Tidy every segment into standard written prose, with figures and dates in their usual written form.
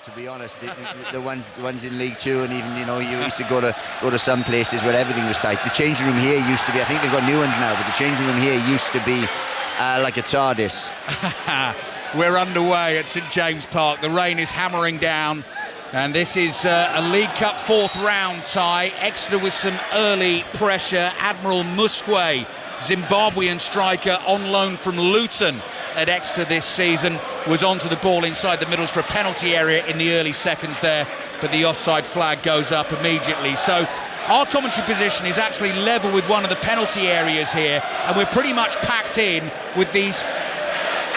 to be honest. The ones in League Two, and even you used to go to some places where everything was tight. The changing room here used to be. I think they've got new ones now, but the changing room here used to be like a TARDIS. We're underway at St James Park. The rain is hammering down, and this is a League Cup fourth round tie. Exeter with some early pressure. Admiral Musque, Zimbabwean striker on loan from Luton at Exeter this season, was onto the ball inside the Middlesbrough penalty area in the early seconds there, but the offside flag goes up immediately. So our commentary position is actually level with one of the penalty areas here, and we're pretty much packed in with these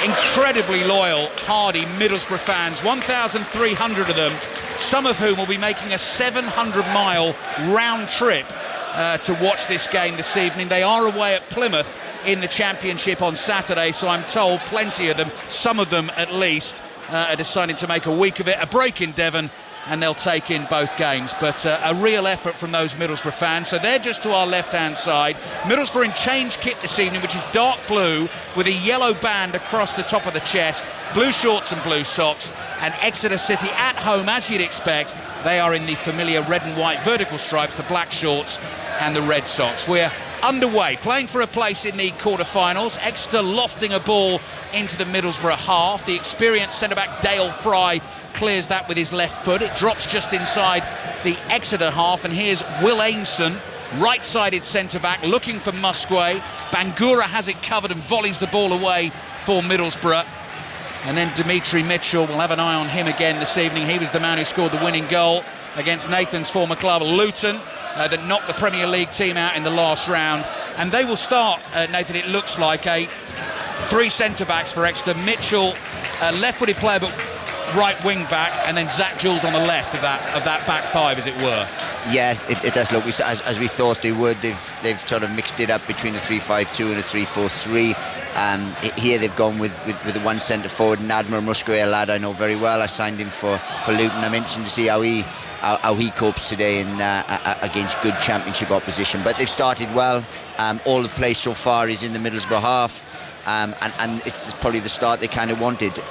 incredibly loyal, hardy Middlesbrough fans, 1,300 of them, some of whom will be making a 700-mile round trip to watch this game this evening. They are away at Plymouth in the Championship on Saturday, so I'm told plenty of them, some of them at least, are deciding to make a week of it. A break in Devon, and they'll take in both games. But a real effort from those Middlesbrough fans. So they're just to our left-hand side. Middlesbrough in change kit this evening, which is dark blue with a yellow band across the top of the chest, blue shorts and blue socks. And Exeter City at home, as you'd expect, they are in the familiar red and white vertical stripes, the black shorts and the red socks. We're underway, playing for a place in the quarter-finals. Exeter lofting a ball into the Middlesbrough half. The experienced centre-back Dale Fry clears that with his left foot. It drops just inside the Exeter half, and here's Will Aimson, right-sided centre-back, looking for Musque. Bangura has it covered and volleys the ball away for Middlesbrough. And then Dimitri Mitchell, will have an eye on him again this evening. He was the man who scored the winning goal against Nathan's former club, Luton, that knocked the Premier League team out in the last round. And they will start, Nathan, it looks like, three centre-backs for Exeter. Mitchell, left-footed player, but right wing back, and then Zach Jules on the left of that back five, as it were. Yeah, it does look as we thought they would. They've sort of mixed it up between a 3-5-2 and a 3-4-3. Here they've gone with the one centre forward, and Admiral Musque, a lad I know very well. I signed him for Luton. I'm interested to see how he copes today against good Championship opposition. But they've started well. All the play so far is in the Middlesbrough half, and it's probably the start they kind of wanted.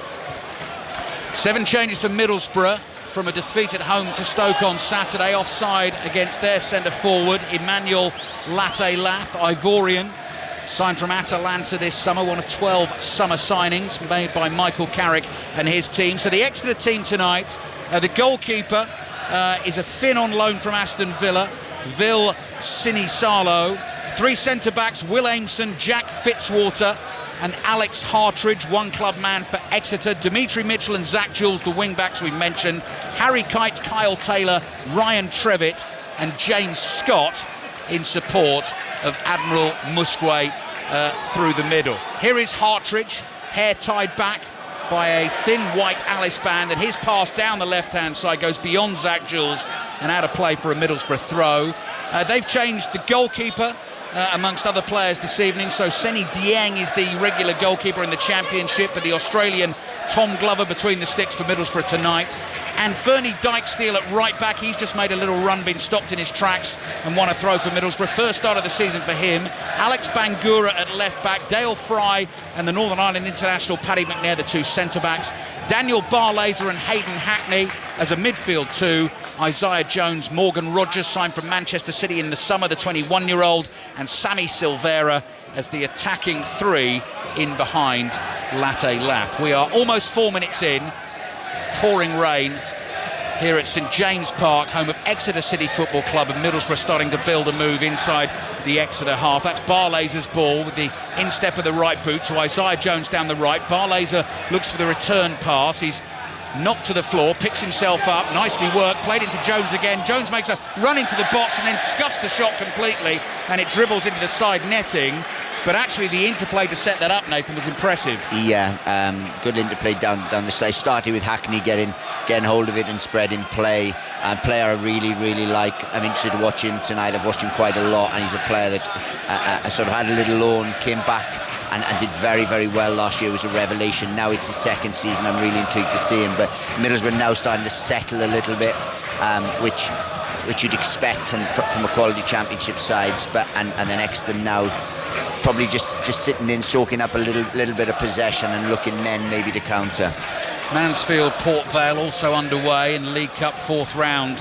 7 changes for Middlesbrough from a defeat at home to Stoke on Saturday. Offside against their centre forward, Emmanuel Latte-Lath, Ivorian, signed from Atalanta this summer, one of 12 summer signings made by Michael Carrick and his team. So the Exeter team tonight, the goalkeeper is a Finn on loan from Aston Villa, Vil Sinisalo. 3 centre-backs, Will Aimson, Jack Fitzwater and Alex Hartridge, one club man for Exeter. Dimitri Mitchell and Zach Jules, the wing-backs we mentioned. Harry Kite, Kyle Taylor, Ryan Trevitt and James Scott in support of Admiral Musque through the middle. Here is Hartridge, hair tied back by a thin white Alice band, and his pass down the left-hand side goes beyond Zach Jules and out of play for a Middlesbrough throw. They've changed the goalkeeper amongst other players this evening. So Seni Dieng is the regular goalkeeper in the Championship, but the Australian Tom Glover between the sticks for Middlesbrough tonight. And Fernie Dykesteel at right back, he's just made a little run, been stopped in his tracks and won a throw for Middlesbrough. First start of the season for him. Alex Bangura at left back, Dale Fry and the Northern Ireland international Paddy McNair, the 2 centre-backs. Daniel Barlaser and Hayden Hackney as a midfield 2. Isaiah Jones, Morgan Rogers, signed from Manchester City in the summer, the 21-year-old, and Sammy Silvera as the attacking 3 in behind Latte-Lath. We are almost 4 minutes in, pouring rain here at St James Park, home of Exeter City Football Club, and Middlesbrough starting to build a move inside the Exeter half. That's Barlaser's ball with the instep of the right boot to Isaiah Jones down the right. Barlaser looks for the return pass. He's knocked to the floor, picks himself up, nicely worked, played into Jones again. Jones makes a run into the box and then scuffs the shot completely, and it dribbles into the side netting. But actually the interplay to set that up, Nathan, was impressive. Yeah, good interplay down the side. Started with Hackney getting hold of it and spreading play. Player I really like. I'm interested to watch him tonight. I've watched him quite a lot, and he's a player that sort of had a little loan, came back and did very well last year. It was a revelation. Now it's his second season. I'm really intrigued to see him. But Middlesbrough now starting to settle a little bit, which you'd expect from a quality Championship sides. And then Exeter now probably just sitting in, soaking up a little bit of possession and looking then maybe to counter. Mansfield Port Vale also underway in League Cup 4th round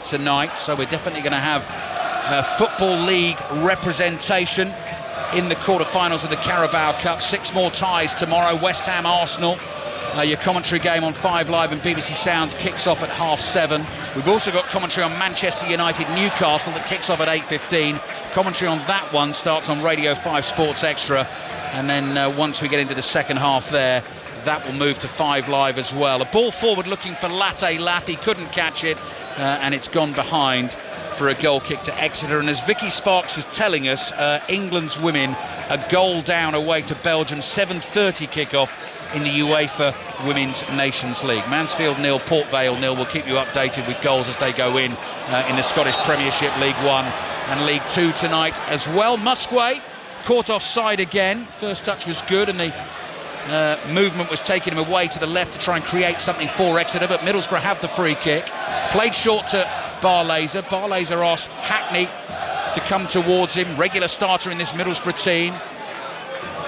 tonight, so we're definitely going to have Football League representation in the quarter-finals of the Carabao Cup. 6 more ties tomorrow. West Ham Arsenal, your commentary game on 5 Live and BBC Sounds kicks off at 7:30. We've also got commentary on Manchester United Newcastle that kicks off at 8:15. Commentary on that one starts on Radio 5 Sports Extra, and then once we get into the second half there, that will move to 5 Live as well. A ball forward looking for Latte Lath. He couldn't catch it, and it's gone behind for a goal kick to Exeter. And as Vicky Sparks was telling us, England's women a goal down away to Belgium. 7:30 kickoff in the UEFA Women's Nations League. Mansfield 0, Port Vale 0. We'll keep you updated with goals as they go in the Scottish Premiership, League 1 and League 2 tonight as well. Musquay caught offside again. First touch was good, and the movement was taking him away to the left to try and create something for Exeter, but Middlesbrough have the free kick. Played short to Barlaser. Barlaser asked Hackney to come towards him. Regular starter in this Middlesbrough team.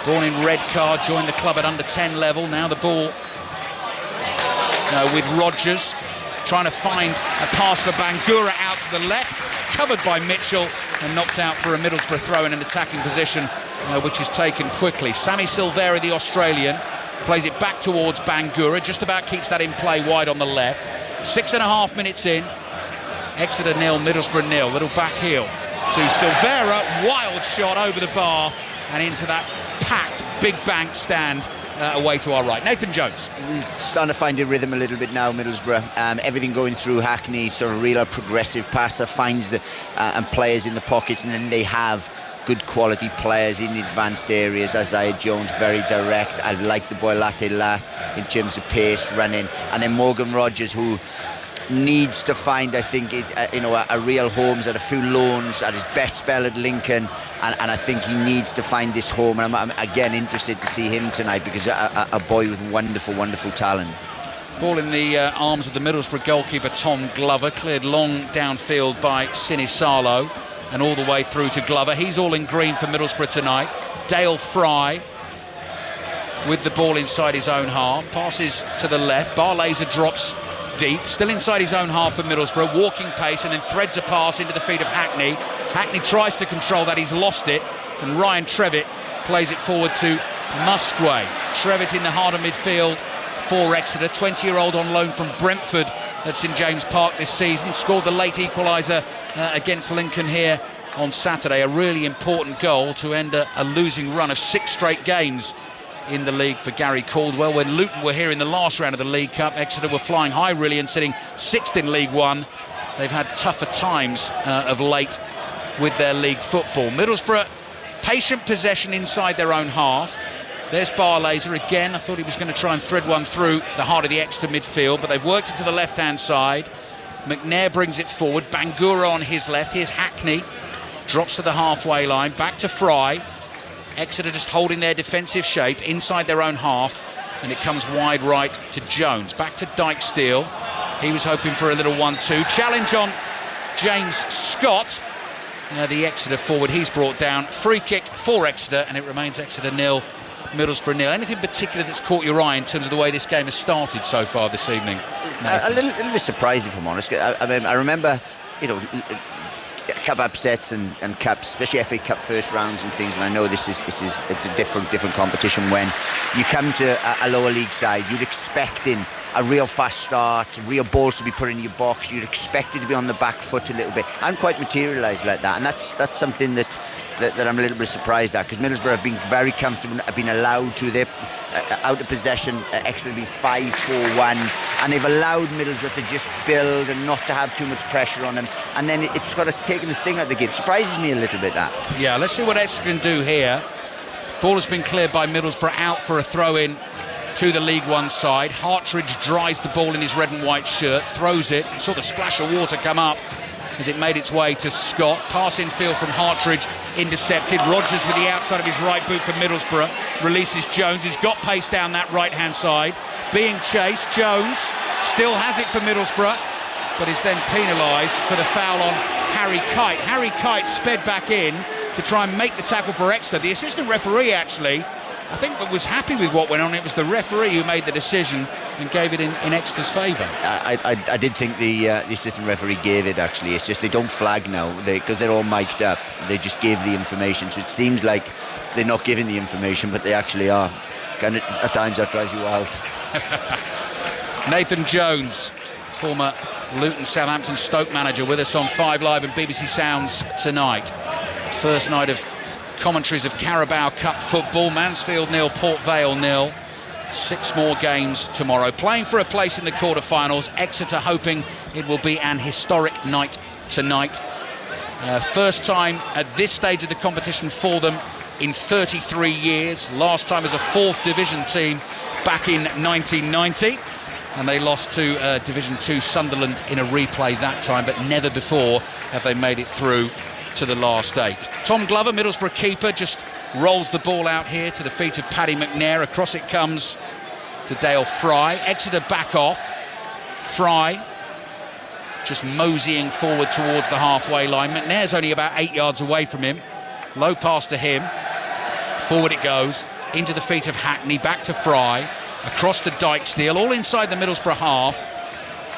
Born in Redcar, joined the club at under 10 level. Now the ball with Rodgers, trying to find a pass for Bangura out to the left, covered by Mitchell and knocked out for a Middlesbrough throw in an attacking position, which is taken quickly. Sammy Silvera, the Australian, plays it back towards Bangura, just about keeps that in play wide on the left. 6.5 minutes in, Exeter 0, Middlesbrough 0. Little back heel to Silvera, wild shot over the bar and into that packed big bank stand away to our right. Nathan Jones. Starting to find a rhythm a little bit now, Middlesbrough. Everything going through Hackney, sort of real progressive passer, finds the and players in the pockets, and then they have good quality players in the advanced areas. Isaiah Jones, very direct. I like the boy Latte Lath in terms of pace, running, and then Morgan Rodgers, who needs to find, I think, a real homes at a few loans at his best spell at Lincoln, and I think he needs to find this home, and I'm again interested to see him tonight, because a boy with wonderful talent. Ball in the arms of the Middlesbrough goalkeeper Tom Glover, cleared long downfield by Sinisalo and all the way through to Glover. He's all in green for Middlesbrough tonight. Dale Fry with the ball inside his own half, passes to the left. Barlaser drops deep, still inside his own half for Middlesbrough, walking pace, and then threads a pass into the feet of Hackney. Hackney tries to control that, he's lost it, and Ryan Trevitt plays it forward to Musquay. Trevitt in the heart of midfield for Exeter, 20-year-old on loan from Brentford at St James Park this season, scored the late equaliser against Lincoln here on Saturday. A really important goal to end a losing run of 6 straight games in the league for Gary Caldwell. When Luton were here in the last round of the League Cup, Exeter were flying high really and sitting 6th in League One. They've had tougher times of late with their league football. Middlesbrough, patient possession inside their own half. There's Barlaser again. I thought he was going to try and thread one through the heart of the Exeter midfield, but they've worked it to the left-hand side. McNair brings it forward. Bangura on his left. Here's Hackney. Drops to the halfway line. Back to Fry. Exeter just holding their defensive shape inside their own half, and it comes wide right to Jones. Back to Dykesteel. He was hoping for a little 1-2. Challenge on James Scott. The Exeter forward, he's brought down. Free kick for Exeter, and it remains Exeter 0, Middlesbrough 0. Anything particular that's caught your eye in terms of the way this game has started so far this evening? A little bit surprised, if I'm honest. I mean, I remember, cup upsets and cups, especially FA Cup first rounds and things, and I know this is a different competition. When you come to a lower league side, you'd expect in a real fast start, real balls to be put in your box. You'd expect it to be on the back foot a little bit, and quite materialised like that. And that's something that I'm a little bit surprised at, because Middlesbrough have been very comfortable, have been allowed to. They're out of possession, Exeter be 5-4-1, and they've allowed Middlesbrough to just build and not to have too much pressure on them. And then it's got to take the sting out of the game. Surprises me a little bit, that. Yeah, let's see what Exeter can do here. Ball has been cleared by Middlesbrough, out for a throw-in to the League One side. Hartridge dries the ball in his red and white shirt, throws it. You saw the splash of water come up as it made its way to Scott. Pass in field from Hartridge, intercepted. Rodgers with the outside of his right boot for Middlesbrough. Releases Jones, who's got pace down that right-hand side. Being chased, Jones still has it for Middlesbrough, but is then penalised for the foul on Harry Kite. Harry Kite sped back in to try and make the tackle for Exeter. The assistant referee, actually, I think, was happy with what went on. It was the referee who made the decision and gave it in Exeter's favour. I did think the assistant referee gave it, actually. It's just they don't flag now because they're all mic'd up. They just gave the information, so it seems like they're not giving the information, but they actually are. And at times that drives you wild. Nathan Jones, former Luton, Southampton, Stoke manager, with us on 5 Live and BBC Sounds tonight. First night of commentaries of Carabao Cup football. Mansfield 0, Port Vale 0. 6 more games tomorrow. Playing for a place in the quarter-finals. Exeter hoping it will be an historic night tonight. First time at this stage of the competition for them in 33 years. Last time as a 4th division team back in 1990. And they lost to Division 2 Sunderland in a replay that time, but never before have they made it through to the last 8. Tom Glover, Middlesbrough keeper, just rolls the ball out here to the feet of Paddy McNair. Across it comes to Dale Fry. Exeter back off. Fry just moseying forward towards the halfway line. McNair's only about 8 yards away from him. Low pass to him. Forward it goes. Into the feet of Hackney. Back to Fry. Across to Dykesdale. All inside the Middlesbrough half.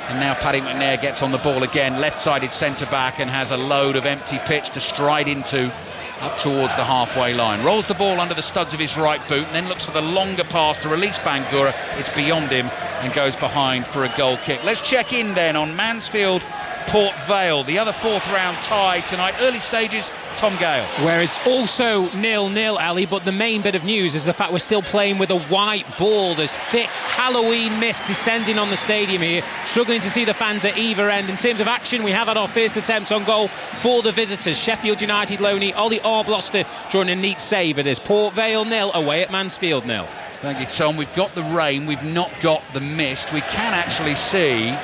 And now Paddy McNair gets on the ball again. Left-sided centre-back and has a load of empty pitch to stride into up towards the halfway line. Rolls the ball under the studs of his right boot and then looks for the longer pass to release Bangura. It's beyond him and goes behind for a goal kick. Let's check in then on Mansfield Port Vale, the other 4th round tie tonight. Early stages, Tom Gale. Where it's also 0-0, Ali, but the main bit of news is the fact we're still playing with a white ball. There's thick Halloween mist descending on the stadium here. Struggling to see the fans at either end. In terms of action, we have had our first attempt on goal for the visitors. Sheffield United loanee Ollie Arbloster drawing a neat save. It is Port Vale 0, away at Mansfield 0. Thank you, Tom. We've got the rain, we've not got the mist. We can actually see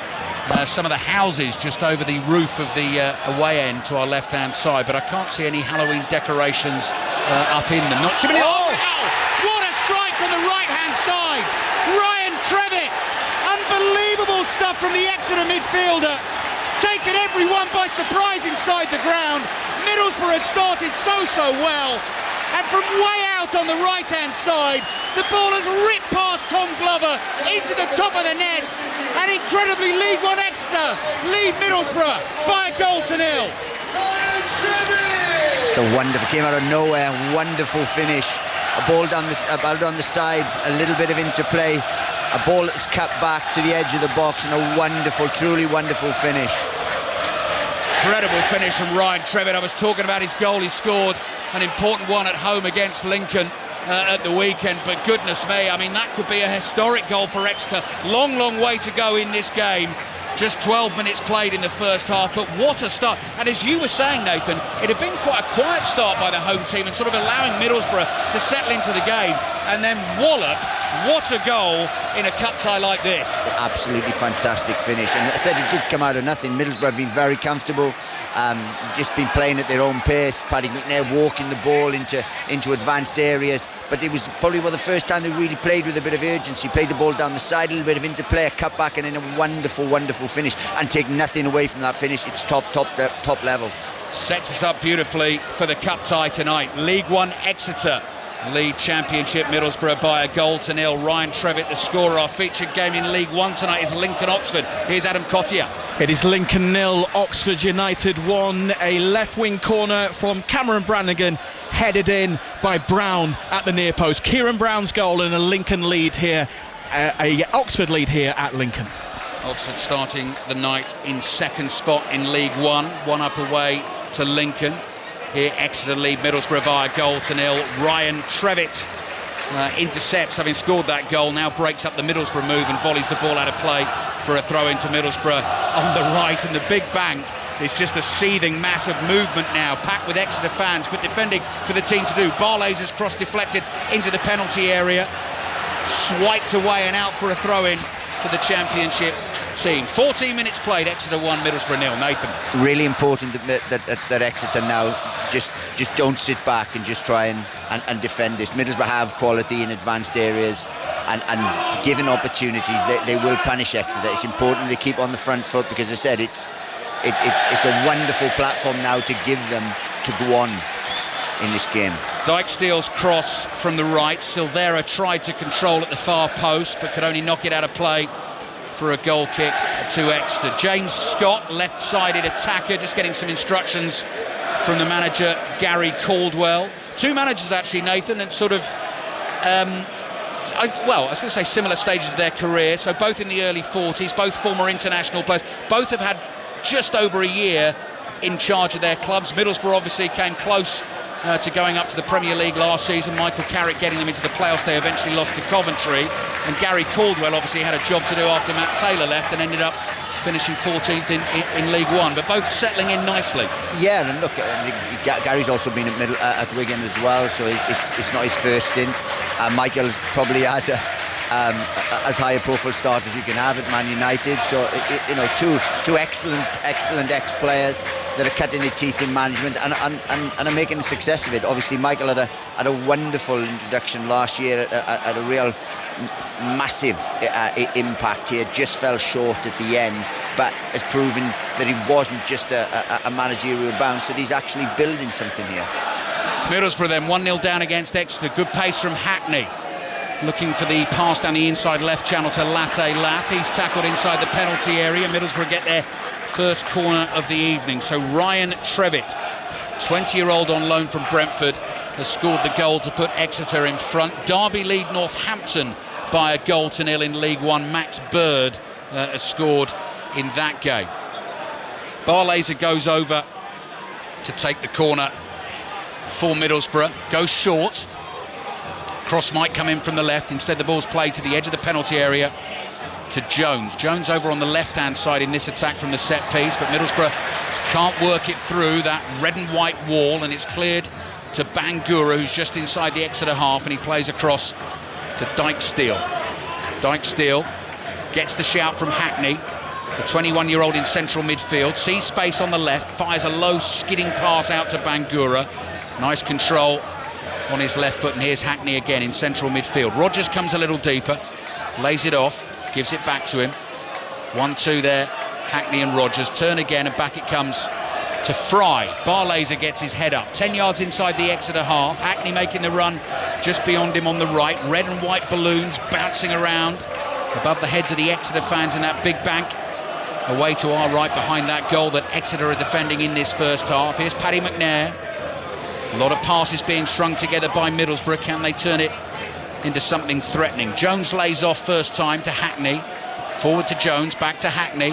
some of the houses just over the roof of the away end to our left-hand side, but I can't see any Halloween decorations up in them. Not too many. Oh! What a strike from the right-hand side! Ryan Trevitt! Unbelievable stuff from the Exeter midfielder. Taken everyone by surprise inside the ground. Middlesbrough had started so well, and from way out on the right-hand side, the ball has ripped past Tom Glover into the top of the net, and incredibly League One Exeter lead Middlesbrough by a goal to 0. It's a wonderful, came out of nowhere, wonderful finish. A ball down the side, a little bit of interplay, a ball that's cut back to the edge of the box, and a wonderful, truly wonderful finish. Incredible finish from Ryan Trevitt. I was talking about his goal. He scored an important one at home against Lincoln at the weekend, but goodness me, I mean, that could be a historic goal for Exeter. Long way to go in this game. Just 12 minutes played in the first half, but what a start. And as you were saying, Nathan, it had been quite a quiet start by the home team and sort of allowing Middlesbrough to settle into the game, and then wallop. What a goal in a cup tie like this. Absolutely fantastic finish, and I said it did come out of nothing. Middlesbrough have been very comfortable, just been playing at their own pace. Paddy McNair walking the ball into advanced areas, but it was probably the first time they really played with a bit of urgency, played the ball down the side, a little bit of interplay, a cut back, and then a wonderful finish, and take nothing away from that finish. It's top level. Sets us up beautifully for the cup tie tonight. League One Exeter lead Championship Middlesbrough by a goal to 0. Ryan Trevitt, the scorer. Our featured game in League One tonight is Lincoln-Oxford. Here's Adam Cottier. It is Lincoln 0, Oxford United 1. A left wing corner from Cameron Brannigan, headed in by Brown at the near post. Kieran Brown's goal, and a Lincoln lead here, a Oxford lead here at Lincoln. Oxford starting the night in second spot in League One, one up away to Lincoln. Here Exeter lead Middlesbrough by a goal to 0. Ryan Trevitt intercepts, having scored that goal, now breaks up the Middlesbrough move and volleys the ball out of play for a throw into Middlesbrough on the right. And the big bank is just a seething mass of movement now, packed with Exeter fans, but defending for the team to do. Barley's cross deflected into the penalty area, swiped away and out for a throw in to the Championship team. 14 minutes played, Exeter 1, Middlesbrough 0. Nathan. Really important that Exeter now just don't sit back and just try and defend this. Middlesbrough have quality in advanced areas, and given opportunities they will punish Exeter. It's important they keep on the front foot, because as I said, it's a wonderful platform now to give them to go on. in this game. Dykesteel's cross from the right. Silvera tried to control at the far post, but could only knock it out of play for a goal kick to Exeter. James Scott, left-sided attacker, just getting some instructions from the manager, Gary Caldwell. Two managers, actually, Nathan, and sort of, I was going to say similar stages of their career, so both in the early 40s, both former international players, both have had just over a year in charge of their clubs. Middlesbrough obviously came close to going up to the Premier League last season. Michael Carrick getting them into the playoffs. They eventually lost to Coventry, and Gary Caldwell obviously had a job to do after Matt Taylor left and ended up finishing 14th in League One, but both settling in nicely. Yeah, and look, Gary's also been at Wigan as well, so it's not his first stint. Michael's probably had as high a profile start as you can have at Man United, so two excellent ex-players that are cutting their teeth in management and are making a success of it. Obviously Michael had a wonderful introduction last year at a real massive impact here, just fell short at the end, but has proven that he wasn't just a managerial bounce, that he's actually building something here. Middlesbrough then 1-0 down against Exeter. Good pace from Hackney, looking for the pass down the inside left channel to Latte Lath. He's tackled inside the penalty area. Middlesbrough get their first corner of the evening. So Ryan Trevitt, 20-year-old on loan from Brentford, has scored the goal to put Exeter in front. Derby lead Northampton by 1-0 in League One. Max Bird has scored in that game. Barlaser goes over to take the corner for Middlesbrough. Goes short. Cross might come in from the left. Instead, the ball's played to the edge of the penalty area to Jones. Jones over on the left-hand side in this attack from the set piece, but Middlesbrough can't work it through that red and white wall, and it's cleared to Bangura, who's just inside the Exeter half, and he plays across to Dykesteel. Dykesteel gets the shout from Hackney, the 21-year-old in central midfield, sees space on the left, fires a low skidding pass out to Bangura. Nice control on his left foot, and here's Hackney again in central midfield. Rogers comes a little deeper, lays it off, gives it back to him. 1-2 there, Hackney and Rogers. Turn again, and back it comes to Fry. Barlaser gets his head up, 10 yards inside the Exeter half. Hackney making the run just beyond him on the right. Red and white balloons bouncing around above the heads of the Exeter fans in that big bank. Away to our right behind that goal that Exeter are defending in this first half. Here's Paddy McNair. A lot of passes being strung together by Middlesbrough. Can they turn it into something threatening? Jones lays off first time to Hackney. Forward to Jones, back to Hackney.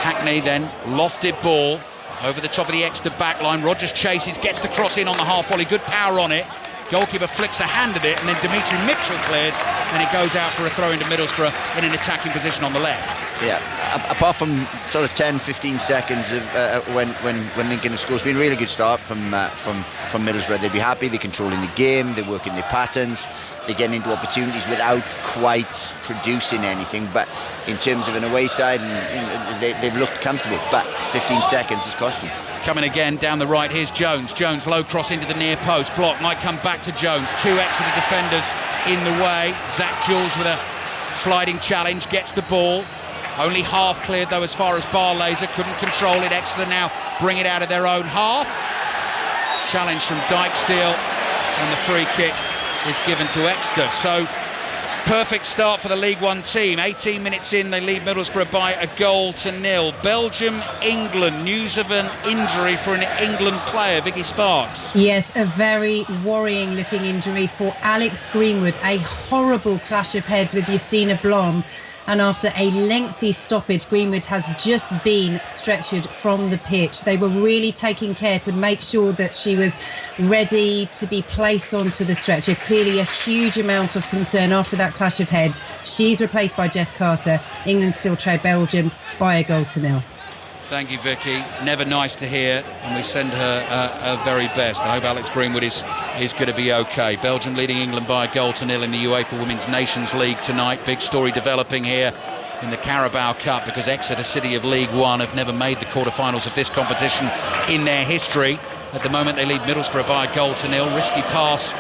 Hackney then, lofted ball over the top of the Exeter back line. Rogers chases, gets the cross in on the half volley. Good power on it. Goalkeeper flicks a hand at it, and then Dimitri Mitchell clears, and it goes out for a throw into Middlesbrough in an attacking position on the left. Yeah, apart from sort of 10-15 seconds of when Lincoln has scored, it's been a really good start from Middlesbrough. They'd be happy, they're controlling the game, they're working their patterns, they're getting into opportunities without quite producing anything. But in terms of an away side, they've looked comfortable, but 15 seconds has cost them. Coming again down the right, here's Jones. Jones, low cross into the near post. Block might come back to Jones. Two Exeter defenders in the way. Zach Jules with a sliding challenge, gets the ball. Only half cleared though as far as Barlaser. Couldn't control it. Exeter now bring it out of their own half. Challenge from Dykesteel, and the free kick is given to Exeter. So perfect start for the League One team. 18 minutes in, they lead Middlesbrough by 1-0. Belgium, England. News of an injury for an England player, Vicky Sparks. Yes, a very worrying looking injury for Alex Greenwood. A horrible clash of heads with Yassina Blom. And after a lengthy stoppage, Greenwood has just been stretchered from the pitch. They were really taking care to make sure that she was ready to be placed onto the stretcher. Clearly a huge amount of concern after that clash of heads. She's replaced by Jess Carter. England still trail Belgium by 1-0. Thank you, Vicky. Never nice to hear, and we send her her very best. I hope Alex Greenwood is going to be okay. Belgium leading England by 1-0 in the UEFA Women's Nations League tonight. Big story developing here in the Carabao Cup, because Exeter City of League One have never made the quarterfinals of this competition in their history. At the moment they lead Middlesbrough by 1-0. Risky pass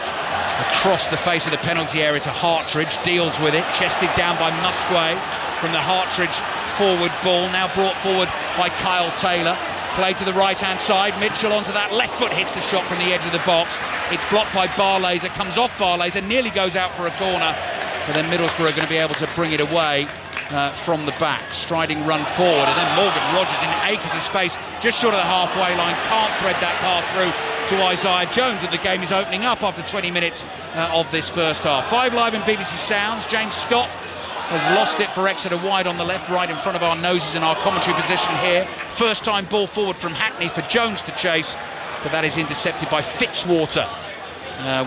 across the face of the penalty area to Hartridge. Deals with it, chested down by Musquet from the Hartridge forward ball, now brought forward by Kyle Taylor. Play to the right-hand side. Mitchell onto that left foot, hits the shot from the edge of the box. It's blocked by Barlaser, comes off Barlaser, nearly goes out for a corner. But then Middlesbrough are going to be able to bring it away from the back. Striding run forward, and then Morgan Rogers in acres of space just short of the halfway line, can't thread that pass through to Isaiah Jones, and the game is opening up after 20 minutes of this first half. 5 Live in BBC Sounds. James Scott has lost it for Exeter wide on the left, right in front of our noses in our commentary position here. First time ball forward from Hackney for Jones to chase, but that is intercepted by Fitzwater.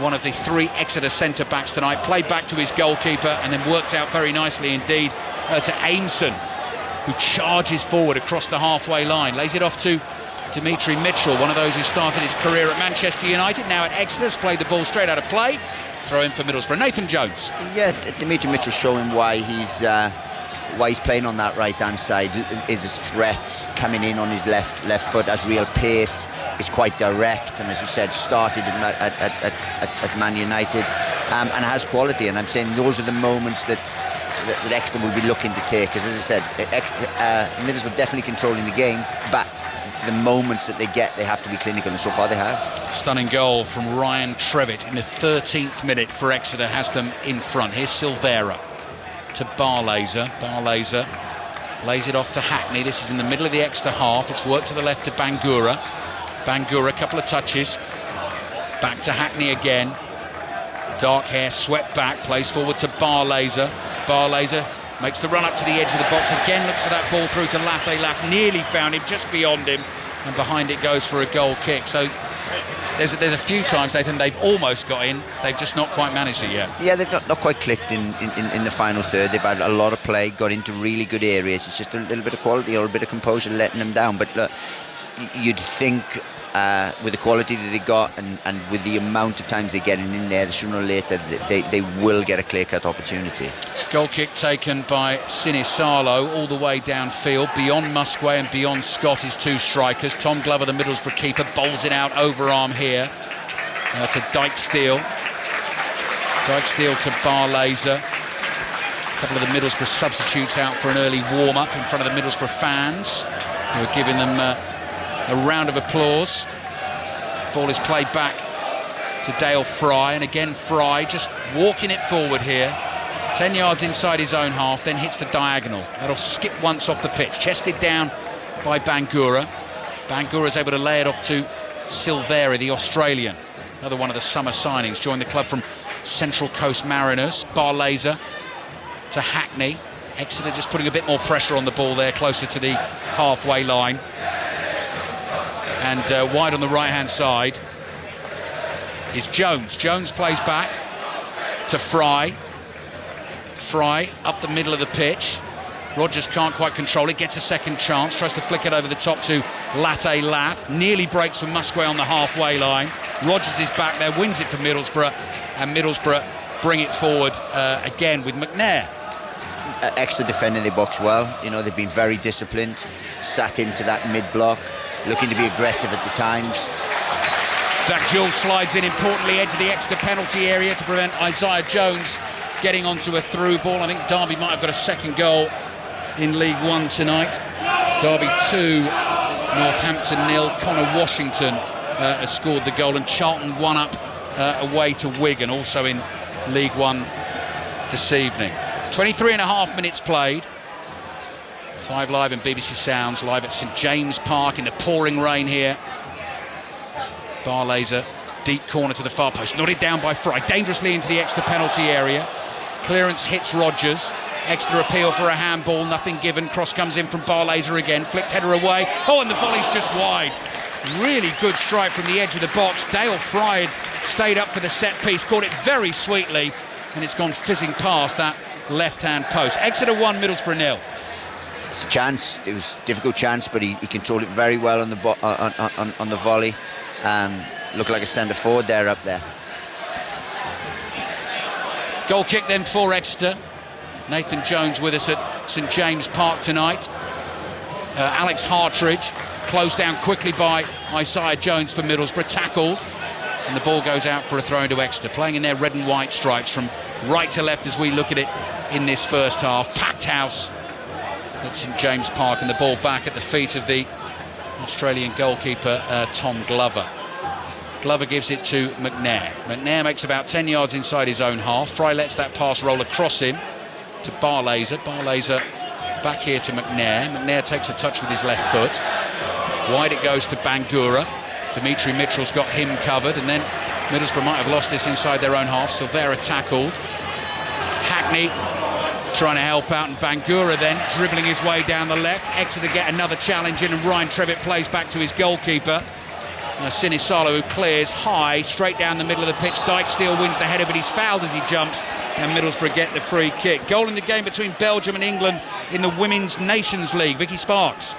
One of the 3 Exeter centre-backs tonight, played back to his goalkeeper and then worked out very nicely indeed to Aimson, who charges forward across the halfway line, lays it off to Dimitri Mitchell, one of those who started his career at Manchester United, now at Exeter, has played the ball straight out of play. Throw in for Middlesbrough. Nathan Jones. Yeah, Dimitri Mitchell showing why he's playing on that right-hand side. Is his threat coming in on his left foot, has real pace, is quite direct, and as you said, started at Man United, and has quality. And I'm saying those are the moments that Exeter will be looking to take, because as I said, Middlesbrough definitely controlling the game, but the moments that they get, they have to be clinical, and so far they have. Stunning goal from Ryan Trevitt in the 13th minute for Exeter has them in front. Here's Silvera to Barlaser. Barlaser lays it off to Hackney. This is in the middle of the Exeter half. It's worked to the left to Bangura. Bangura, a couple of touches. Back to Hackney again. Dark hair swept back, plays forward to Barlaser. Barlaser makes the run up to the edge of the box again, looks for that ball through to Latte Laf, nearly found him, just beyond him, and behind it goes for a goal kick. So there's a few times, Nathan, they've almost got in, they've just not quite managed it yet. Yeah, they've not quite clicked in the final third. They've had a lot of play, got into really good areas. It's just a little bit of quality or a bit of composure letting them down. But look, you'd think with the quality that they got and with the amount of times they're getting in there, sooner or later they will get a clear-cut opportunity. Goal kick taken by Sinisalo all the way downfield, beyond Musquay and beyond Scott, his 2 strikers. Tom Glover, the Middlesbrough keeper, bowls it out overarm here to Dykesteel. Dykesteel to Barlaser. A couple of the Middlesbrough substitutes out for an early warm-up in front of the Middlesbrough fans, who are giving them a round of applause. Ball is played back to Dale Fry, and again Fry just walking it forward here. 10 yards inside his own half, then hits the diagonal. That'll skip once off the pitch. Chested down by Bangura. Bangura's able to lay it off to Silvera, the Australian. Another one of the summer signings. Joined the club from Central Coast Mariners. Barlaser to Hackney. Exeter just putting a bit more pressure on the ball there, closer to the halfway line. And wide on the right-hand side is Jones. Jones plays back to Fry. Fry up the middle of the pitch. Rogers can't quite control it, gets a second chance, tries to flick it over the top to Latte Laf, nearly breaks from Musquay on the halfway line. Rogers is back there, wins it for Middlesbrough, and Middlesbrough bring it forward again with McNair. Exeter defending their box well. You know, they've been very disciplined, sat into that mid-block, looking to be aggressive at the times. Zach Jules slides in importantly, edge of the Exeter penalty area to prevent Isaiah Jones getting onto a through ball. I think Derby might have got a second goal in League One tonight. Derby 2, Northampton 0. Connor Washington has scored the goal, and Charlton 1 up away to Wigan, also in League One this evening. 23.5 minutes played. 5 Live in BBC Sounds, live at St James Park in the pouring rain here. Barlaser, deep corner to the far post, nodded down by Fry, dangerously into the Exeter penalty area. Clearance hits Rogers. Exeter appeal for a handball, nothing given. Cross comes in from Barlaser again, flicked header away. Oh, and the volley's just wide. Really good strike from the edge of the box. Dale Fry had stayed up for the set piece, caught it very sweetly, and it's gone fizzing past that left-hand post. Exeter 1, Middlesbrough 0. It's a chance. It was a difficult chance, but he controlled it very well on the volley. Looked like a centre forward there up there. Goal kick then for Exeter. Nathan Jones with us at St James Park tonight. Alex Hartridge closed down quickly by Isaiah Jones for Middlesbrough, tackled, and the ball goes out for a throw into Exeter, playing in their red and white stripes from right to left as we look at it in this first half. Packed house at St James Park, and the ball back at the feet of the Australian goalkeeper Tom Glover. Glover gives it to McNair. McNair makes about 10 yards inside his own half. Fry lets that pass roll across him to Barlaser. Barlaser back here to McNair. McNair takes a touch with his left foot. Wide it goes to Bangura. Dimitri Mitchell's got him covered, and then Middlesbrough might have lost this inside their own half. Silvera tackled. Hackney trying to help out, and Bangura then dribbling his way down the left. Exeter get another challenge in, and Ryan Trevitt plays back to his goalkeeper. Sinisalo, who clears high straight down the middle of the pitch. Dijksteel wins the header, but he's fouled as he jumps, and Middlesbrough get the free kick. Goal in the game between Belgium and England in the Women's Nations League. Vicky Sparks.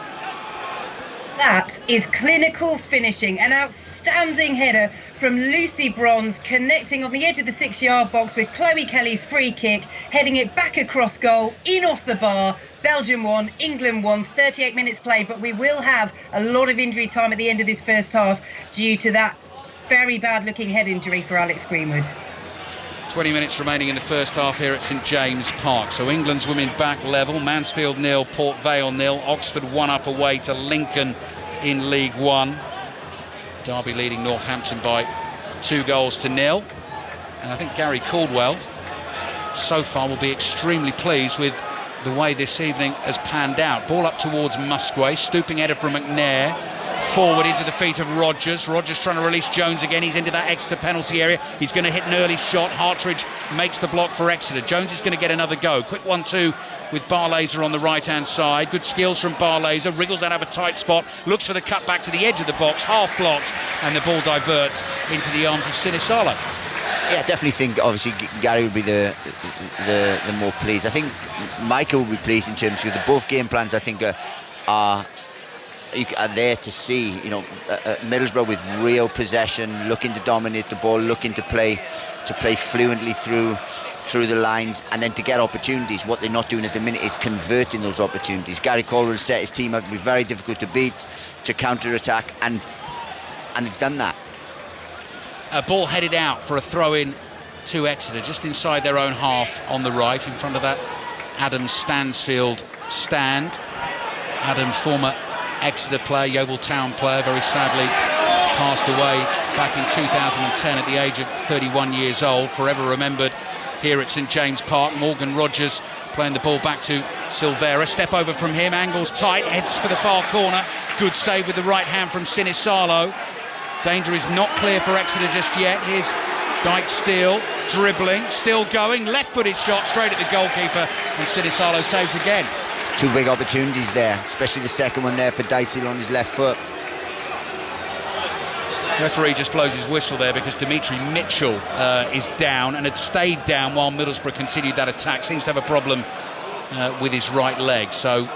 That is clinical finishing. An outstanding header from Lucy Bronze, connecting on the edge of the 6-yard box with Chloe Kelly's free kick, heading it back across goal, in off the bar. Belgium won, England won, 38 minutes played, but we will have a lot of injury time at the end of this first half due to that very bad-looking head injury for Alex Greenwood. 20 minutes remaining in the first half here at St James Park. So England's women back level. Mansfield 0, Port Vale 0. Oxford 1 up away to Lincoln in League One. Derby leading Northampton by 2-0. And I think Gary Caldwell so far will be extremely pleased with the way this evening has panned out. Ball up towards Musgrave, stooping header from McNair. Forward into the feet of Rogers. Rogers trying to release Jones again. He's into that Exeter penalty area. He's going to hit an early shot. Hartridge makes the block for Exeter. Jones is going to get another go. Quick 1-2 with Barlaser on the right-hand side. Good skills from Barlaser. Wriggles out of a tight spot. Looks for the cut back to the edge of the box. Half blocked. And the ball diverts into the arms of Sinisalo. Yeah, I definitely think obviously Gary would be the more pleased. I think Michael would be pleased in terms of the both game plans. I think are there to see, Middlesbrough with real possession, looking to dominate the ball, looking to play fluently through the lines, and then to get opportunities. What they're not doing at the minute is converting those opportunities. Gary Caldwell set his team up to be very difficult to beat, to counter-attack, and they've done that. A ball headed out for a throw-in to Exeter, just inside their own half on the right, in front of that Adam Stansfield stand. Adam, former Exeter player, Yeovil Town player, very sadly passed away back in 2010 at the age of 31 years old, forever remembered here at St James Park. Morgan Rogers playing the ball back to Silvera. Step over from him, angles tight, heads for the far corner. Good save with the right hand from Sinisalo. Danger is not clear for Exeter just yet. Here's Dijksteel dribbling, still going, left-footed shot straight at the goalkeeper, and Sinisalo saves again. Two big opportunities there, especially the second one there for Dijksteel on his left foot. The referee just blows his whistle there because Dimitri Mitchell is down and had stayed down while Middlesbrough continued that attack. Seems to have a problem with his right leg, so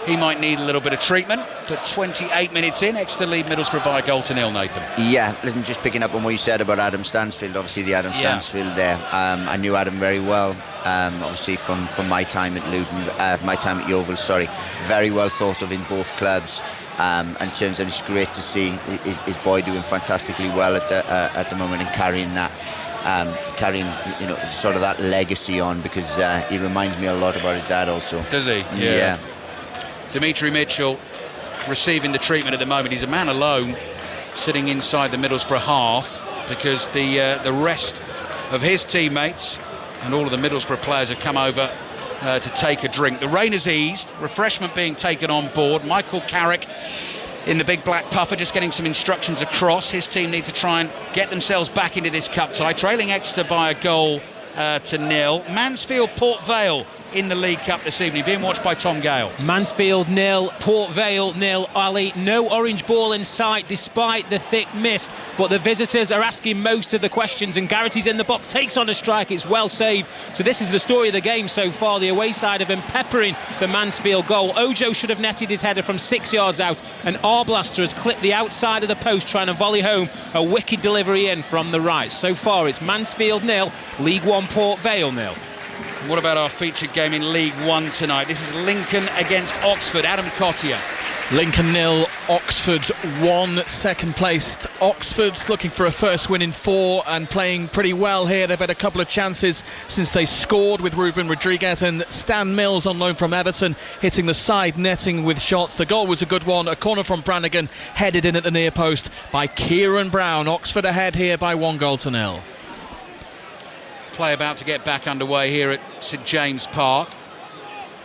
he might need a little bit of treatment. But 28 minutes in, Exeter lead Middlesbrough by 1-0, Nathan. Yeah, listen, just picking up on what you said about Adam Stansfield, obviously the Adam Stansfield there. I knew Adam very well, obviously from my time at Luton, my time at Yeovil, sorry. Very well thought of in both clubs. In terms of, it's great to see his boy doing fantastically well at the moment and carrying that. Sort of that legacy on, because he reminds me a lot about his dad also. Does he? Yeah. Dimitri Mitchell receiving the treatment at the moment. He's a man alone sitting inside the Middlesbrough half because the rest of his teammates and all of the Middlesbrough players have come over to take a drink. The rain has eased, refreshment being taken on board. Michael Carrick in the big black puffer just getting some instructions across. His team need to try and get themselves back into this cup tie, trailing Exeter by 1-0 to 0. Mansfield Port Vale in the League Cup this evening, being watched by Tom Gale. Mansfield 0, Port Vale 0. Ali, no orange ball in sight despite the thick mist, but the visitors are asking most of the questions, and Garrity's in the box, takes on a strike, it's well saved. So this is the story of the game so far. The away side have been peppering the Mansfield goal. Ojo should have netted his header from 6 yards out, and Arblaster has clipped the outside of the post trying to volley home a wicked delivery in from the right. So far it's Mansfield 0, League One Port Vale 0. What about our featured game in League One tonight? This is Lincoln against Oxford. Adam Cottier. Lincoln 0, Oxford 1. Second placed Oxford looking for a first win in 4 and playing pretty well here. They've had a couple of chances since they scored, with Ruben Rodriguez and Stan Mills on loan from Everton hitting the side netting with shots. The goal was a good one, a corner from Brannigan, headed in at the near post by Kieran Brown. Oxford ahead here by 1-0. Play about to get back underway here at St James Park.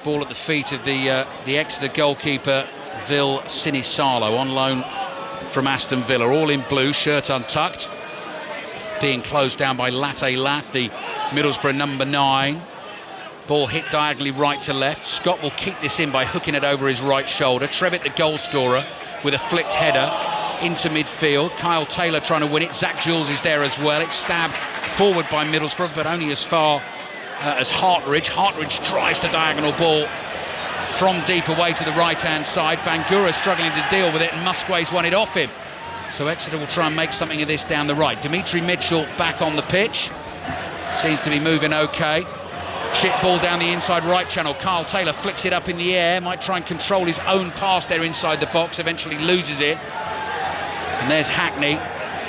Ball at the feet of the Exeter goalkeeper Vil Sinisalo, on loan from Aston Villa, all in blue, shirt untucked, being closed down by Latte Lat, the Middlesbrough number 9. Ball hit diagonally right to left. Scott will keep this in by hooking it over his right shoulder. Trevitt, the goal scorer, with a flicked header into midfield. Kyle Taylor trying to win it. Zach Jules is there as well. It's stabbed forward by Middlesbrough, but only as far as Hartridge. Hartridge drives the diagonal ball from deep away to the right-hand side. Bangura struggling to deal with it, and Musgrave's won it off him. So Exeter will try and make something of this down the right. Dimitri Mitchell back on the pitch. Seems to be moving okay. Chip ball down the inside right channel. Kyle Taylor flicks it up in the air. Might try and control his own pass there inside the box. Eventually loses it. And there's Hackney.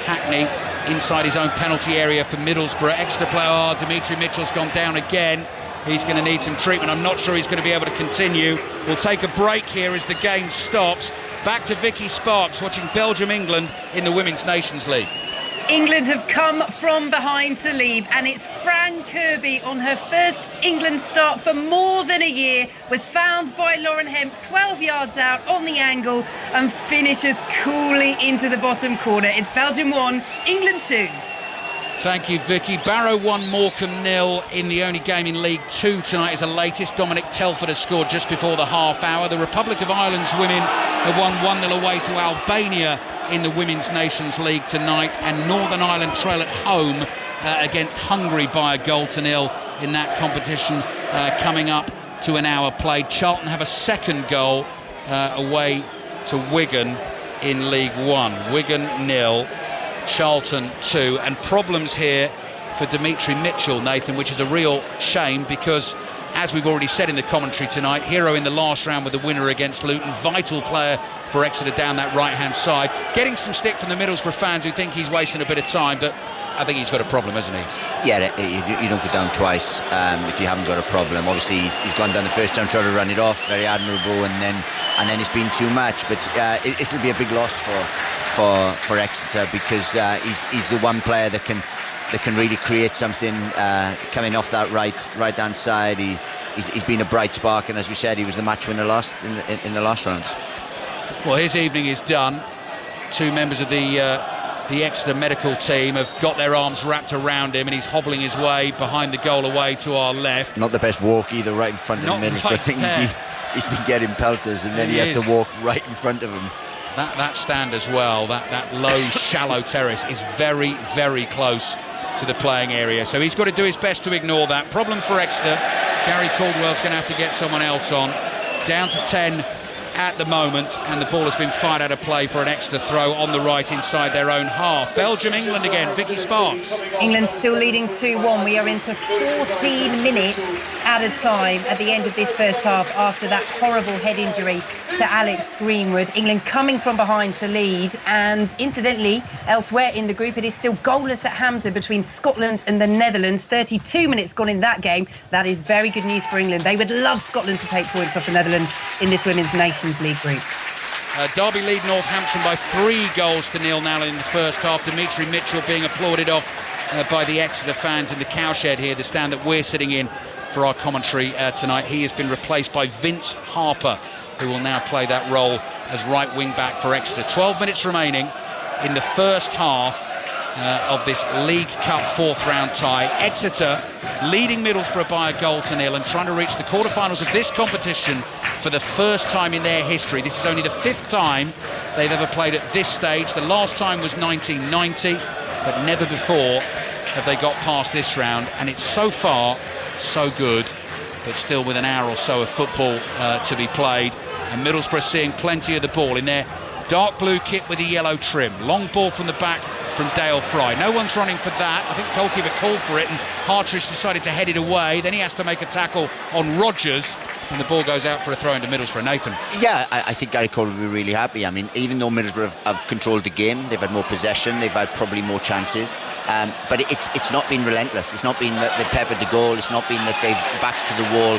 Hackney inside his own penalty area for Middlesbrough. Exeter player, Dimitri Mitchell's gone down again. He's going to need some treatment. I'm not sure he's going to be able to continue. We'll take a break here as the game stops. Back to Vicky Sparks watching Belgium-England in the Women's Nations League. England have come from behind to lead, and it's Fran Kirby on her first England start for more than a year, was found by Lauren Hemp 12 yards out on the angle and finishes coolly into the bottom corner. It's Belgium 1, England 2. Thank you, Vicky. Barrow 1, Morecambe 0 in the only game in League 2 tonight is the latest. Dominic Telford has scored just before the half hour. The Republic of Ireland's women have won 1-0 away to Albania in the Women's Nations League tonight, and Northern Ireland trail at home against Hungary by 1-0 in that competition coming up to an hour played. Charlton have a second goal away to Wigan in League 1. Wigan 0, Charlton 2, and problems here for Dimitri Mitchell, Nathan, which is a real shame because, as we've already said in the commentary tonight, hero in the last round with the winner against Luton, vital player for Exeter down that right-hand side. Getting some stick from the Middlesbrough fans who think he's wasting a bit of time, but I think he's got a problem, hasn't he? Yeah, you don't go down twice if you haven't got a problem. Obviously, he's gone down the first time, tried to run it off, very admirable, and then it's been too much. But it'll be a big loss for Exeter because he's the one player that can really create something coming off that right-hand side. He's been a bright spark, and as we said, he was the match winner in the last round. Well, his evening is done. Two members of the Exeter medical team have got their arms wrapped around him, and he's hobbling his way behind the goal away to our left. Not the best walk either, right in front of the Middlesbrough. I think he's been getting pelters, and then he has to walk right in front of him. That stand as well, that low, shallow terrace is very, very close to the playing area. So he's got to do his best to ignore that. Problem for Exeter. Gary Caldwell's going to have to get someone else on. Down to 10 at the moment, and the ball has been fired out of play for an Exeter throw on the right inside their own half. Belgium, England again, Vicky Sparks. England still leading 2-1. We are into 14 minutes at a time at the end of this first half after that horrible head injury to Alex Greenwood. England coming from behind to lead, and incidentally, elsewhere in the group, it is still goalless at Hampden between Scotland and the Netherlands. 32 minutes gone in that game. That is very good news for England. They would love Scotland to take points off the Netherlands in this Women's Nations League group. Derby lead Northampton by 3-0 now in the first half. Dimitri Mitchell being applauded off by the Exeter fans in the cowshed here, the stand that we're sitting in for our commentary tonight. He has been replaced by Vince Harper, who will now play that role as right wing back for Exeter. 12 minutes remaining in the first half of this League Cup fourth round tie. Exeter leading Middlesbrough by 1-0 and trying to reach the quarterfinals of this competition for the first time in their history. This is only the 5th time they've ever played at this stage. The last time was 1990, but never before have they got past this round, and it's so far so good, but still with an hour or so of football to be played, and Middlesbrough seeing plenty of the ball in their dark blue kit with a yellow trim. Long ball from the back from Dale Fry. No one's running for that. I think the goalkeeper called for it, and Hartridge decided to head it away. Then he has to make a tackle on Rodgers, and the ball goes out for a throw into Middlesbrough. Nathan. Yeah, I think Gary Cole will be really happy. I mean, even though Middlesbrough have controlled the game, they've had more possession, they've had probably more chances, but it's not been relentless. It's not been that they've peppered the goal. It's not been that they've backs to the wall.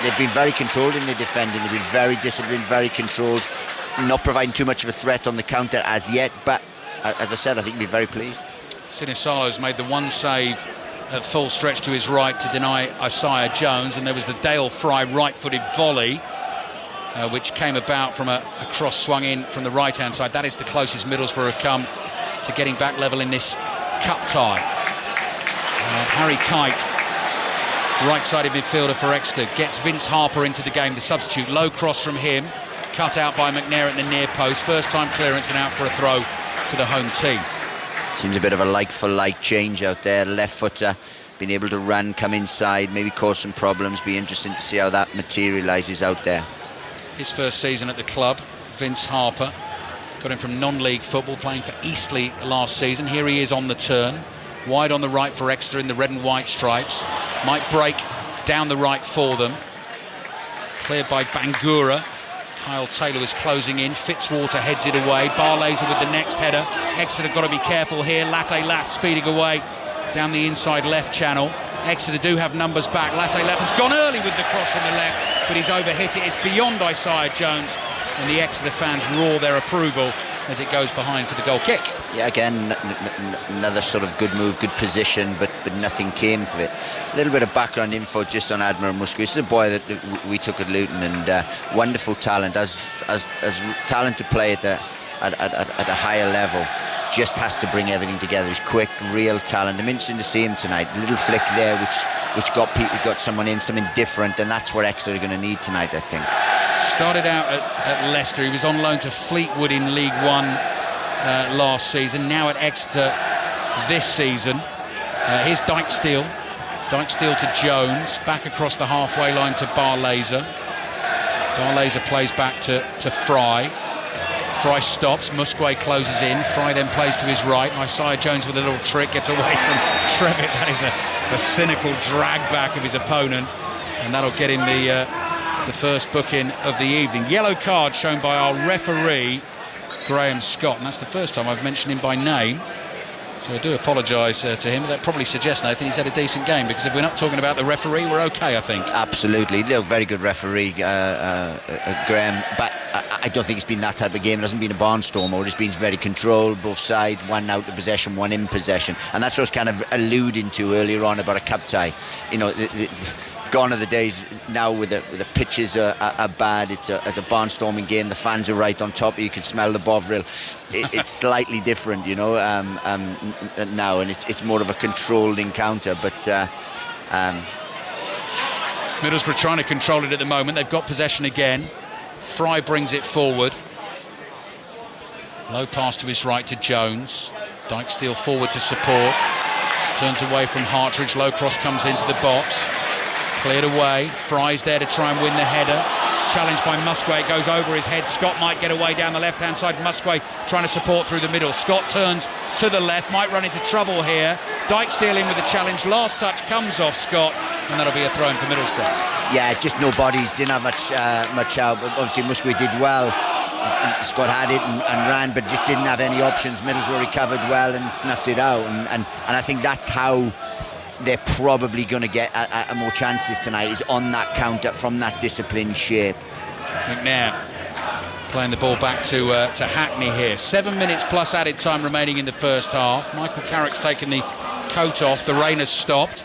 They've been very controlled in their defending. They've been very disciplined, very controlled, not providing too much of a threat on the counter as yet. But as I said, I think we'll be very pleased. Sinisalo's made the one save at full stretch to his right to deny Isaiah Jones, and there was the Dale Fry right-footed volley, which came about from a cross swung in from the right-hand side. That is the closest Middlesbrough have come to getting back level in this cup tie. Harry Kite, right-sided midfielder for Exeter, gets Vince Harper into the game, the substitute. Low cross from him, cut out by McNair at the near post. First-time clearance and out for a throw to the home team. Seems a bit of a like-for-like change out there. Left footer, being able to run, come inside, maybe cause some problems. Be interesting to see how that materialises out there. His first season at the club, Vince Harper. Got him from non-league football, playing for Eastleigh last season. Here he is on the turn. Wide on the right for Exeter in the red and white stripes. Might break down the right for them. Cleared by Bangura. Kyle Taylor was closing in. Fitzwater heads it away. Barlaser with the next header. Exeter got to be careful here. Latte Lath speeding away down the inside left channel. Exeter do have numbers back. Latte Lath has gone early with the cross on the left, but he's overhit it. It's beyond Isaiah Jones, and the Exeter fans roar their approval as it goes behind for the goal kick. Yeah, again, another sort of good move, good position, but nothing came of it. A little bit of background info just on Admiral Musgrave. This is a boy that we took at Luton, and wonderful talent, as talent to play at a higher level. Just has to bring everything together. He's quick, real talent. I'm interested to see him tonight. A little flick there, which got someone in, something different, and that's what Exeter are going to need tonight, I think. Started out at Leicester. He was on loan to Fleetwood in League One last season. Now at Exeter this season. Here's Dykestil. Dykestil to Jones. Back across the halfway line to Barlaser. Barlaser plays back to Fry. Fry stops, Musgrave closes in, Fry then plays to his right, Isaiah Jones with a little trick gets away from Trevitt. That is a cynical drag back of his opponent, and that'll get him the first booking of the evening. Yellow card shown by our referee, Graham Scott, and that's the first time I've mentioned him by name, so I do apologise to him. That probably suggests, Nathan, he's had a decent game, because if we're not talking about the referee, we're okay, I think. Absolutely. Look, very good referee, Graham, but I don't think it's been that type of game. It hasn't been a barnstormer. It's been very controlled, both sides, one out of possession, one in possession, and that's what I was kind of alluding to earlier on about a cup tie. You know, gone are the days now where the pitches are bad. It's a barnstorming game. The fans are right on top. You can smell the Bovril. It's slightly different, you know, now, and it's more of a controlled encounter. But Middlesbrough trying to control it at the moment. They've got possession again. Fry brings it forward. Low pass to his right to Jones. Dykestil forward to support. Turns away from Hartridge. Low cross comes into the box. Cleared away. Fry's there to try and win the header. Challenged by Musgrave. Goes over his head. Scott might get away down the left-hand side. Musgrave trying to support through the middle. Scott turns to the left. Might run into trouble here. Dykestil in with the challenge. Last touch comes off Scott, and that'll be a throw in for Middlesbrough. Yeah, just no bodies. Didn't have much help. Obviously, Musgrave did well. Scott had it and ran, but just didn't have any options. Middlesbrough recovered well and snuffed it out. And I think that's how they're probably going to get more chances tonight, is on that counter from that disciplined shape. McNair playing the ball back to Hackney here. 7 minutes plus added time remaining in the first half. Michael Carrick's taken the coat off. The rain has stopped.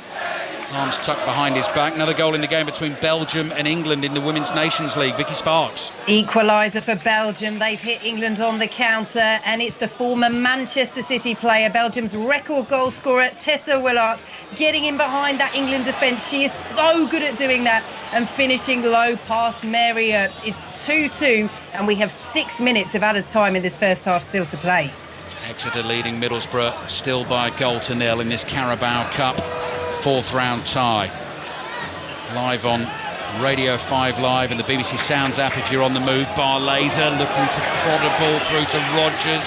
Arms tucked behind his back. Another goal in the game between Belgium and England in the Women's Nations League. Vicky Sparks. Equaliser for Belgium. They've hit England on the counter, and it's the former Manchester City player, Belgium's record goal scorer, Tessa Willart, getting in behind that England defence. She is so good at doing that and finishing low past Mary Earps. It's 2-2, and we have 6 minutes of added time in this first half still to play. Exeter leading Middlesbrough still by 1-0 in this Carabao Cup fourth round tie. Live on Radio 5 Live and the BBC Sounds app if you're on the move. Barlaser looking to prod a ball through to Rodgers.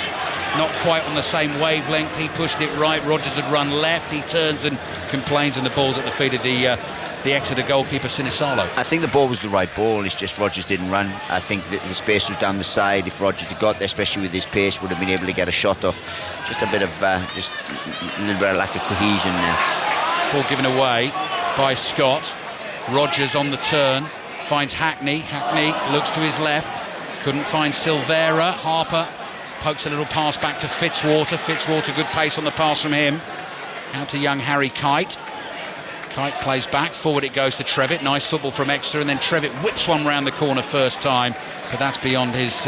Not quite on the same wavelength. He pushed it right. Rodgers had run left. He turns and complains, and the ball's at the feet of the the Exeter goalkeeper Sinisalo. I think the ball was the right ball, it's just Rodgers didn't run. I think that the space was down the side. If Rodgers had got there, especially with his pace, would have been able to get a shot off. Just a bit of just a little bit of lack of cohesion there. Ball given away by Scott. Rodgers on the turn, finds Hackney. Hackney looks to his left, couldn't find Silvera. Harper pokes a little pass back to Fitzwater. Fitzwater, good pace on the pass from him. Out to young Harry Kite. Kite plays back, forward it goes to Trevitt. Nice football from Exeter, and then Trevitt whips one round the corner first time, but that's beyond his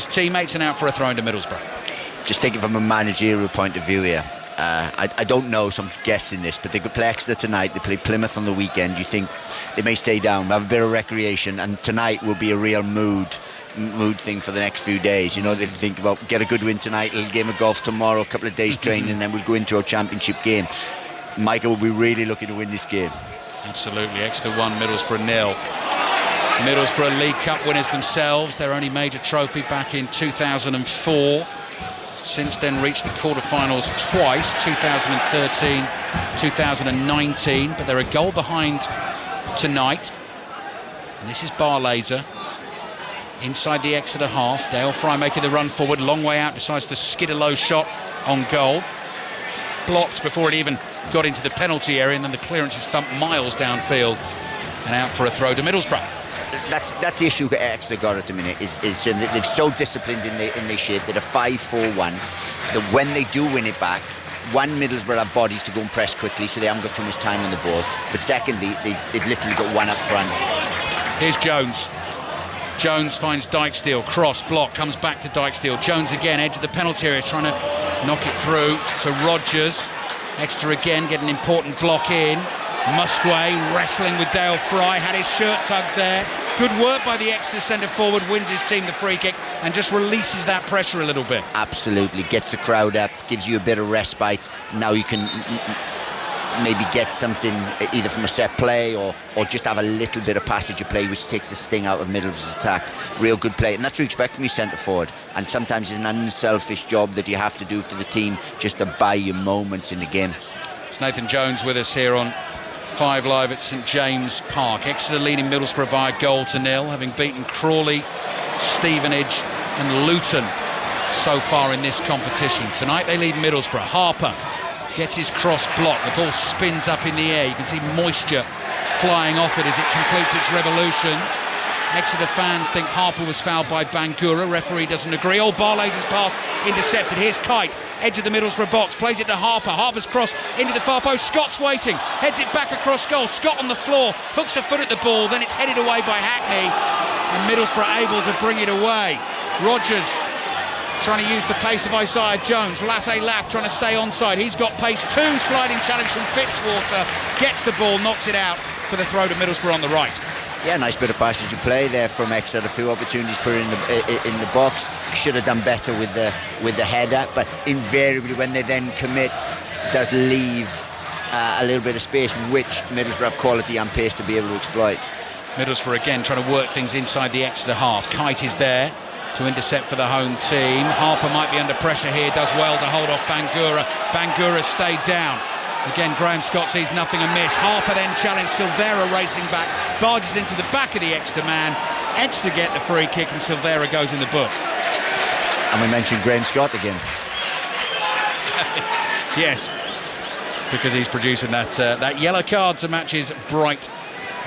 teammates, and out for a throw into Middlesbrough. Just thinking from a managerial point of view here, I don't know, so I'm guessing this, but they could play Exeter tonight, they play Plymouth on the weekend. You think they may stay down, have a bit of recreation, and tonight will be a real mood thing for the next few days. You know, they think about get a good win tonight, a little game of golf tomorrow, a couple of days training, and then we'll go into our championship game. Michael will be really looking to win this game. Absolutely. Exeter 1, Middlesbrough 0. Middlesbrough League Cup winners themselves, their only major trophy back in 2004. Since then reached the quarterfinals twice, 2013, 2019, but they're a goal behind tonight. And this is Barlaser inside the Exeter half. Dale Fry making the run forward, long way out, decides to skid a low shot on goal. Blocked before it even got into the penalty area, and then the clearance is thumped miles downfield and out for a throw to Middlesbrough. That's the issue that Exeter got at the minute, is that they're so disciplined in their shape. They're a 5-4-1, that when they do win it back, one, Middlesbrough have bodies to go and press quickly, so they haven't got too much time on the ball, but secondly, they've literally got one up front. Here's Jones. Jones finds Dykesdale, cross, block, comes back to Dykesdale. Jones again, edge of the penalty area, trying to knock it through to Rodgers. Exeter again get an important block in. Musquay wrestling with Dale Fry, had his shirt tugged there. Good work by the Exeter centre forward, wins his team the free kick and just releases that pressure a little bit. Absolutely, gets the crowd up, gives you a bit of respite. Now you can maybe get something either from a set play or just have a little bit of passage of play, which takes the sting out of Middlesbrough's attack. Real good play, and that's what you expect from your centre forward. And sometimes it's an unselfish job that you have to do for the team, just to buy you moments in the game. It's Nathan Jones with us here on 5 Live at St James Park. Exeter leading Middlesbrough by 1-0, having beaten Crawley, Stevenage and Luton so far in this competition. Tonight they lead Middlesbrough. Harper gets his cross blocked, the ball spins up in the air, you can see moisture flying off it as it completes its revolutions. Exeter fans think Harper was fouled by Bangura, referee doesn't agree. Barlaser's pass intercepted, here's Kite, edge of the Middlesbrough box, plays it to Harper, Harper's cross into the far post, Scott's waiting, heads it back across goal, Scott on the floor, hooks a foot at the ball, then it's headed away by Hackney, and Middlesbrough able to bring it away. Rodgers trying to use the pace of Isaiah Jones. Latte Laff trying to stay onside. He's got pace too. Sliding challenge from Fitzwater. Gets the ball, knocks it out for the throw to Middlesbrough on the right. Yeah, nice bit of passage of play there from Exeter. A few opportunities put in the box. Should have done better with the header, but invariably when they then commit, does leave a little bit of space, which Middlesbrough have quality and pace to be able to exploit. Middlesbrough again trying to work things inside the Exeter half. Kite is there to intercept for the home team. Harper might be under pressure here, does well to hold off Bangura. Bangura stayed down. Again, Graham Scott sees nothing amiss. Harper then challenged, Silvera racing back, barges into the back of the Exeter man. Exeter get the free kick and Silvera goes in the book. And we mentioned Graham Scott again. Yes, because he's producing that yellow card to match his bright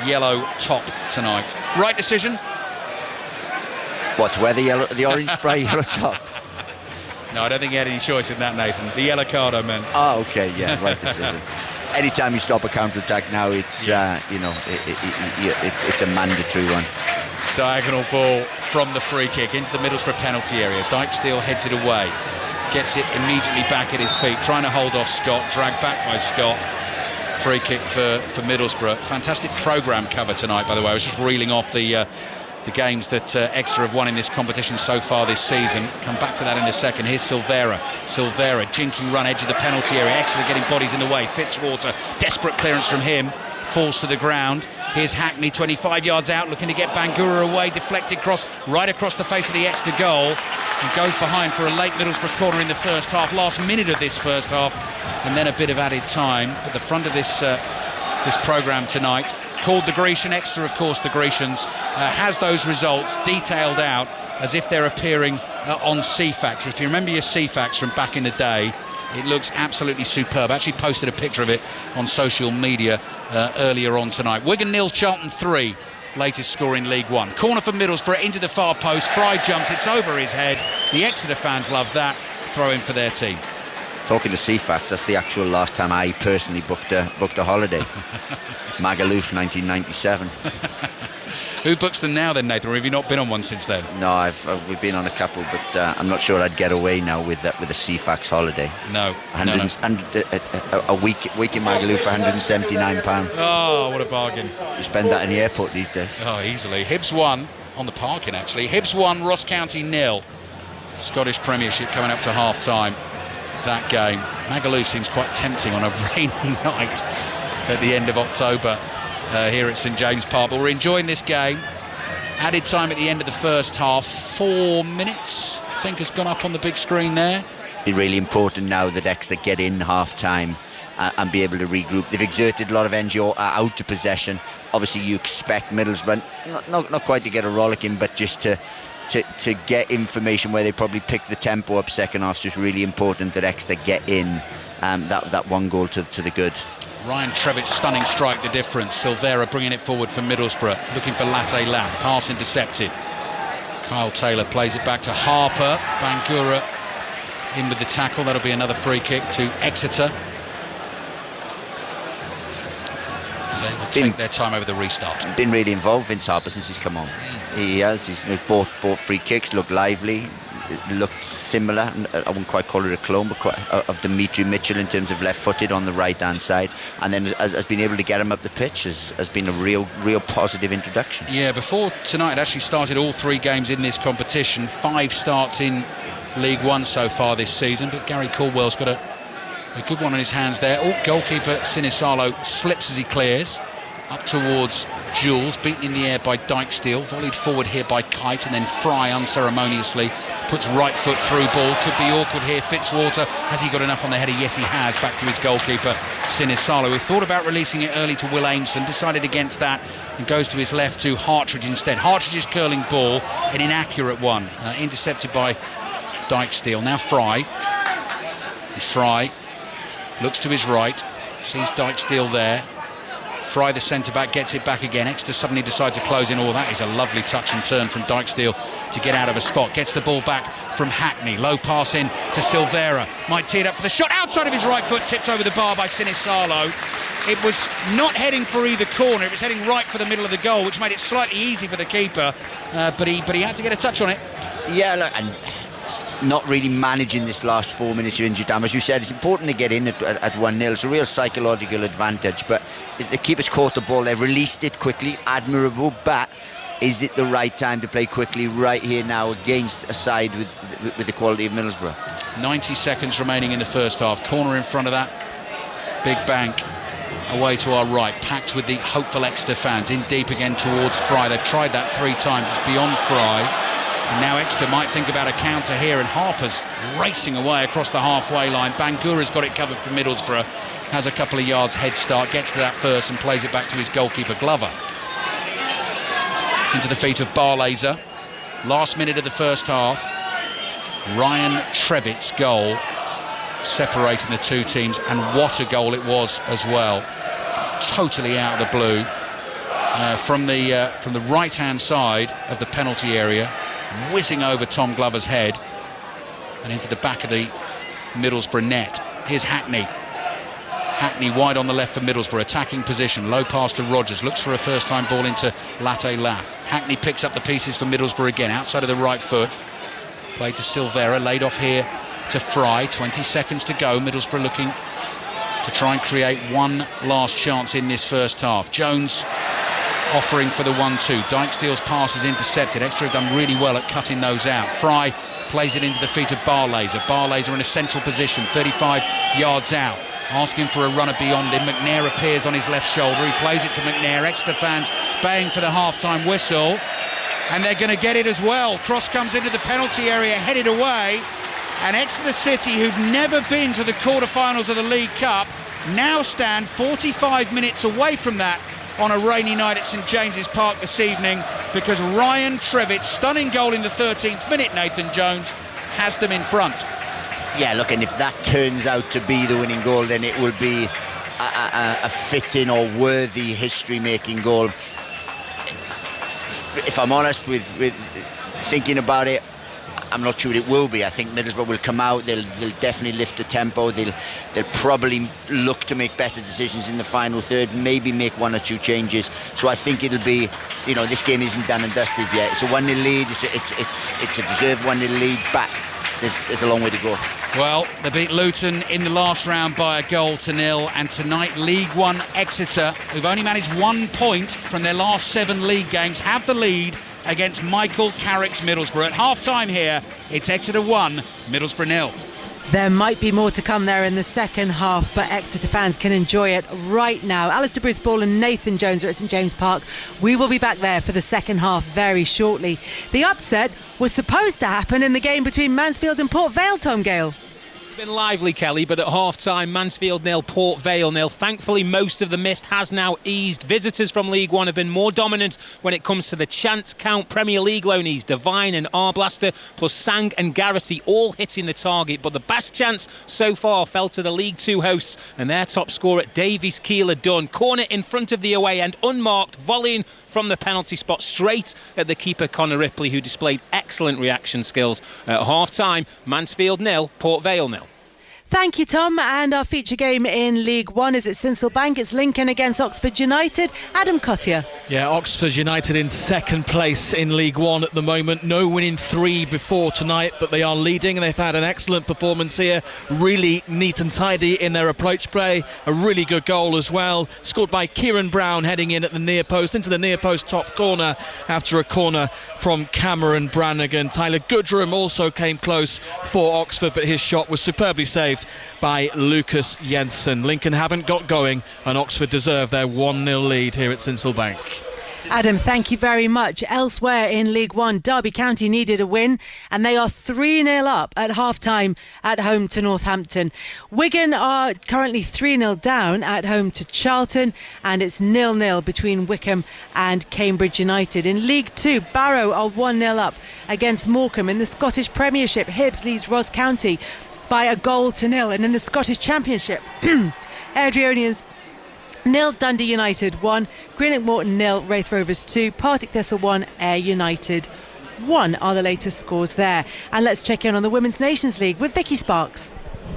yellow top tonight. Right decision? What, to wear the orange bright yellow top? No, I don't think he had any choice in that, Nathan. The yellow card, I meant. Oh, okay, yeah, right decision. Anytime you stop a counter-attack now, it's it's a mandatory one. Diagonal ball from the free kick into the Middlesbrough penalty area. Dykesdale heads it away, gets it immediately back at his feet, trying to hold off Scott, dragged back by Scott. Free kick for Middlesbrough. Fantastic programme cover tonight, by the way. I was just reeling off the games that Exeter have won in this competition so far this season. Come back to that in a second. Here's Silvera, jinking run, edge of the penalty area. Exeter getting bodies in the way. Fitzwater, desperate clearance from him, falls to the ground. Here's Hackney, 25 yards out, looking to get Bangura away, deflected cross right across the face of the Exeter goal, and goes behind for a late Middlesbrough corner in the first half, last minute of this first half, and then a bit of added time. But the front of this this programme tonight, called the Grecian. Exeter, of course, the Grecians, has those results detailed out as if they're appearing on CFAX. If you remember your CFAX from back in the day, it looks absolutely superb. I actually posted a picture of it on social media earlier on tonight. Wigan 0, Charlton 3, latest score in League One. Corner for Middlesbrough, into the far post. Fry jumps, it's over his head. The Exeter fans love that. Throw in for their team. Talking to CFAX, that's the actual last time I personally booked a holiday. Magaluf, 1997. Who books them now then, Nathan, or have you not been on one since then? No, we've been on a couple, but I'm not sure I'd get away now with a CFAX holiday. No. A week in Magaluf for £179. Oh, what a bargain. You spend that in the airport these days. Oh, easily. Hibs 1, on the parking actually. Hibs 1, Ross County 0. Scottish Premiership coming up to half-time. That game. Magaluf seems quite tempting on a rainy night at the end of October here at St James Park, but we're enjoying this game. Added time at the end of the first half, 4 minutes I think has gone up on the big screen there. It's really important now that Exeter get in half-time and be able to regroup. They've exerted a lot of energy out to possession. Obviously you expect Middlesbrough not quite to get a rollicking, but just to get information where they probably pick the tempo up second half. So it's really important that Exeter get in that one goal to the good. Ryan Trevitt's stunning strike, the difference. Silvera bringing it forward for Middlesbrough, looking for Latte Lath. Pass intercepted. Kyle Taylor plays it back to Harper. Bangura in with the tackle. That'll be another free kick to Exeter. They will take their time over the restart. Been really involved, Vince Harper, since he's come on. He has. He's bought free kicks, looked lively, looked similar. I wouldn't quite call it a clone, but quite of Dimitri Mitchell in terms of left-footed on the right-hand side. And then has been able to get him up the pitch has been a real positive introduction. Yeah, before tonight, it actually started all 3 games in this competition. 5 starts in League One so far this season, but Gary Caldwell's got a good one on his hands there. Oh, goalkeeper Sinisalo slips as he clears. Up towards Jules, beaten in the air by Dykesteel, volleyed forward here by Kite, and then Fry unceremoniously puts right foot through ball. Could be awkward here. Fitzwater, has he got enough on the header? Yes, he has. Back to his goalkeeper Sinisalo, who thought about releasing it early to Will Aimson, decided against that and goes to his left to Hartridge instead. Hartridge's curling ball, an inaccurate one, intercepted by Dykesteel. Now Fry looks to his right, sees Dykesteel there. Fry, the centre-back, gets it back again. Exeter suddenly decide to close in. Oh, that is a lovely touch and turn from Dykesteel to get out of a spot. Gets the ball back from Hackney. Low pass in to Silvera. Might tee it up for the shot. Outside of his right foot, tipped over the bar by Sinisalo. It was not heading for either corner. It was heading right for the middle of the goal, which made it slightly easy for the keeper. But he had to get a touch on it. Yeah, look, and not really managing this last 4 minutes of injury time. As you said, it's important to get in at 1-0. It's a real psychological advantage, but the keeper's caught the ball there, released it quickly, admirable, but is it the right time to play quickly right here now against a side with the quality of Middlesbrough? 90 seconds remaining in the first half. Corner in front of that big bank away to our right, packed with the hopeful Exeter fans. In deep again towards Fry. They've tried that 3 times. It's beyond Fry. And now Exeter might think about a counter here, and Harper's racing away across the halfway line. Bangura's got it covered for Middlesbrough, has a couple of yards head start, gets to that first and plays it back to his goalkeeper Glover. Into the feet of Barlaser. Last minute of the first half. Ryan Trevitt's goal separating the 2 teams, and what a goal it was as well. Totally out of the blue. From the right-hand side of the penalty area, whizzing over Tom Glover's head and into the back of the Middlesbrough net. Here's Hackney wide on the left for Middlesbrough, attacking position, low pass to Rogers, looks for a first time ball into Latte Lath. Hackney picks up the pieces for Middlesbrough again, outside of the right foot, played to Silvera, laid off here to Fry. 20 seconds to go. Middlesbrough looking to try and create one last chance in this first half. Jones offering for the 1-2. Dykesteel's pass is intercepted. Exeter have done really well at cutting those out. Fry plays it into the feet of Barlaser. Barlaser in a central position, 35 yards out, asking for a runner beyond him. McNair appears on his left shoulder. He plays it to McNair. Exeter fans baying for the half-time whistle, and they're going to get it as well. Cross comes into the penalty area, headed away, and Exeter City, who've never been to the quarter-finals of the League Cup, now stand 45 minutes away from that on a rainy night at St James's Park this evening, because Ryan Trevitt's stunning goal in the 13th minute, Nathan Jones, has them in front. Yeah, look, and if that turns out to be the winning goal, then it will be a fitting or worthy history-making goal. If I'm honest with thinking about it, I'm not sure it will be. I think Middlesbrough will come out, they'll definitely lift the tempo, they'll probably look to make better decisions in the final third, maybe make one or two changes. So I think it'll be, this game isn't done and dusted yet. It's a 1-0 lead, it's a deserved 1-0 lead, but there's a long way to go. Well, they beat Luton in the last round by 1-0, and tonight League One Exeter, who've only managed 1 point from their last 7 league games, have the lead against Michael Carrick's Middlesbrough. At half-time here, it's Exeter 1, Middlesbrough 0. There might be more to come there in the second half, but Exeter fans can enjoy it right now. Alistair Bruce-Ball and Nathan Jones are at St James Park. We will be back there for the second half very shortly. The upset was supposed to happen in the game between Mansfield and Port Vale, Tom Gale. It's been lively, Kelly, but at half-time, Mansfield 0, Port Vale 0. Thankfully, most of the mist has now eased. Visitors from League One have been more dominant when it comes to the chance count. Premier League loanees Devine and Arblaster, plus Sang and Garrity, all hitting the target. But the best chance so far fell to the League Two hosts, and their top scorer, Davies Keeler Dunn. Corner in front of the away end, unmarked, volleying from the penalty spot straight at the keeper, Connor Ripley, who displayed excellent reaction skills. At half-time, Mansfield 0, Port Vale 0. Thank you, Tom. And our feature game in League One is at Sincil Bank. It's Lincoln against Oxford United. Adam Cottier. Yeah, Oxford United in second place in League One at the moment. No winning 3 before tonight, but they are leading and they've had an excellent performance here. Really neat and tidy in their approach play. A really good goal as well. Scored by Kieran Brown, heading in at the near post, into the near post top corner after a corner from Cameron Brannigan. Tyler Goodrum also came close for Oxford, but his shot was superbly saved by Lucas Jensen. Lincoln haven't got going, and Oxford deserve their 1-0 lead here at Sincil Bank. Adam, thank you very much. Elsewhere in League One, Derby County needed a win, and they are 3-0 up at half-time at home to Northampton. Wigan are currently 3-0 down at home to Charlton, and it's 0-0 between Wycombe and Cambridge United. In League Two, Barrow are 1-0 up against Morecambe. In the Scottish Premiership, Hibs leads Ross County by 1-0. And in the Scottish Championship, Airdrieonians 0, Dundee United 1, Greenock Morton 0, Wraith Rovers 2, Partick Thistle 1, Ayr United 1 are the latest scores there. And let's check in on the Women's Nations League with Vicky Sparks.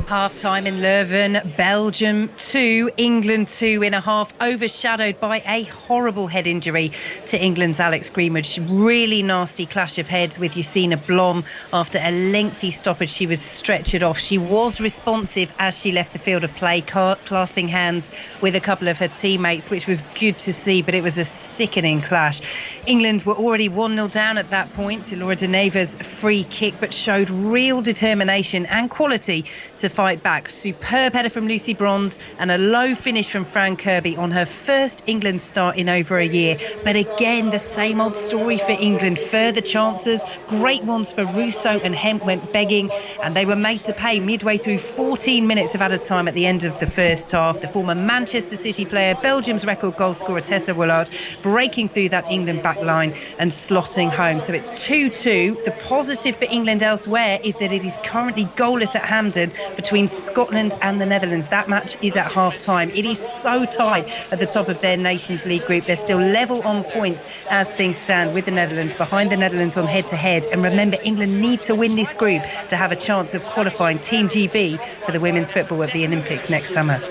Half-time in Leuven, Belgium 2, England 2 in a half, overshadowed by a horrible head injury to England's Alex Greenwood. Really nasty clash of heads with Usaina Blom. After a lengthy stoppage, she was stretchered off. She was responsive as she left the field of play, clasping hands with a couple of her teammates, which was good to see, but it was a sickening clash. England were already 1-0 down at that point to Laura Deneva's free kick, but showed real determination and quality to fight back. Superb header from Lucy Bronze and a low finish from Fran Kirby on her first England start in over a year. But again, the same old story for England. Further chances, great ones for Russo and Hemp went begging, and they were made to pay midway through 14 minutes of added time at the end of the first half. The former Manchester City player, Belgium's record goal scorer Tessa Willard, breaking through that England back line and slotting home. So it's 2-2. The positive for England elsewhere is that it is currently goalless at Hampden between Scotland and the Netherlands. That match is at half-time. It is so tight at the top of their Nations League group. They're still level on points as things stand with the Netherlands, behind the Netherlands on head-to-head. And remember, England need to win this group to have a chance of qualifying Team GB for the women's football at the Olympics next summer.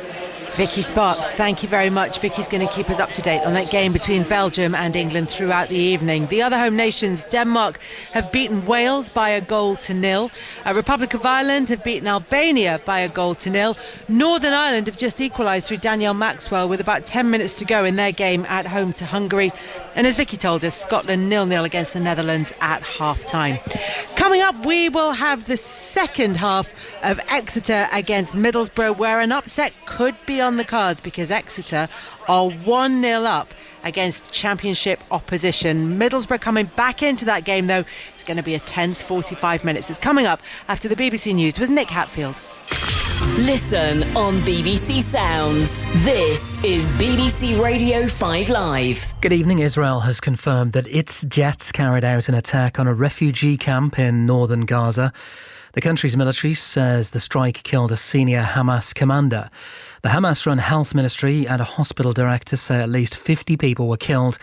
Vicky Sparks, thank you very much. Vicky's going to keep us up to date on that game between Belgium and England throughout the evening. The other home nations, Denmark, have beaten Wales by 1-0. Republic of Ireland have beaten Albania by 1-0. Northern Ireland have just equalised through Danielle Maxwell with about 10 minutes to go in their game at home to Hungary. And as Vicky told us, Scotland 0-0 against the Netherlands at half-time. Coming up, we will have the second half of Exeter against Middlesbrough, where an upset could be on the cards because Exeter are 1-0 up against Championship opposition. Middlesbrough coming back into that game, though. It's going to be a tense 45 minutes. It's coming up after the BBC News with Nick Hatfield. Listen on BBC Sounds. This is BBC Radio 5 Live. Good evening. Israel has confirmed that its jets carried out an attack on a refugee camp in northern Gaza. The country's military says the strike killed a senior Hamas commander. The Hamas-run health ministry and a hospital director say at least 50 people were killed,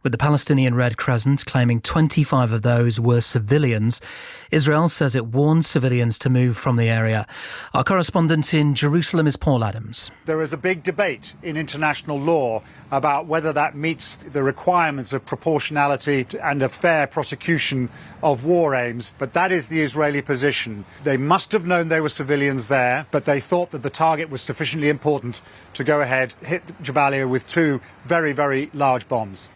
with the Palestinian Red Crescent claiming 25 of those were civilians. Israel says it warned civilians to move from the area. Our correspondent in Jerusalem is Paul Adams. There is a big debate in international law about whether that meets the requirements of proportionality and a fair prosecution of war aims, but that is the Israeli position. They must have known they were civilians there, but they thought that the target was sufficiently important to go ahead, hit Jabalia with two very, very large bombs.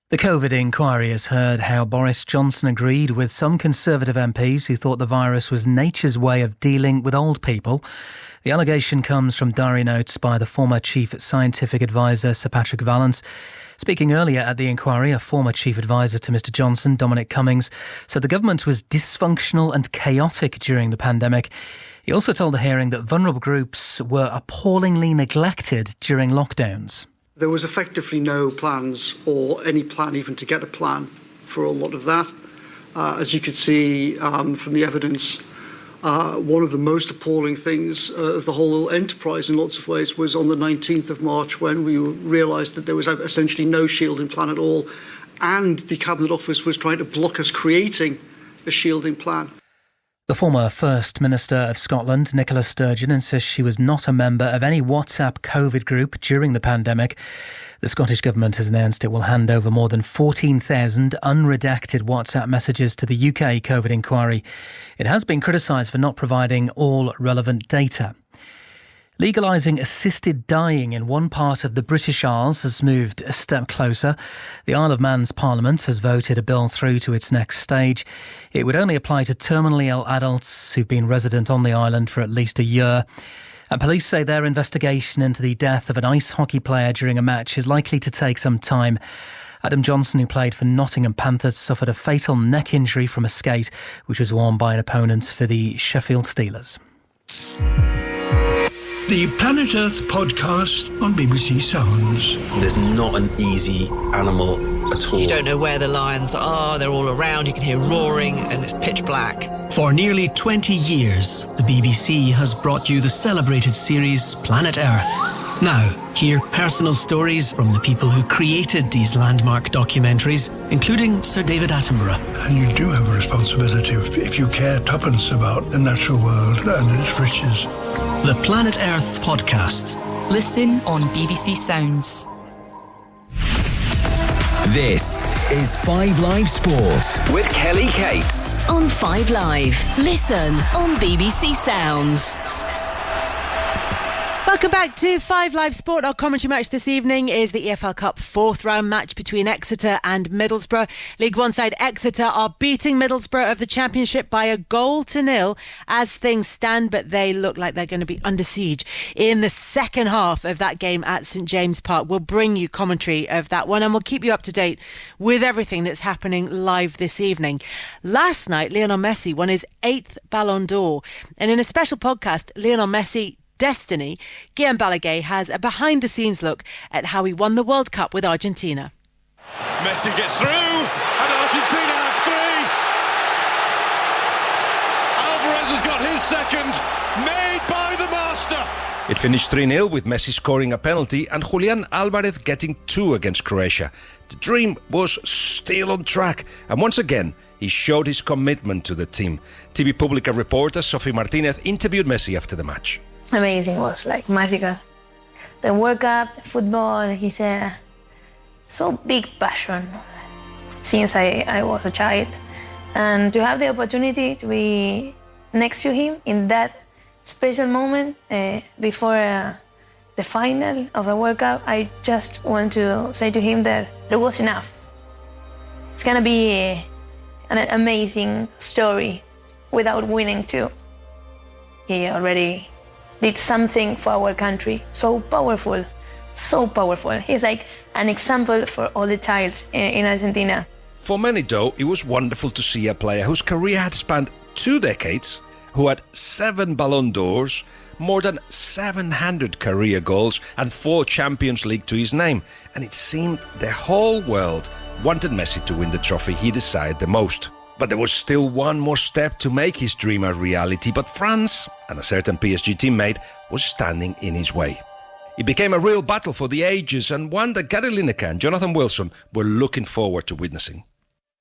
The COVID inquiry has heard how Boris Johnson agreed with some Conservative MPs who thought the virus was nature's way of dealing with old people. The allegation comes from diary notes by the former Chief Scientific Advisor, Sir Patrick Vallance. Speaking earlier at the inquiry, a former Chief Advisor to Mr Johnson, Dominic Cummings, said the government was dysfunctional and chaotic during the pandemic. He also told the hearing that vulnerable groups were appallingly neglected during lockdowns. There was effectively no plans or any plan even to get a plan for a lot of that. As you could see from the evidence, one of the most appalling things of the whole enterprise in lots of ways was on the 19th of March when we realised that there was essentially no shielding plan at all, and the Cabinet Office was trying to block us creating a shielding plan. The former First Minister of Scotland, Nicola Sturgeon, insists she was not a member of any WhatsApp COVID group during the pandemic. The Scottish Government has announced it will hand over more than 14,000 unredacted WhatsApp messages to the UK COVID inquiry. It has been criticised for not providing all relevant data. Legalising assisted dying in one part of the British Isles has moved a step closer. The Isle of Man's Parliament has voted a bill through to its next stage. It would only apply to terminally ill adults who've been resident on the island for at least a year. And police say their investigation into the death of an ice hockey player during a match is likely to take some time. Adam Johnson, who played for Nottingham Panthers, suffered a fatal neck injury from a skate, which was worn by an opponent for the Sheffield Steelers. The Planet Earth podcast on BBC Sounds. There's not an easy animal at all. You don't know where the lions are, they're all around, you can hear roaring and it's pitch black. For nearly 20 years, the BBC has brought you the celebrated series Planet Earth. Now, hear personal stories from the people who created these landmark documentaries, including Sir David Attenborough. And you do have a responsibility if you care tuppence about the natural world and its riches. The Planet Earth podcast. Listen on BBC Sounds. This is 5 Live Sport with Kelly Cates. On 5 Live. Listen on BBC Sounds. Welcome back to 5 Live Sport. Our commentary match this evening is the EFL Cup fourth round match between Exeter and Middlesbrough. League One side Exeter are beating Middlesbrough of the Championship by 1-0 as things stand, but they look like they're going to be under siege in the second half of that game at St James Park. We'll bring you commentary of that one and we'll keep you up to date with everything that's happening live this evening. Last night, Lionel Messi won his 8th Ballon d'Or, and in a special podcast, Lionel Messi Destiny, Guillaume Balaguer has a behind-the-scenes look at how he won the World Cup with Argentina. Messi gets through, and Argentina have 3. Alvarez has got his second, made by the master. It finished 3-0 with Messi scoring a penalty and Julian Alvarez getting 2 against Croatia. The dream was still on track, and once again, he showed his commitment to the team. TV Publica reporter Sophie Martinez interviewed Messi after the match. Amazing, was like magical. The World Cup, the football, he's a so big passion since I was a child. And to have the opportunity to be next to him in that special moment before the final of a World Cup, I just want to say to him that it was enough. It's gonna be an amazing story without winning too. He already did something for our country, so powerful. He's like an example for all the childs in Argentina. For many though, it was wonderful to see a player whose career had spanned 2 decades, who had 7 Ballon d'Ors, more than 700 career goals and 4 Champions League to his name, and it seemed the whole world wanted Messi to win the trophy he desired the most. But there was still one more step to make his dream a reality, but France, and a certain PSG teammate, was standing in his way. It became a real battle for the ages, and one that Gary Lineker and Jonathan Wilson were looking forward to witnessing.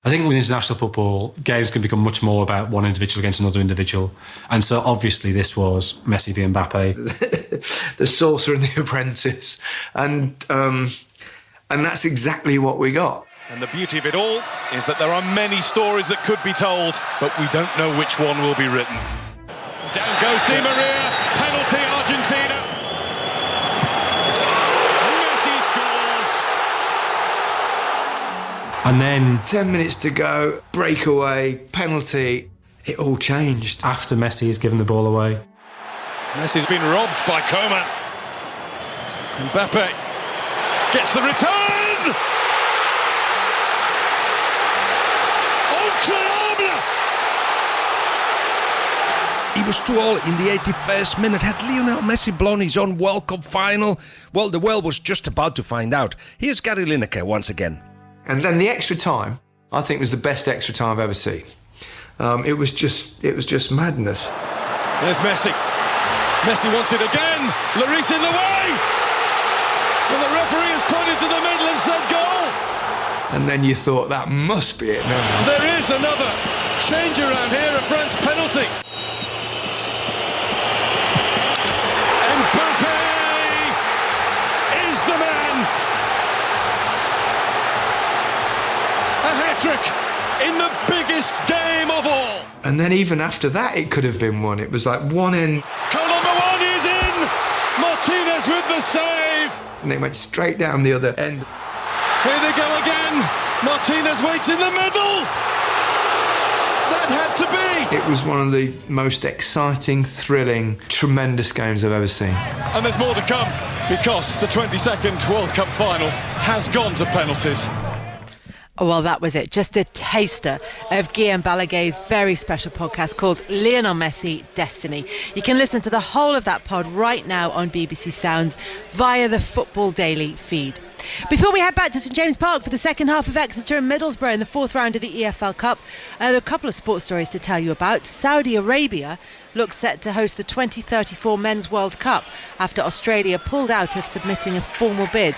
I think with international football, games can become much more about one individual against another individual. And so obviously this was Messi v Mbappe. The Sorcerer and the Apprentice. And that's exactly what we got. And the beauty of it all is that there are many stories that could be told, but we don't know which one will be written. Down goes Di Maria, penalty Argentina. Messi scores. And then 10 minutes to go, breakaway, penalty. It all changed. After Messi has given the ball away. Messi's been robbed by Coman. Mbappe gets the return. He was too old in the 81st minute. Had Lionel Messi blown his own World Cup final? Well, the world was just about to find out. Here's Gary Lineker once again. And then the extra time, I think, was the best extra time I've ever seen. It was just madness. There's Messi. Messi wants it again. Lloris in the way. Well, the referee has pointed to the middle and said goal. And then you thought, that must be it now. There is another change around here, a France penalty. Mbappe is the man. A hat-trick in the biggest game of all. And then even after that, it could have been one. It was like one in. Goal number 1 is in. Martinez with the save. And they went straight down the other end. Here they go again. Martinez waits in the middle. That had to be. It was one of the most exciting, thrilling, tremendous games I've ever seen. And there's more to come because the 22nd World Cup final has gone to penalties. Oh, well, that was it. Just a taster of Guillaume Balaguer's very special podcast called Lionel Messi Destiny. You can listen to the whole of that pod right now on BBC Sounds via the Football Daily feed. Before we head back to St James Park for the second half of Exeter and Middlesbrough in the 4th round of the EFL Cup, there are a couple of sports stories to tell you about. Saudi Arabia looks set to host the 2034 Men's World Cup after Australia pulled out of submitting a formal bid.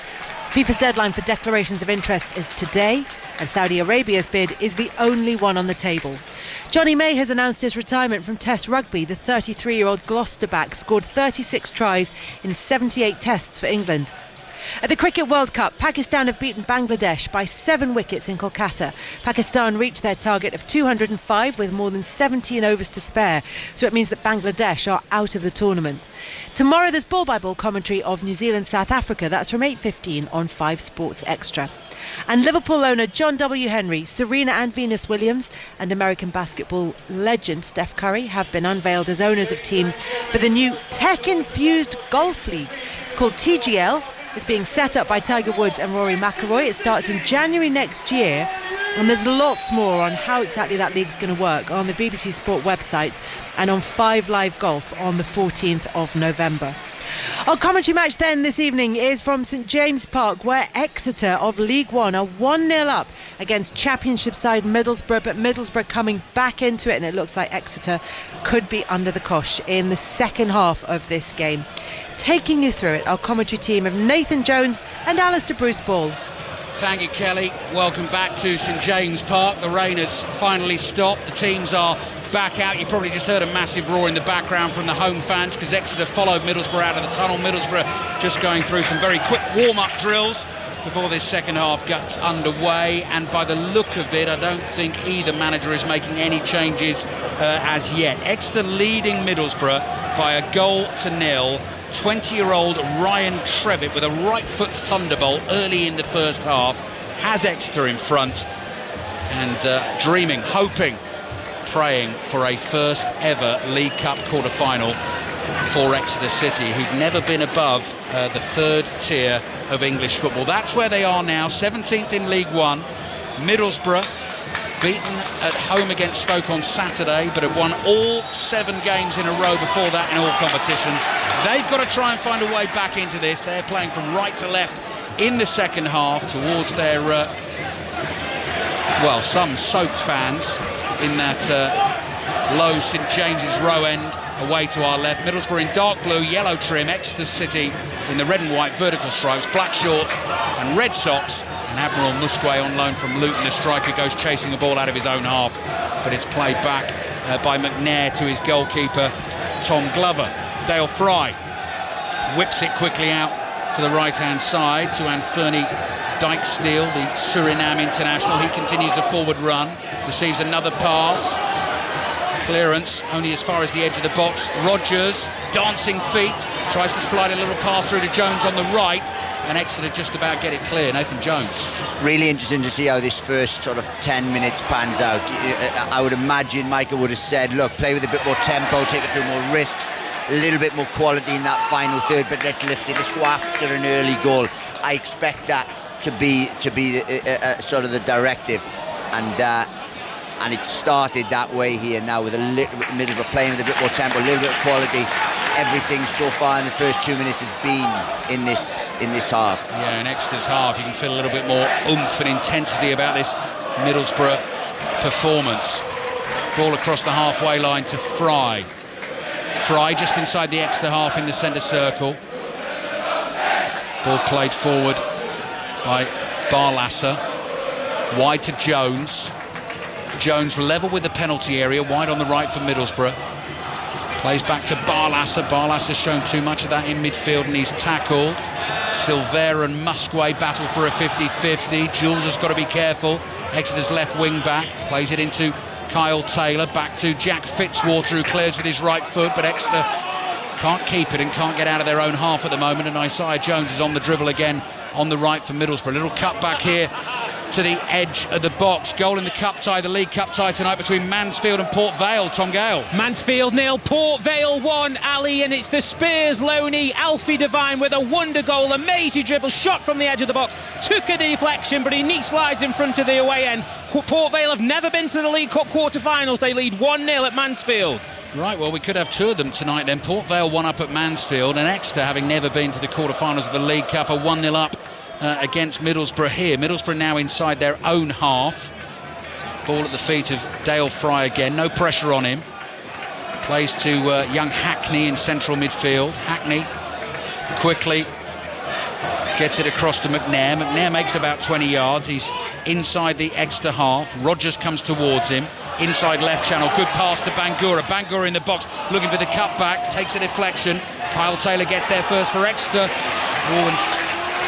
FIFA's deadline for declarations of interest is today, and Saudi Arabia's bid is the only one on the table. Johnny May has announced his retirement from Test rugby. The 33-year-old Gloucester back scored 36 tries in 78 tests for England. At the Cricket World Cup, Pakistan have beaten Bangladesh by 7 wickets in Kolkata. Pakistan reached their target of 205 with more than 17 overs to spare, so it means that Bangladesh are out of the tournament. Tomorrow there's ball-by-ball commentary of New Zealand-South Africa. That's from 8:15 on 5 Sports Extra. And Liverpool owner John W. Henry, Serena and Venus Williams and American basketball legend Steph Curry have been unveiled as owners of teams for the new tech-infused golf league. It's called TGL. It's being set up by Tiger Woods and Rory McIlroy. It starts in January next year, and there's lots more on how exactly that league's going to work on the BBC Sport website and on 5 Live Golf on the 14th of November. Our commentary match then this evening is from St James Park, where Exeter of League One are 1-0 up against Championship side Middlesbrough, but Middlesbrough coming back into it, and it looks like Exeter could be under the cosh in the second half of this game. Taking you through it, our commentary team of Nathan Jones and Alistair Bruce Ball. Thank you, Kelly. Welcome back to St James Park. The rain has finally stopped. The teams are back out. You probably just heard a massive roar in the background from the home fans because Exeter followed Middlesbrough out of the tunnel. Middlesbrough just going through some very quick warm-up drills before this second half gets underway, and by the look of it, I don't think either manager is making any changes as yet. Exeter leading Middlesbrough by 1-0. 20-year-old Ryan Trevitt with a right foot thunderbolt early in the first half has Exeter in front and dreaming, hoping, praying for a first ever League Cup quarter-final for Exeter City, who've never been above the 3rd tier of English football. That's where they are now, 17th in League One. Middlesbrough beaten at home against Stoke on Saturday, but have won all 7 games in a row before that in all competitions. They've got to try and find a way back into this. They're playing from right to left in the second half towards their, some soaked fans in that low St James's Row end away to our left. Middlesbrough in dark blue, yellow trim, Exeter City in the red and white vertical stripes, black shorts and red socks. And Admiral Musquay on loan from Luton. The striker goes chasing the ball out of his own half, but it's played back by McNair to his goalkeeper, Tom Glover. Dale Fry whips it quickly out to the right-hand side to Anthony Dijksteel, the Suriname international. He continues a forward run, receives another pass. Clearance only as far as the edge of the box. Rodgers, dancing feet, tries to slide a little pass through to Jones on the right, and Exeter just about get it clear. Nathan Jones. Really interesting to see how this first sort of 10 minutes pans out. I would imagine Michael would have said, look, play with a bit more tempo, take a few more risks, a little bit more quality in that final third, but let's lift it, let's go after an early goal. I expect that to be sort of the directive, and it started that way here now with a little bit Middlesbrough playing with a bit more tempo, a little bit of quality. Everything so far in the first 2 minutes has been in this half. Yeah, in Exeter's half, you can feel a little bit more oomph and intensity about this Middlesbrough performance. Ball across the halfway line to Fry. Fry just inside the Exeter half in the centre circle. Ball played forward by Barlasser. Wide to Jones. Jones level with the penalty area, wide on the right for Middlesbrough. Plays back to Barlasser. Barlasser's shown too much of that in midfield and he's tackled. Silvera and Musquay battle for a 50-50. Jules has got to be careful. Exeter's left wing back. Plays it into Kyle Taylor. Back to Jack Fitzwater, who clears with his right foot, but Exeter can't keep it and can't get out of their own half at the moment. And Isaiah Jones is on the dribble again on the right for Middlesbrough. A little cut back here to the edge of the box. Goal in the cup tie, the league cup tie tonight between Mansfield and Port Vale. Tom Gale. Mansfield 0, Port Vale 1, Ali, and it's the Spears loanee Alfie Devine with a wonder goal. Amazing dribble, shot from the edge of the box, took a deflection, but he neat slides in front of the away end. Port Vale have never been to the League Cup quarter-finals. They lead 1-0 at Mansfield. Right, well, we could have 2 of them tonight then. Port Vale 1 up at Mansfield, and Exeter, having never been to the quarter-finals of the League Cup, are 1-0 up against Middlesbrough here. Middlesbrough now inside their own half. Ball at the feet of Dale Fry again, no pressure on him. Plays to young Hackney in central midfield. Hackney quickly gets it across to McNair. McNair makes about 20 yards. He's inside the Exeter half. Rodgers comes towards him. Inside left channel, good pass to Bangura. Bangura in the box, looking for the cutback, takes a deflection. Kyle Taylor gets there first for Exeter.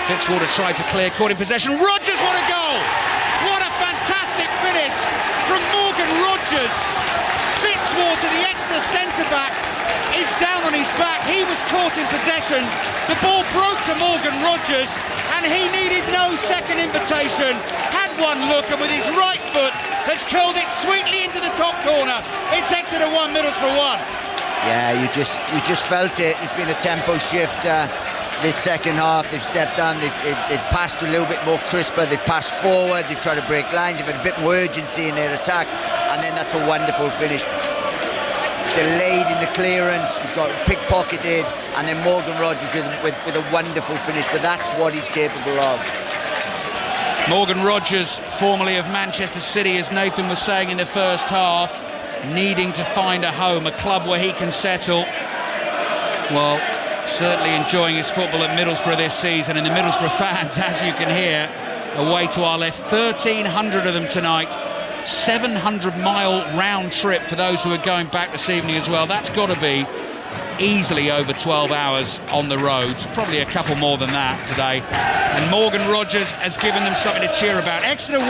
Fitzwater tried to clear, caught in possession. Rodgers, what a goal! What a fantastic finish from Morgan Rodgers. Fitzwater, the Exeter centre-back, is down on his back. He was caught in possession. The ball broke to Morgan Rodgers, and he needed no second invitation. Had one look, and with his right foot has curled it sweetly into the top corner. It's Exeter 1, Middlesbrough 1. Yeah, you just felt it. There's been a tempo shift this second half. They've stepped on, they've passed a little bit more crisper, they've passed forward, they've tried to break lines, they've had a bit more urgency in their attack, and then that's a wonderful finish. Delayed in the clearance, he's got pickpocketed, and then Morgan Rodgers with a wonderful finish, but that's what he's capable of. Morgan Rodgers, formerly of Manchester City, as Nathan was saying in the first half, needing to find a home, a club where he can settle. Well, certainly enjoying his football at Middlesbrough this season, and the Middlesbrough fans, as you can hear, away to our left, 1,300 of them tonight. 700-mile round trip for those who are going back this evening as well. That's got to be easily over 12 hours on the roads, probably a couple more than that today. And Morgan Rodgers has given them something to cheer about. Exeter 1,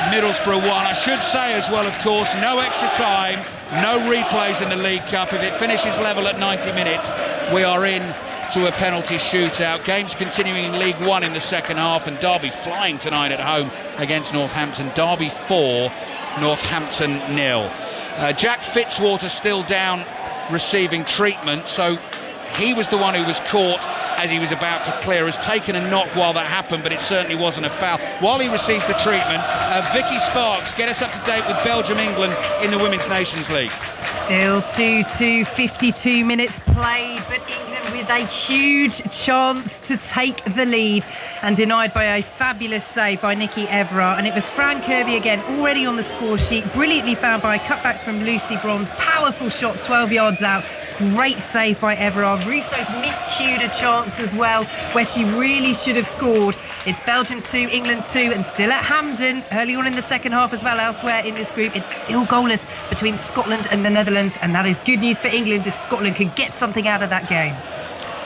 Middlesbrough 1. I should say as well, of course, no extra time, no replays in the League Cup. If it finishes level at 90 minutes, we are in to a penalty shootout. Games continuing in League One in the second half, and Derby flying tonight at home against Northampton. Derby 4, Northampton 0. Jack Fitzwater still down receiving treatment, so he was the one who was caught as he was about to clear, has taken a knock while that happened, but it certainly wasn't a foul. While he receives the treatment, Vicky Sparks, get us up to date with Belgium-England in the Women's Nations League. Still 2-2, 52 minutes played, but England with a huge chance to take the lead and denied by a fabulous save by Nikki Evra. And it was Fran Kirby again, already on the score sheet, brilliantly found by a cutback from Lucy Bronze. Powerful shot, 12 yards out. Great save by Evra. Russo's miscued a chance as well, where she really should have scored. It's Belgium 2, England 2, and still at Hampden early on in the second half as well. Elsewhere in this group, it's still goalless between Scotland and the Netherlands, and that is good news for England if Scotland can get something out of that game.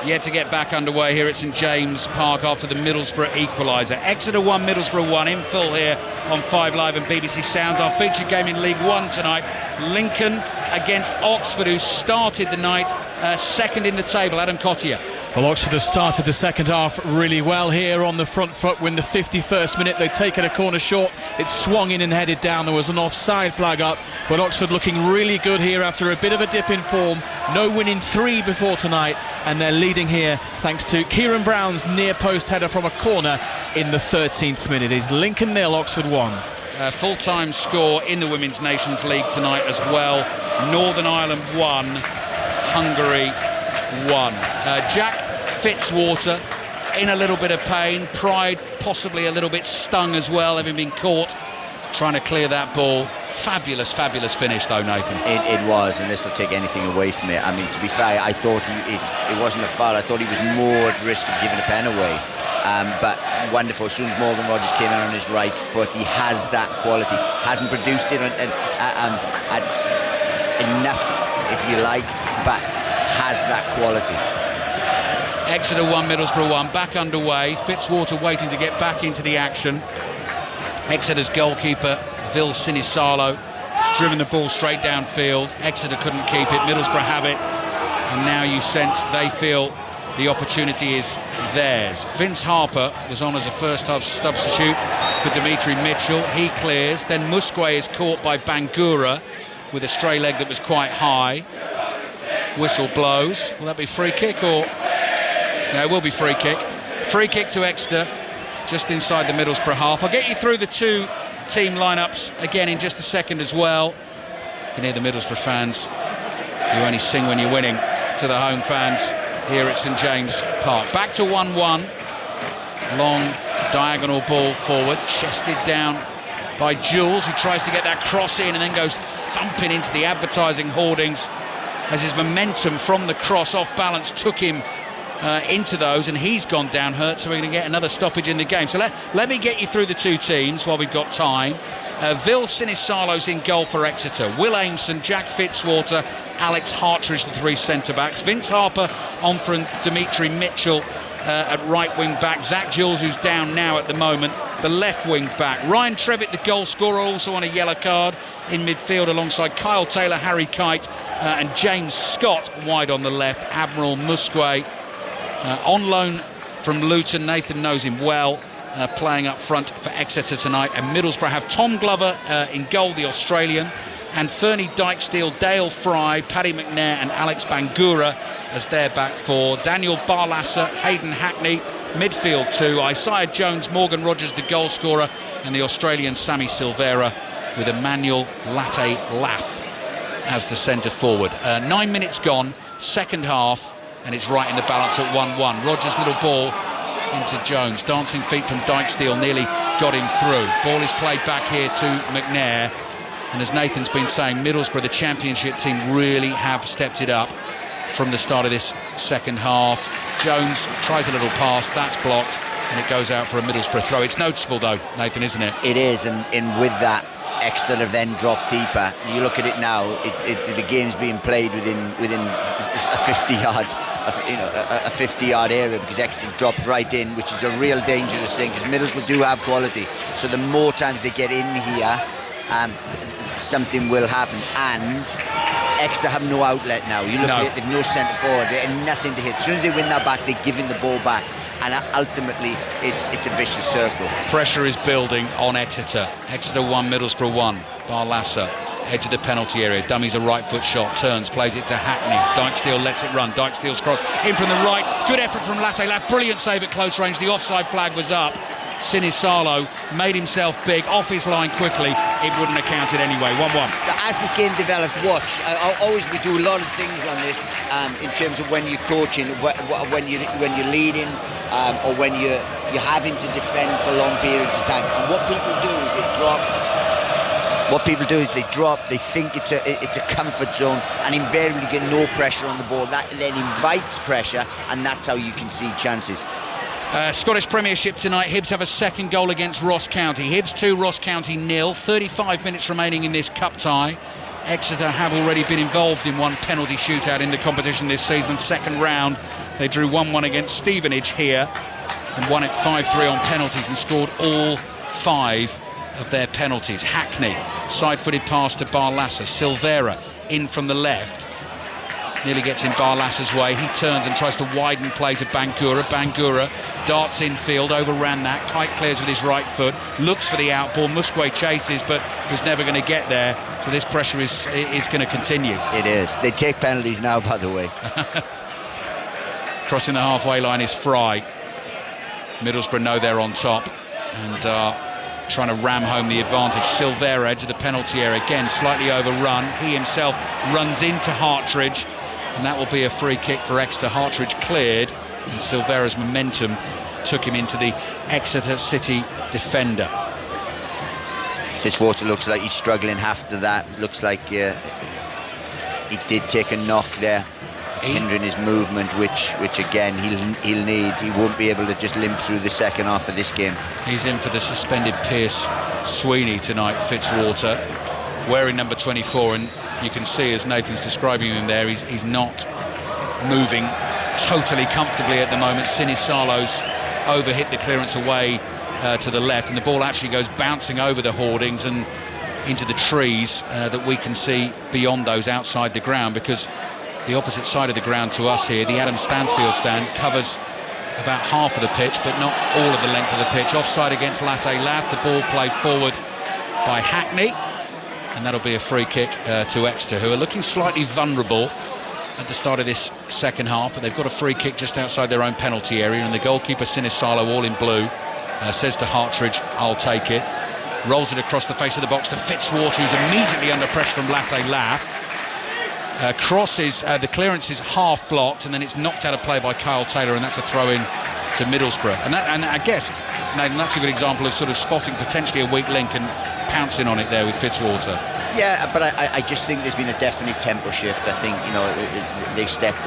Yet to get back underway here at St James Park after the Middlesbrough equaliser. Exeter 1, Middlesbrough 1 in full here on 5 Live and BBC Sounds. Our featured game in League One tonight, Lincoln against Oxford, who started the night second in the table. Adam Cottier. Well, Oxford has started the second half really well here on the front foot. When the 51st minute they'd taken a corner short, it swung in and headed down. There was an offside flag up, but Oxford looking really good here after a bit of a dip in form. No winning 3 before tonight, and they're leading here thanks to Kieran Brown's near post header from a corner in the 13th minute. It's Lincoln 0, Oxford 1. Full-time score in the Women's Nations League tonight as well. Northern Ireland 1, Hungary 1. Jack Fitzwater in a little bit of pain, Pride possibly a little bit stung as well, having been caught trying to clear that ball. Fabulous finish though, Nathan. It was, and this will take anything away from it. I mean, to be fair, I thought it wasn't a foul. I thought he was more at risk of giving a pen away. But wonderful. As soon as Morgan Rogers came in on his right foot, he has that quality. Hasn't produced it at enough, if you like, but has that quality. Exeter 1, Middlesbrough 1, back underway. Fitzwater waiting to get back into the action. Exeter's goalkeeper, Vil Sinisalo, has driven the ball straight downfield. Exeter couldn't keep it, Middlesbrough have it, and now you sense they feel the opportunity is theirs. Vince Harper was on as a first half substitute for Dimitri Mitchell. He clears, then Musque is caught by Bangura with a stray leg that was quite high. Whistle blows. Will that be free kick or... No, it will be free kick. Free kick to Exeter, just inside the Middlesbrough half. I'll get you through the two team lineups again in just a second as well. You can hear the Middlesbrough fans, you only sing when you're winning, to the home fans here at St James Park. Back to 1-1. Long diagonal ball forward, chested down by Jules, who tries to get that cross in and then goes thumping into the advertising hoardings as his momentum from the cross off balance took him into those, and he's gone down hurt, so we're going to get another stoppage in the game. So let me get you through the two teams while we've got time. Vil Sinisalo's in goal for Exeter. Will Aimson, Jack Fitzwater, Alex Hartridge, the 3 centre-backs. Vince Harper on from Dimitri Mitchell at right wing-back. Zach Jules, who's down now at the moment, the left wing-back. Ryan Trevitt, the goal scorer, also on a yellow card in midfield alongside Kyle Taylor, Harry Kite and James Scott wide on the left. Admiral Musque on loan from Luton, Nathan knows him well, playing up front for Exeter tonight. And Middlesbrough have Tom Glover in goal, the Australian, and Fernie Dykesdale, Dale Fry, Paddy McNair and Alex Bangura as their back four. Daniel Barlasser, Hayden Hackney, midfield 2, Isaiah Jones, Morgan Rogers the goal scorer, and the Australian Sammy Silvera with Emmanuel Latte Laff as the centre forward. 9 minutes gone, second half, and it's right in the balance at 1-1. Rogers' little ball into Jones. Dancing feet from Dykesdale nearly got him through. Ball is played back here to McNair. And as Nathan's been saying, Middlesbrough, the championship team, really have stepped it up from the start of this second half. Jones tries a little pass, that's blocked, and it goes out for a Middlesbrough throw. It's noticeable though, Nathan, isn't it? It is, and with that, Exeter have then dropped deeper. You look at it now, the game's being played within a 50-yard a 50-yard area, because Exeter dropped right in, which is a real dangerous thing, because Middlesbrough do have quality. So the more times they get in here, something will happen. And Exeter have no outlet now. You look at it, they've no centre forward, they have nothing to hit. As soon as they win that back, they're giving the ball back, and ultimately it's a vicious circle. Pressure is building on Exeter. Exeter 1, Middlesbrough 1. Barlasser edge of the penalty area. Dummies a right foot shot, turns, plays it to Hackney. Dykesdale lets it run. Dykesdale's cross in from the right. Good effort from Latte Laf. Brilliant save at close range. The offside flag was up. Sinisalo made himself big, off his line quickly. It wouldn't have counted anyway. 1-1. As this game develops, watch. We do a lot of things on this in terms of when you're coaching, when you're leading, or when you're having to defend for long periods of time. And what people do is they drop. They think it's a comfort zone, and invariably get no pressure on the ball. That then invites pressure, and that's how you can see chances. Scottish Premiership tonight. Hibs have a second goal against Ross County. Hibs 2, Ross County 0. 35 minutes remaining in this cup tie. Exeter have already been involved in one penalty shootout in the competition this season. Second round, they drew 1-1 against Stevenage here and won it 5-3 on penalties and scored all 5 of their penalties. Hackney, side-footed pass to Barlasser. Silvera in from the left. Nearly gets in Barlasser's way. He turns and tries to widen play to Bangura. Bangura darts infield, overran that. Kite clears with his right foot, looks for the out ball. Musquet chases, but was never going to get there. So this pressure is going to continue. It is. They take penalties now, by the way. Crossing the halfway line is Fry. Middlesbrough know they're on top and trying to ram home the advantage. Silvera, edge of the penalty area, again slightly overrun. He himself runs into Hartridge, and that will be a free kick for Exeter. Hartridge cleared, and Silvera's momentum took him into the Exeter City defender. Fitzwater looks like he's struggling after that. Looks like he did take a knock there. It's hindering his movement, which again he'll need. He won't be able to just limp through the second half of this game. He's in for the suspended Pierce Sweeney tonight, Fitzwater, wearing number 24, and you can see as Nathan's describing him there, he's not moving totally comfortably at the moment. Sinisalo's overhit the clearance away to the left, and the ball actually goes bouncing over the hoardings and into the trees that we can see beyond those outside the ground, because the opposite side of the ground to us here, the Adam Stansfield stand, covers about half of the pitch, but not all of the length of the pitch. Offside against Latte Laf. The ball played forward by Hackney, and that'll be a free kick to Exeter, who are looking slightly vulnerable at the start of this second half, but they've got a free kick just outside their own penalty area, and the goalkeeper, Sinisalo, all in blue, says to Hartridge, "I'll take it." Rolls it across the face of the box to Fitzwater, who's immediately under pressure from Latte Laf. Crosses, the clearance is half blocked, and then it's knocked out of play by Kyle Taylor, and that's a throw in to Middlesbrough. And I guess, Nathan, that's a good example of sort of spotting potentially a weak link and pouncing on it there with Fitzwater. Yeah, but I just think there's been a definite tempo shift. I think they've stepped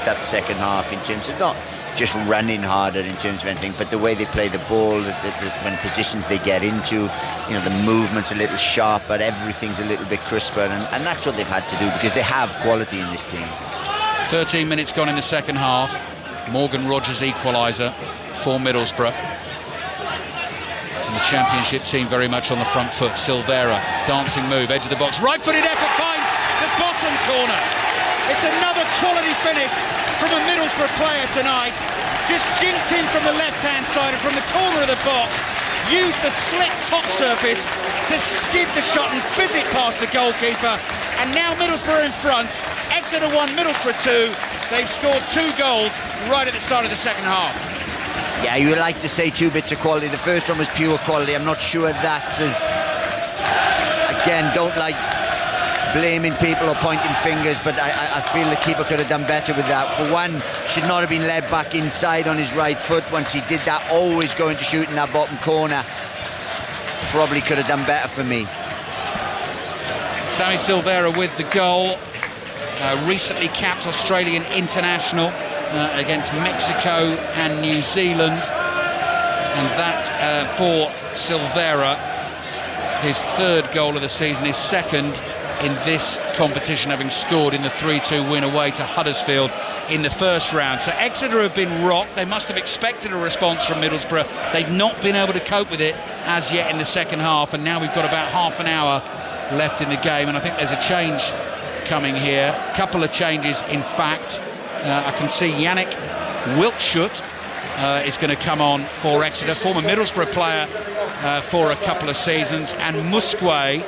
up the second half in terms of not just running harder in terms of anything, but the way they play the ball, when positions they get into, the movement's a little sharper, everything's a little bit crisper, and that's what they've had to do, because they have quality in this team. 13 minutes gone in the second half. Morgan Rogers equaliser for Middlesbrough. And the championship team very much on the front foot. Silvera, dancing move, edge of the box, right-footed effort, finds the bottom corner. It's another quality finish from a Middlesbrough player tonight. Just jinked in from the left-hand side and from the corner of the box. Used the slick top surface to skid the shot and fizz it past the goalkeeper. And now Middlesbrough in front. Exeter 1, Middlesbrough 2. They've scored 2 goals right at the start of the second half. Yeah, you would like to say 2 bits of quality. The first one was pure quality. I'm not sure that's as... Again, don't like blaming people or pointing fingers, but I feel the keeper could have done better with that. For one, should not have been led back inside on his right foot. Once he did that, always going to shoot in that bottom corner. Probably could have done better for me. Sammy Silvera with the goal. Recently capped Australian international against Mexico and New Zealand. And that for Silvera, his 3rd goal of the season, his 2nd in this competition, having scored in the 3-2 win away to Huddersfield in the first round. So Exeter have been rocked. They must have expected a response from Middlesbrough. They've not been able to cope with it as yet in the second half, and now we've got about half an hour left in the game, and I think there's a change coming here. A couple of changes, in fact. I can see Yannick Wiltschut is going to come on for Exeter, former Middlesbrough player for a couple of seasons, and Musquet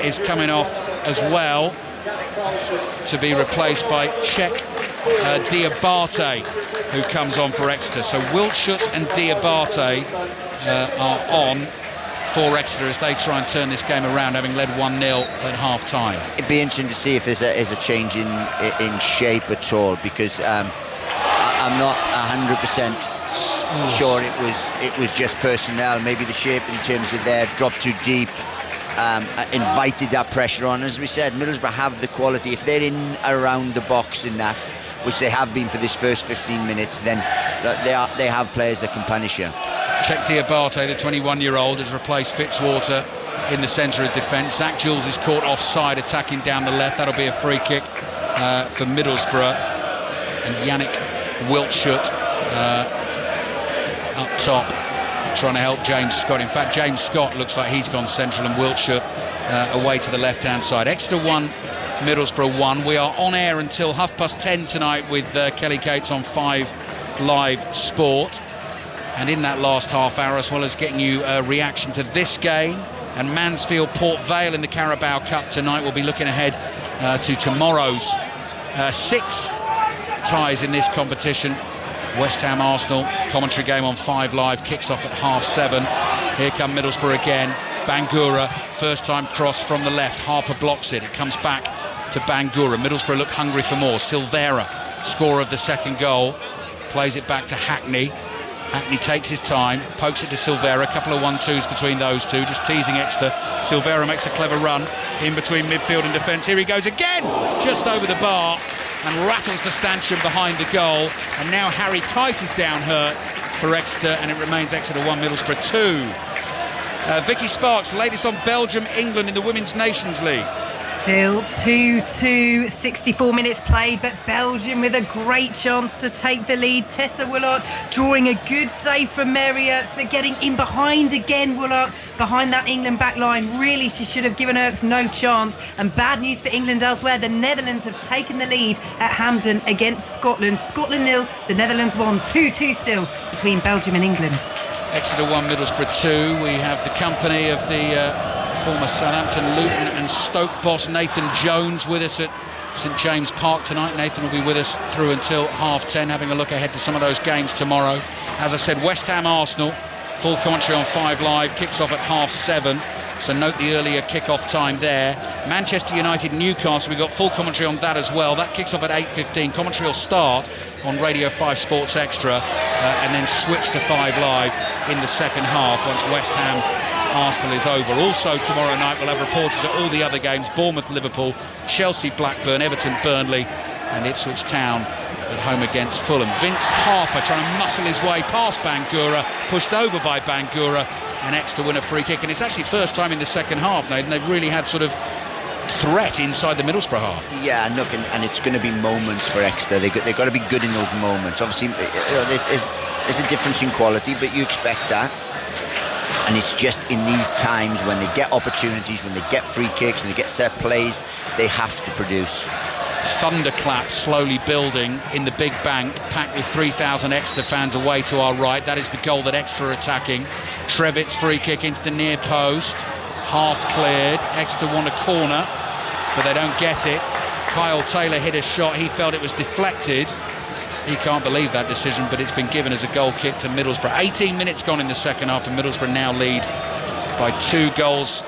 is coming off as well, to be replaced by Czech Diabate, who comes on for Exeter. So Wiltshire and Diabate are on for Exeter as they try and turn this game around, having led 1-0 at half-time. It'd be interesting to see if there's a change in shape at all, because I'm not 100% sure it was just personnel. Maybe the shape in terms of their drop too deep invited that pressure on. As we said, Middlesbrough have the quality. If they're in around the box enough, which they have been for this first 15 minutes, then they have players that can punish you. Czech Diabate, the 21-year-old, has replaced Fitzwater in the centre of defence. Zach Jules is caught offside, attacking down the left. That'll be a free kick for Middlesbrough. And Yannick Wiltshire up top, trying to help James Scott. In fact, James Scott looks like he's gone central, and Wiltshire away to the left-hand side. Exeter 1, Middlesbrough 1. We are on air until 10:30 tonight with Kelly Cates on 5 Live Sport. And in that last half hour, as well as getting you a reaction to this game and Mansfield Port Vale in the Carabao Cup tonight, we'll be looking ahead to tomorrow's 6 ties in this competition. West Ham Arsenal commentary game on 5 Live kicks off at 7:30. Here come Middlesbrough again. Bangura, first time cross from the left. Harper blocks it. It comes back to Bangura. Middlesbrough look hungry for more. Silvera, scorer of the second goal, plays it back to Hackney. Hackney takes his time, pokes it to Silvera. A couple of 1-2s between those two, just teasing Exeter. Silvera makes a clever run in between midfield and defence. Here he goes again, just over the bar, and rattles the stanchion behind the goal. And now Harry Kite is down hurt for Exeter, and it remains Exeter 1, Middlesbrough 2. Vicky Sparks, latest on Belgium, England in the Women's Nations League. Still 2-2, 64 minutes played, but Belgium with a great chance to take the lead. Tessa Woolard drawing a good save from Mary Earps, but getting in behind again. Woolard behind that England back line. Really, she should have given Earps no chance. And bad news for England elsewhere. The Netherlands have taken the lead at Hampden against Scotland. Scotland 0, the Netherlands 1. 2-2 still between Belgium and England. Exeter 1, Middlesbrough 2. We have the company of the former Southampton, Luton and Stoke boss Nathan Jones with us at St James Park tonight. Nathan will be with us through until 10:30, having a look ahead to some of those games tomorrow. As I said, West Ham Arsenal, full commentary on 5 Live, kicks off at 7:30, so note the earlier kick-off time there. Manchester United Newcastle, we've got full commentary on that as well. That kicks off at 8:15. Commentary will start on Radio 5 Sports Extra and then switch to 5 Live in the second half once West Ham Arsenal is over. Also tomorrow night we'll have reporters at all the other games: Bournemouth Liverpool, Chelsea Blackburn, Everton Burnley and Ipswich Town at home against Fulham. Vince Harper trying to muscle his way past Bangura, pushed over by Bangura, and Exeter win a free kick. And it's actually first time in the second half, Nathan, they've really had sort of threat inside the Middlesbrough half. Yeah, and look, and it's going to be moments for Exeter. They've got to be good in those moments. Obviously, there's a difference in quality, but you expect that. And it's just in these times when they get opportunities, when they get free kicks, when they get set plays, they have to produce. Thunderclap slowly building in the big bank, packed with 3,000 Exeter fans away to our right. That is the goal that Exeter are attacking. Trevitt's free kick into the near post, half cleared. Exeter want a corner, but they don't get it. Kyle Taylor hit a shot, he felt it was deflected. He can't believe that decision, but it's been given as a goal kick to Middlesbrough. 18 minutes gone in the second half, and Middlesbrough now lead by 2-1.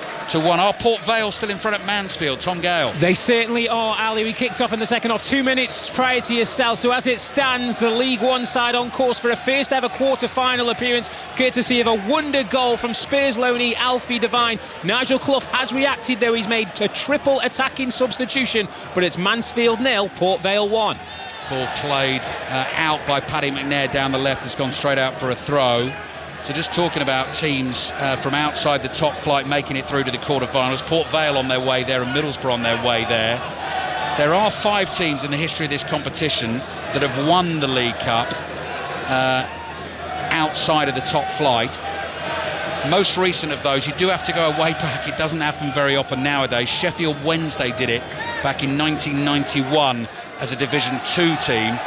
Our Port Vale still in front at Mansfield. Tom Gale. They certainly are, Ali. We kicked off in the second half 2 minutes prior to yourself. So as it stands, the League One side on course for a first ever quarter-final appearance, courtesy of a wonder goal from Spurs loanee Alfie Devine. Nigel Clough has reacted, though. He's made a triple attacking substitution, but it's Mansfield 0, Port Vale 1. Ball played out by Paddy McNair down the left, has gone straight out for a throw. So just talking about teams from outside the top flight making it through to the quarterfinals. Port Vale on their way there and Middlesbrough on their way there. There are 5 teams in the history of this competition that have won the League Cup outside of the top flight. Most recent of those, you do have to go way back. It doesn't happen very often nowadays. Sheffield Wednesday did it back in 1991 as a Division 2 team.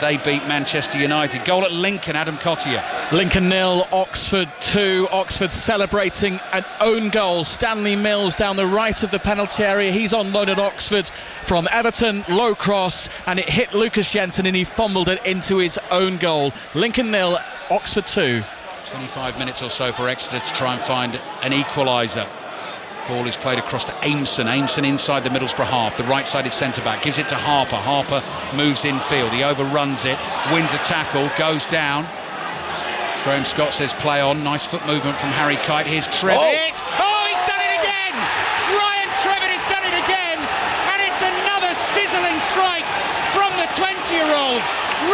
they beat Manchester United. Goal at Lincoln, Adam Cottier. Lincoln 0, Oxford 2. Oxford celebrating an own goal. Stanley Mills down the right of the penalty area. He's on loan at Oxford from Everton, low cross, and it hit Lucas Jensen and he fumbled it into his own goal. Lincoln 0, Oxford 2. 25 minutes or so for Exeter to try and find an equaliser. Ball is played across to Aimson. Aimson inside the Middlesbrough half. The right-sided centre-back gives it to Harper. Harper moves infield. He overruns it, wins a tackle, goes down. Graham Scott says play on. Nice foot movement from Harry Kite. Here's Trevitt. Oh, he's done it again! Ryan Trevitt has done it again! And it's another sizzling strike from the 20-year-old.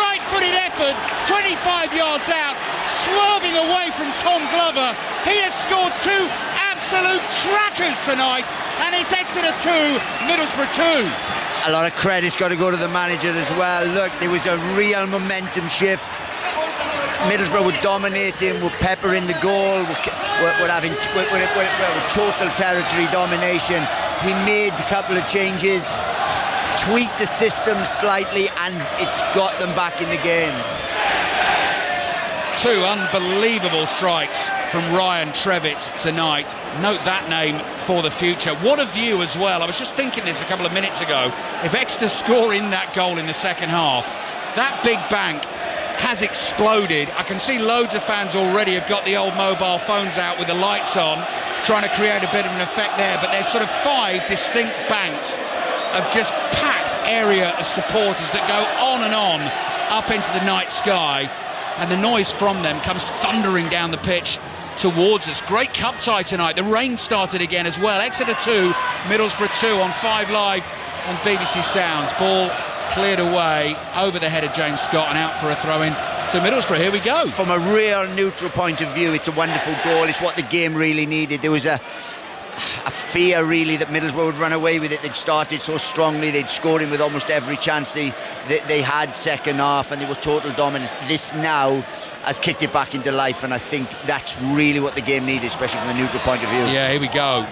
Right-footed effort, 25 yards out, swerving away from Tom Glover. He has scored two absolute crackers tonight, and it's Exeter 2, Middlesbrough 2. A lot of credit's got to go to the manager as well. Look, there was a real momentum shift. Middlesbrough were dominating, were peppering the goal, were having total territory domination. He made a couple of changes, tweaked the system slightly, and it's got them back in the game. Two unbelievable strikes from Ryan Trevitt tonight. Note that name for the future. What a view as well. I was just thinking this a couple of minutes ago. If Exeter score in that goal in the second half, that big bank has exploded. I can see loads of fans already have got the old mobile phones out with the lights on, trying to create a bit of an effect there. But there's sort of 5 distinct banks of just packed area of supporters that go on and on up into the night sky. And the noise from them comes thundering down the pitch towards us. Great cup tie tonight. The rain started again as well. Exeter 2, Middlesbrough 2 on 5 Live on BBC Sounds. Ball cleared away over the head of James Scott and out for a throw-in to Middlesbrough. Here we go. From a real neutral point of view, it's a wonderful goal. It's what the game really needed. There was a fear really that Middlesbrough would run away with it. They'd started so strongly, they'd scored in with almost every chance they had second half, and they were total dominance. This now has kicked it back into life, and I think that's really what the game needed, especially from the neutral point of view. Yeah, here we go.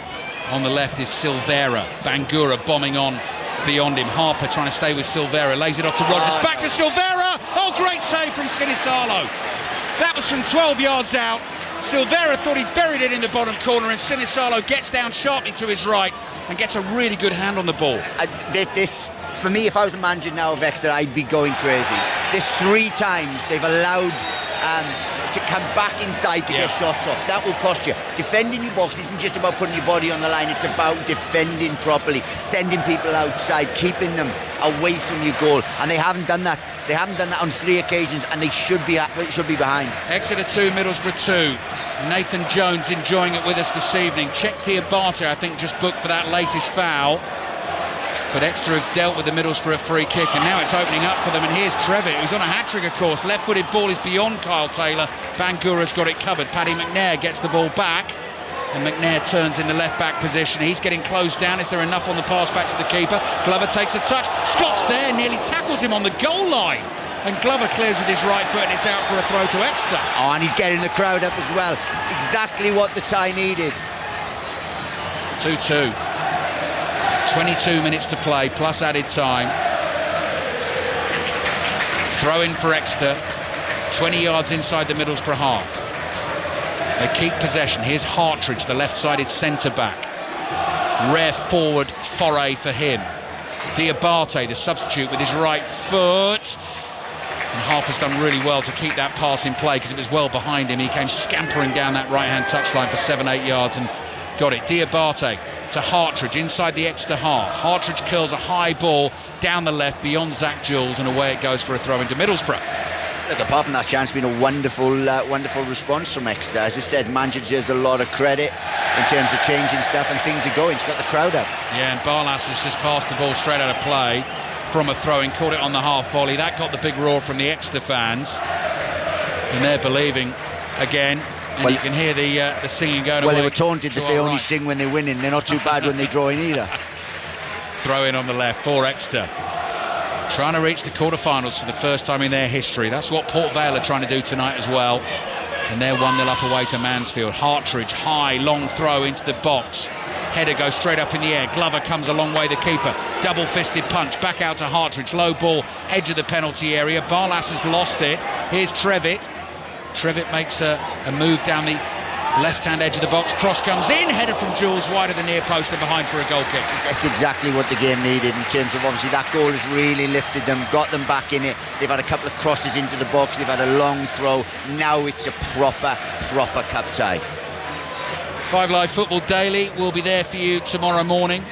On the left is Silvera. Bangura bombing on beyond him. Harper trying to stay with Silvera, lays it off to Rogers. Back to Silvera. Oh, great save from Sinisalo. That was from 12 yards out. Silvera thought he buried it in the bottom corner, and Sinisalo gets down sharply to his right and gets a really good hand on the ball. This, for me, if I was the manager now of Exeter, I'd be going crazy. This 3 times they've allowed to come back inside to get shots off. That will cost you. Defending your box isn't just about putting your body on the line, it's about defending properly, sending people outside, keeping them away from your goal, and they haven't done that. They haven't done that on 3 occasions, and they should be behind. Exeter 2, Middlesbrough 2. Nathan Jones enjoying it with us this evening. Czech Diabate, I think, just booked for that latest foul. But Exeter have dealt with the Middlesbrough free kick, and now it's opening up for them. And here's Trevitt, who's on a hat-trick, of course. Left-footed ball is beyond Kyle Taylor. Bangura's got it covered. Paddy McNair gets the ball back, and McNair turns in the left-back position. He's getting closed down. Is there enough on the pass back to the keeper? Glover takes a touch. Scott's there, nearly tackles him on the goal line. And Glover clears with his right foot, and it's out for a throw to Exeter. Oh, and he's getting the crowd up as well. Exactly what the tie needed. 2-2. 22 minutes to play, plus added time. Throw in for Exeter. 20 yards inside the Middlesbrough half. They keep possession. Here's Hartridge, the left-sided centre-back. Rare forward foray for him. Diabate, the substitute, with his right foot. And Harper's done really well to keep that pass in play because it was well behind him. He came scampering down that right-hand touchline for 7-8 yards and got it. Diabate to Hartridge inside the Exeter half. Hartridge curls a high ball down the left beyond Zach Jules, and away it goes for a throw into Middlesbrough. Look, apart from that chance, been a wonderful response from Exeter. As I said, manager deserves a lot of credit in terms of changing stuff, and things are going. It's got the crowd up. Yeah, and Barlas has just passed the ball straight out of play from a throw-in, caught it on the half volley. That got the big roar from the Exeter fans, and they're believing again. And well, you can hear the singing going away. Well, they were taunted that they only sing when they're winning. They're not too bad when they draw in either. Throw in on the left for Exeter. Trying to reach the quarterfinals for the first time in their history. That's what Port Vale are trying to do tonight as well. And they're 1-0 up away to Mansfield. Hartridge, high, long throw into the box. Header goes straight up in the air. Glover comes a long way, the keeper. double-fisted punch back out to Hartridge. Low ball, edge of the penalty area. Barlas has lost it. Here's Trevitt. Trevitt makes a move down the left-hand edge of the box. Cross comes in, headed from Jules, wide of the near post and behind for a goal kick. That's exactly what the game needed in terms of, obviously, that goal has really lifted them, got them back in it. They've had a couple of crosses into the box, they've had a long throw. Now it's a proper cup tie. 5 Live Football Daily will be there for you tomorrow morning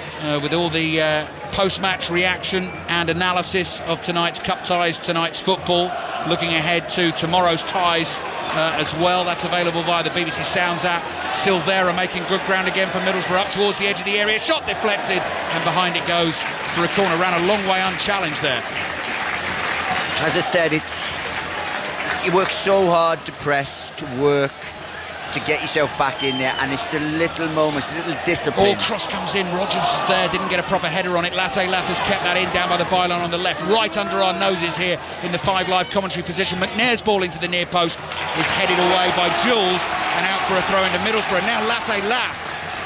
with all the post-match reaction and analysis of tonight's cup ties, tonight's football. Looking ahead to tomorrow's ties as well. That's available via the BBC Sounds app. Silvera making good ground again for Middlesbrough, up towards the edge of the area. Shot deflected, and behind it goes for a corner. Ran a long way unchallenged there. As I said, you work so hard to press, to work, to get yourself back in there, and it's the little moments, the little disciplines. Cross comes in, Rogers is there, didn't get a proper header on it. Latte Lap has kept that in, down by the byline on the left, right under our noses here in the 5 Live commentary position. McNair's ball into the near post is headed away by Jules and out for a throw into Middlesbrough. Now Latte Lap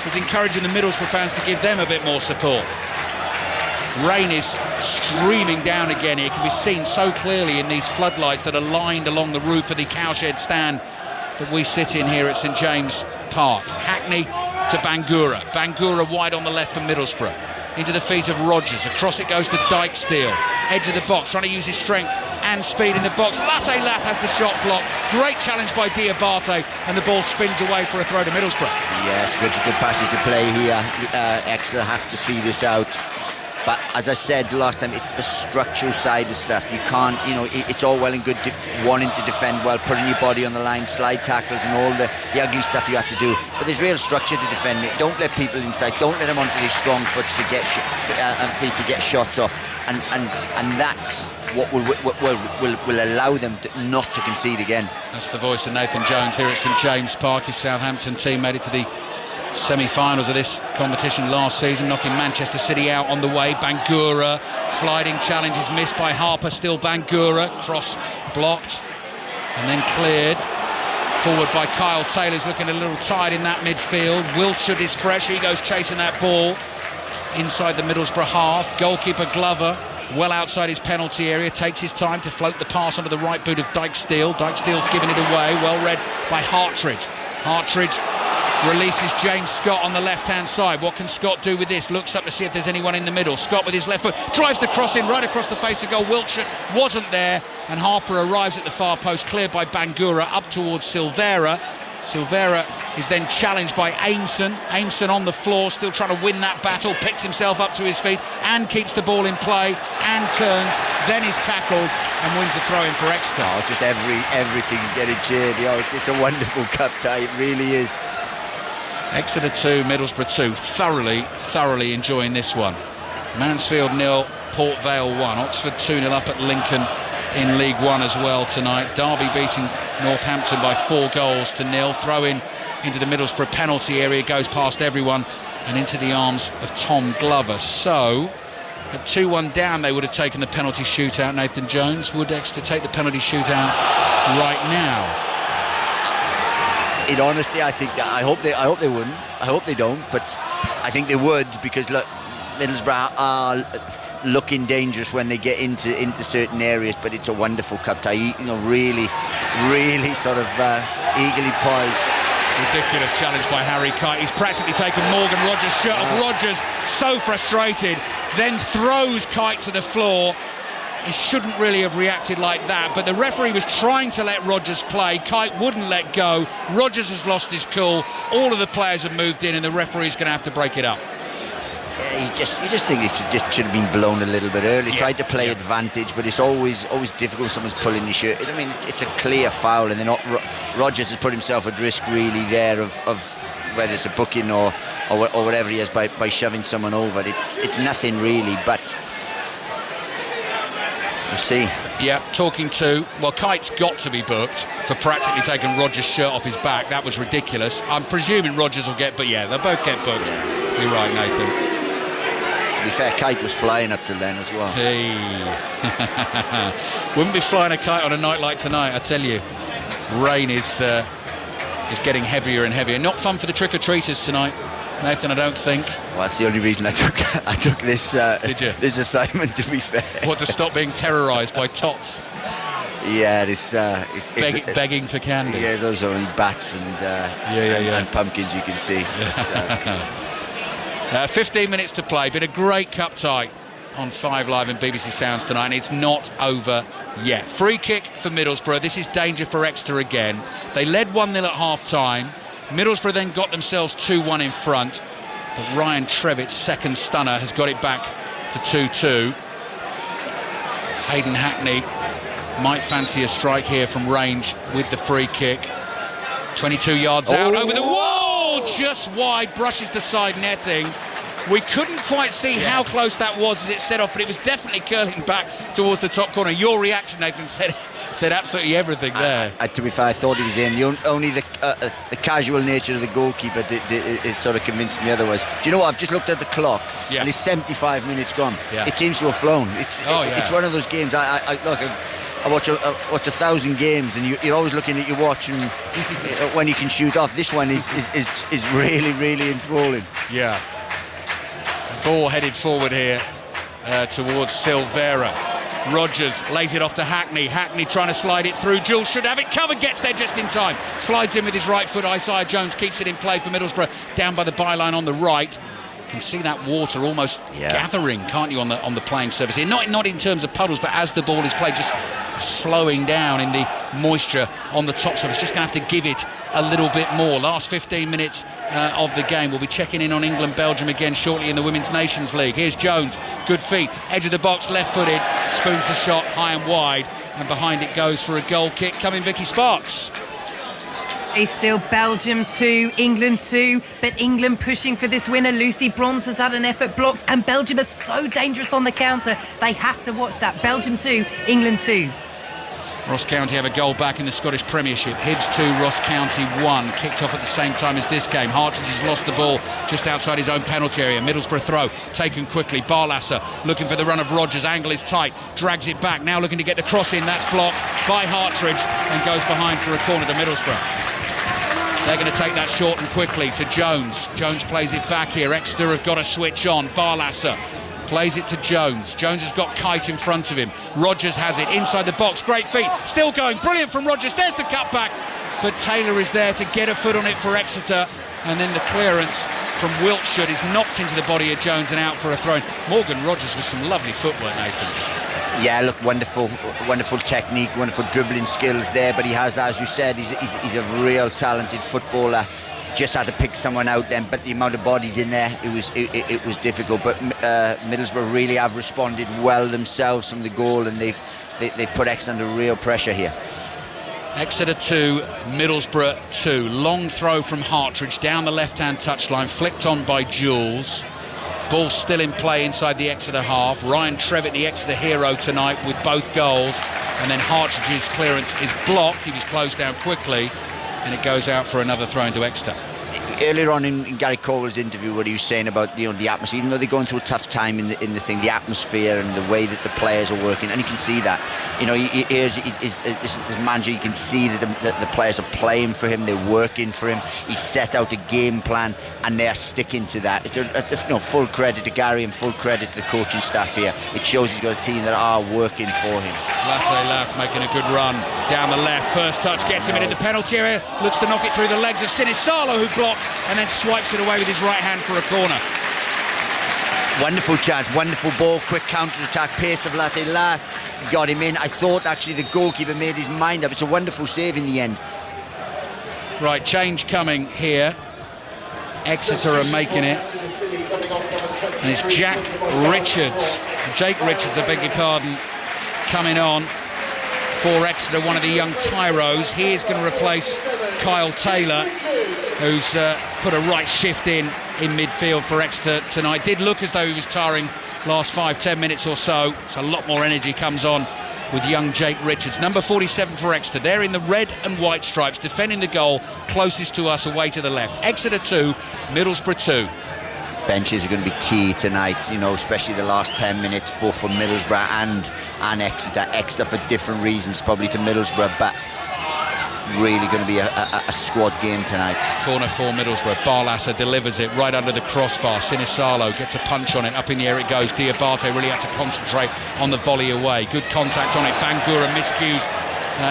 is encouraging the Middlesbrough fans to give them a bit more support. Rain is streaming down again here. It can be seen so clearly in these floodlights that are lined along the roof of the cowshed stand that we sit in here at St James Park. Hackney to Bangura. Bangura wide on the left for Middlesbrough. Into the feet of Rogers. Across it goes to Dykesteel. Edge of the box, trying to use his strength and speed in the box. Latte Lap has the shot blocked. Great challenge by Diabate, and the ball spins away for a throw to Middlesbrough. Yes, good passage of play here. Exeter have to see this out. But as I said last time, it's the structural side of stuff. You can't, it's all well and good wanting to defend well, putting your body on the line, slide tackles and all the ugly stuff you have to do. But there's real structure to defend it. Don't let people inside. Don't let them onto these strong foots to get feet to get shots off. And that's what will allow them not to concede again. That's the voice of Nathan Jones here at St James Park. His Southampton team made it to the semi-finals of this competition last season, knocking Manchester City out on the way. Bangura, sliding challenge is missed by Harper. Still Bangura, cross blocked and then cleared forward by Kyle Taylor's looking a little tired in that midfield. Wiltshire is fresh, he goes chasing that ball inside the Middlesbrough half. Goalkeeper Glover well outside his penalty area, takes his time to float the pass onto the right boot of Dykesteel. Dykesteel's given it away, well read by Hartridge. Hartridge releases James Scott on the left-hand side. What can Scott do with this? Looks up to see if there's anyone in the middle. Scott with his left foot drives the cross in right across the face of goal. Wiltshire wasn't there, and Harper arrives at the far post, cleared by Bangura up towards Silvera. Silvera is then challenged by Aimson. Aimson on the floor, still trying to win that battle, picks himself up to his feet and keeps the ball in play and turns, then is tackled and wins the throw-in for Exeter. Oh, just everything's getting cheered. It's a wonderful cup tie, it really is. Exeter 2, Middlesbrough 2. Thoroughly enjoying this one. Mansfield 0, Port Vale 1. Oxford 2-0 up at Lincoln in League One as well tonight. Derby beating Northampton by 4-0. Throw in into the Middlesbrough penalty area, goes past everyone and into the arms of Tom Glover. So, at 2-1 down, they would have taken the penalty shootout. Nathan Jones, would Exeter take the penalty shootout right now? In honesty, I hope they wouldn't. I hope they don't, but I think they would, because look, Middlesbrough are looking dangerous when they get into certain areas. But it's a wonderful cup tie. Really sort of eagerly poised. Ridiculous challenge by Harry Kite. He's practically taken Morgan Rogers' shirt off. Rogers, so frustrated, then throws Kite to the floor. He shouldn't really have reacted like that, but the referee was trying to let Rogers play. Kite wouldn't let go. Rogers has lost his cool. All of the players have moved in, and the referee's going to have to break it up. Yeah, you just think it should have been blown a little bit early. Tried to play advantage, but it's always difficult when someone's pulling your shirt. I mean, it's a clear foul, and Rogers has put himself at risk really there of whether it's a booking or whatever he has by shoving someone over. It's nothing really, but we'll see. Yeah, talking to, Kite's got to be booked for practically taking Rogers' shirt off his back. That was ridiculous. I'm presuming Rogers will get, but yeah, they'll both get booked. You're right, Nathan. To be fair, Kite was flying up till then as well. Hey. Wouldn't be flying a kite on a night like tonight, I tell you. Rain is getting heavier and heavier. Not fun for the trick-or-treaters tonight. Nathan, I don't think. Well, that's the only reason I took this this assignment, to be fair. What, to stop being terrorised by tots? Yeah, it's begging for candy. Yeah, those are only bats and pumpkins, you can see. 15 minutes to play. Been a great cup tie on 5 Live and BBC Sounds tonight, and it's not over yet. Free kick for Middlesbrough. This is danger for Exeter again. They led 1-0 at half-time. Middlesbrough then got themselves 2-1 in front, but Ryan Trevitt's second stunner has got it back to 2-2. Hayden Hackney might fancy a strike here from range with the free kick. 22 yards out over the wall, just wide, brushes the side netting. We couldn't quite see how close that was as it set off, but it was definitely curling back towards the top corner. Your reaction, Nathan, said absolutely everything there. To be fair, I thought he was in. Only the casual nature of the goalkeeper it sort of convinced me otherwise. Do you know what? I've just looked at the clock, and it's 75 minutes gone. Yeah. It seems to have flown. It's one of those games. I watch 1,000 games, and you're always looking at your watch and when you can shoot off. This one is really, really enthralling. Yeah. Ball headed forward here towards Silvera. Rogers lays it off to Hackney. Hackney trying to slide it through. Jules should have it covered, gets there just in time. Slides in with his right foot. Isaiah Jones keeps it in play for Middlesbrough, down by the byline on the right. You can see that water almost gathering, can't you, on the playing surface here? Not in terms of puddles, but as the ball is played, just slowing down in the moisture on the top surface. Just going to have to give it a little bit more. Last 15 minutes of the game. We'll be checking in on England-Belgium again shortly in the Women's Nations League. Here's Jones, good feet, edge of the box, left-footed, spoons the shot high and wide, and behind it goes for a goal kick. Coming Vicky Sparks. It's still Belgium 2, England 2, but England pushing for this winner. Lucy Bronze has had an effort blocked, and Belgium are so dangerous on the counter. They have to watch that. Belgium 2, England 2. Ross County have a goal back in the Scottish Premiership. Hibs 2, Ross County 1. Kicked off at the same time as this game. Hartridge has lost the ball just outside his own penalty area. Middlesbrough throw taken quickly. Barlasser looking for the run of Rogers. Angle is tight. Drags it back. Now looking to get the cross in. That's blocked by Hartridge and goes behind for a corner to Middlesbrough. They're going to take that short and quickly to Jones. Jones plays it back here. Exeter have got to switch on. Barlasser plays it to Jones. Jones has got Kite in front of him. Rogers has it inside the box. Great feet. Still going. Brilliant from Rogers. There's the cutback. But Taylor is there to get a foot on it for Exeter. And then the clearance from Wiltshire is knocked into the body of Jones and out for a throw. Morgan Rogers with some lovely footwork, Nathan. Yeah, look, wonderful technique, wonderful dribbling skills there. But he has that, as you said, he's a real talented footballer. Just had to pick someone out then, but the amount of bodies in there, it was difficult. But Middlesbrough really have responded well themselves from the goal, and they've put Exeter under real pressure here. Exeter 2, Middlesbrough 2. Long throw from Hartridge down the left-hand touchline, flicked on by Jules. Ball still in play inside the Exeter half. Ryan Trevitt, the Exeter hero tonight, with both goals. And then Hartridge's clearance is blocked. He was closed down quickly, and it goes out for another throw into Exeter. Earlier on in Gary Cole's interview, what he was saying about the atmosphere, even though they're going through a tough time in the thing, the atmosphere and the way that the players are working, and you can see that. This manager, you can see that the players are playing for him, they're working for him. He's set out a game plan, and they're sticking to that. Full credit to Gary and full credit to the coaching staff here. It shows he's got a team that are working for him. Latte Laf making a good run down the left. First touch gets him into the penalty area. Looks to knock it through the legs of Sinisalo, who blocks and then swipes it away with his right hand for a corner. Wonderful chance, wonderful ball, quick counter-attack, pace of Latte Laf. Got him in. I thought actually the goalkeeper made his mind up. It's a wonderful save in the end. Right, change coming here. Exeter are making it. And it's Jake Richards, I beg your pardon, coming on for Exeter, one of the young tyros. He is going to replace Kyle Taylor, who's put a right shift in midfield for Exeter tonight. Did look as though he was tiring last 5-10 minutes or so. So a lot more energy comes on with young Jake Richards. Number 47 for Exeter. They're in the red and white stripes, defending the goal closest to us away to the left. Exeter 2, Middlesbrough 2. Benches are going to be key tonight, especially the last 10 minutes, both for Middlesbrough and Exeter. Exeter for different reasons, probably to Middlesbrough, but really going to be a squad game tonight. Corner for Middlesbrough. Barlasser delivers it right under the crossbar. Sinisalo gets a punch on it. Up in the air it goes. Diabate really had to concentrate on the volley away. Good contact on it. Bangura miscues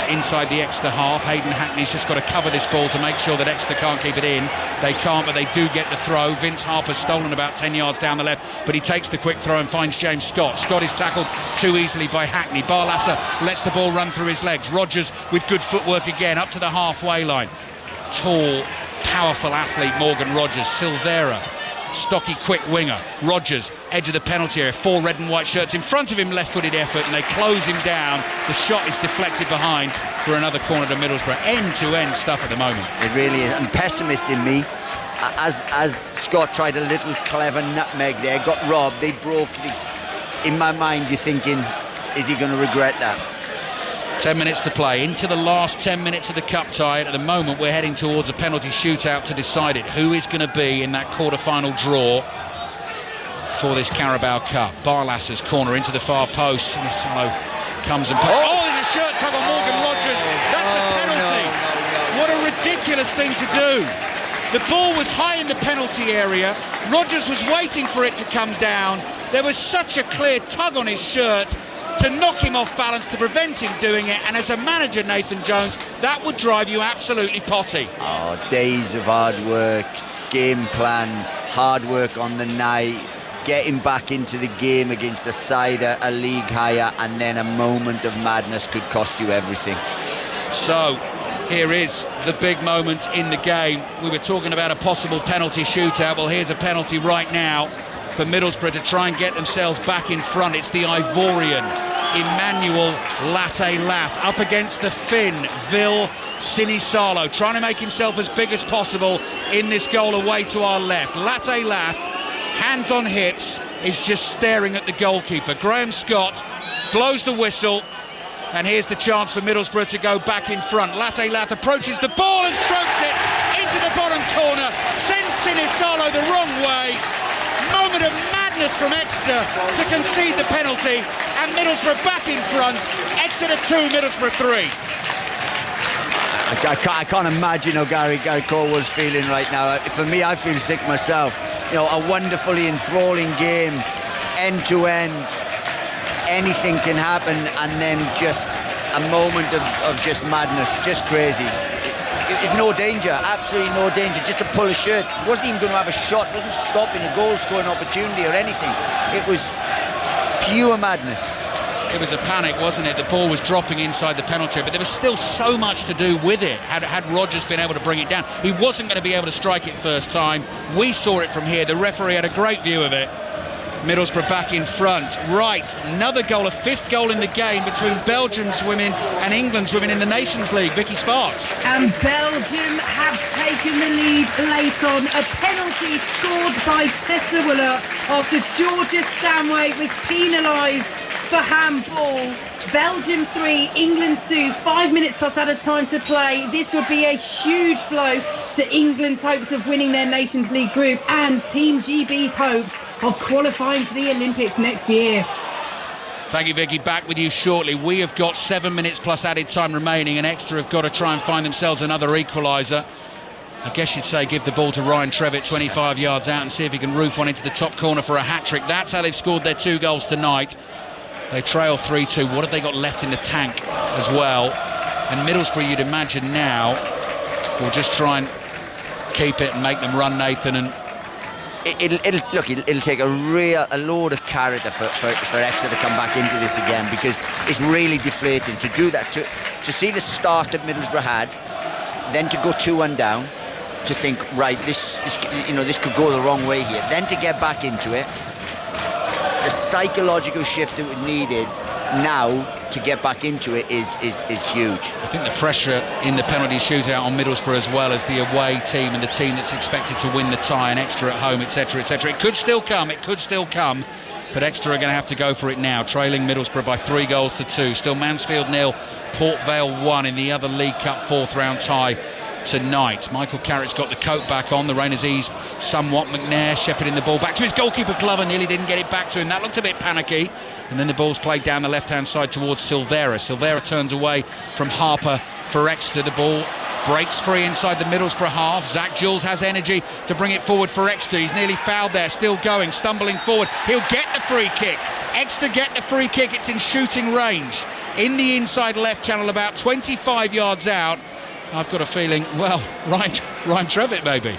inside the Exeter half. Hayden Hackney's just got to cover this ball to make sure that Exeter can't keep it in. They can't, but they do get the throw. Vince Harper's stolen about 10 yards down the left, but he takes the quick throw and finds James Scott. Scott is tackled too easily by Hackney. Barlasser lets the ball run through his legs. Rogers with good footwork again up to the halfway line. Tall, powerful athlete Morgan Rogers. Silvera, stocky, quick winger. Rogers, edge of the penalty area. 4 red and white shirts in front of him, left-footed effort, and they close him down. The shot is deflected behind for another corner to Middlesbrough. End-to-end stuff at the moment. It really is. And pessimist in me, as Scott tried a little clever nutmeg there, got robbed, they broke. In my mind, you're thinking, is he going to regret that? 10 minutes to play, into the last 10 minutes of the cup tie. At the moment we're heading towards a penalty shootout to decide it. Who is going to be in that quarter-final draw for this Carabao Cup? Barlasser's corner into the far post. Sinisalo comes and puts. Oh, there's a shirt tug on Morgan Rogers. That's a penalty. What a ridiculous thing to do. The ball was high in the penalty area. Rogers was waiting for it to come down. There was such a clear tug on his shirt to knock him off balance, to prevent him doing it, and as a manager, Nathan Jones, that would drive you absolutely potty. Oh, days of hard work, game plan, hard work on the night, getting back into the game against a side a league higher, and then a moment of madness could cost you everything. So here is the big moment in the game. We were talking about a possible penalty shootout. Well, here's a penalty right now for Middlesbrough to try and get themselves back in front. It's the Ivorian Emmanuel Latte Lath up against the Finn Vil Sinisalo, trying to make himself as big as possible in this goal away to our left. Latte Lath, hands on hips, is just staring at the goalkeeper. Graham Scott blows the whistle, and here's the chance for Middlesbrough to go back in front. Latte Lath approaches the ball and strokes it into the bottom corner, sends Sinisalo the wrong way. Moment of madness from Exeter to concede the penalty, and Middlesbrough back in front. Exeter 2, Middlesbrough 3. I can't imagine how Gary Caldwell's feeling right now. For me, I feel sick myself. You know, a wonderfully enthralling game, end to end. Anything can happen, and then just a moment of just madness, just crazy. It's no danger, absolutely no danger, just to pull a shirt. Wasn't even going to have a shot, wasn't stopping a goal scoring opportunity or anything. It was pure madness. It was a panic, wasn't it? The ball was dropping inside the penalty area, but there was still so much to do with it. Had Rogers been able to bring it down, he wasn't going to be able to strike it first time. We saw it from here. The referee had a great view of it. Middlesbrough back in front. Right, another goal, a 5th goal in the game between Belgium's women and England's women in the Nations League. Vicky Sparks. And Belgium have taken the lead late on. A penalty scored by Tessa Willer after Georgia Stanway was penalised for handball. Belgium 3, England 2, 5 minutes plus added time to play. This would be a huge blow to England's hopes of winning their Nations League group and Team GB's hopes of qualifying for the Olympics next year. Thank you, Vicky. Back with you shortly. We have got 7 minutes plus added time remaining, and Exeter have got to try and find themselves another equaliser. I guess you'd say give the ball to Ryan Trevitt 25 yards out and see if he can roof one into the top corner for a hat-trick. That's how they've scored their 2 goals tonight. They trail 3-2. What have they got left in the tank as well? And Middlesbrough, you'd imagine now, will just try and keep it and make them run, Nathan. And it'll take a load of character for Exeter to come back into this again, because it's really deflating to do that. To see the start that Middlesbrough had, then to go 2-1 down, to think, right, this could go the wrong way here. Then to get back into it. The psychological shift that we needed now to get back into it is huge. I think the pressure in the penalty shootout on Middlesbrough, as well as the away team and the team that's expected to win the tie and Exeter at home, etc., etc. It could still come, but Exeter are going to have to go for it now, trailing Middlesbrough by 3-2. Still Mansfield 0, Port Vale 1 in the other League Cup 4th round tie tonight. Michael Carrick's got the coat back on. The rain has eased somewhat. McNair shepherding the ball back to his goalkeeper Glover, nearly didn't get it back to him. That looked a bit panicky, and then the ball's played down the left hand side towards Silvera. Silvera turns away from Harper for Exeter. The ball breaks free inside the Middlesbrough half. Zach Jules has energy to bring it forward for Exeter. He's nearly fouled there, still going, stumbling forward. He'll get the free kick. Exeter get the free kick. It's in shooting range in the inside left channel, about 25 yards out. I've got a feeling, well, Ryan Trevitt maybe.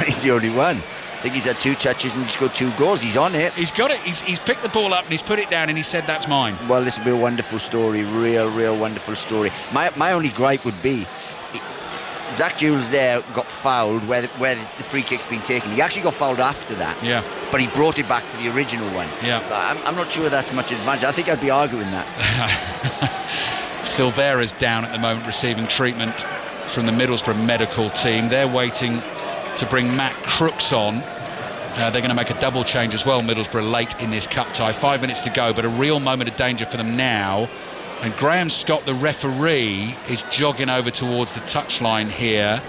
He's the only one. I think he's had 2 touches and he's got 2 goals. He's on it. He's got it. He's picked the ball up and he's put it down and he said, that's mine. Well, this will be a wonderful story. Real wonderful story. My only gripe would be Zach Jules there got fouled where the free kick's been taken. He actually got fouled after that. Yeah. But he brought it back to the original one. Yeah. I'm not sure that's much advantage. I think I'd be arguing that. Silvera's down at the moment, receiving treatment from the Middlesbrough medical team. They're waiting to bring Matt Crooks on. They're going to make a double change as well, Middlesbrough, late in this cup tie. 5 minutes to go, but a real moment of danger for them now. And Graham Scott, the referee, is jogging over towards the touchline here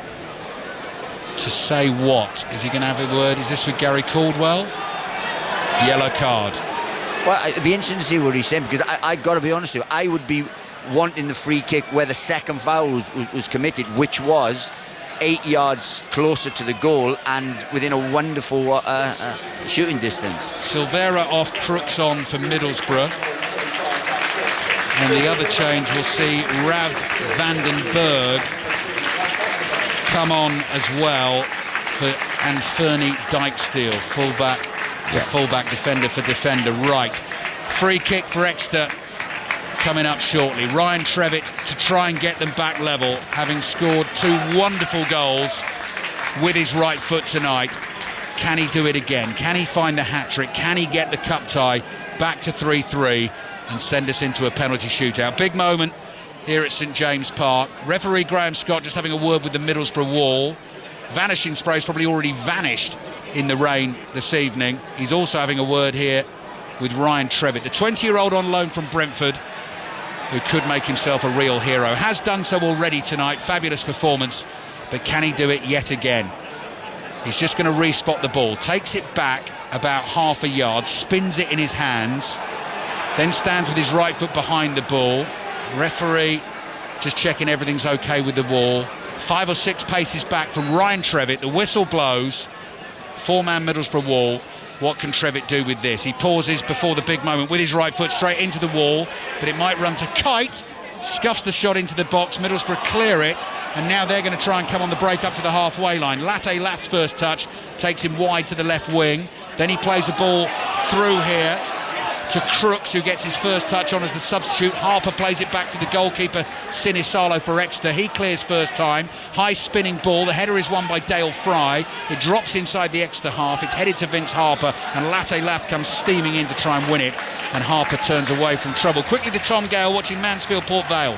to say what? Is he going to have a word? Is this with Gary Caldwell? Yellow card. Well, it'd be interesting to see what he's saying, because I got to be honest with you, I would be wanting the free kick where the second foul was committed, which was 8 yards closer to the goal and within a wonderful shooting distance. Silvera off, Crooks on for Middlesbrough. And the other change, we'll see Rav Vandenberg come on as well, and Fernie Dijksteel, fullback defender for defender. Right, free kick for Exeter coming up shortly. Ryan Trevitt to try and get them back level, having scored 2 wonderful goals with his right foot tonight. Can he do it again? Can he find the hat-trick? Can he get the cup tie back to 3-3 and send us into a penalty shootout? Big moment here at St James Park. Referee Graham Scott just having a word with the Middlesbrough wall. Vanishing Spray's probably already vanished in the rain this evening. He's also having a word here with Ryan Trevitt, the 20-year-old on loan from Brentford, who could make himself a real hero. Has done so already tonight. Fabulous performance, but can he do it yet again? He's just going to re-spot the ball, takes it back about half a yard, spins it in his hands, then stands with his right foot behind the ball. Referee just checking everything's okay with the wall. 5 or 6 paces back from Ryan Trevitt. The whistle blows. 4-man Middlesbrough wall. What can Trevitt do with this? He pauses before the big moment with his right foot straight into the wall, but it might run to Kite. Scuffs the shot into the box. Middlesbrough clear it, and now they're going to try and come on the break up to the halfway line. Latte Lat's first touch takes him wide to the left wing. Then he plays a ball through here to Crooks, who gets his first touch on as the substitute. Harper plays it back to the goalkeeper, Sinisalo, for Exeter. He clears first time. High spinning ball. The header is won by Dale Fry. It drops inside the Exeter half. It's headed to Vince Harper, and Latte Lat comes steaming in to try and win it. And Harper turns away from trouble. Quickly to Tom Gale, watching Mansfield Port Vale.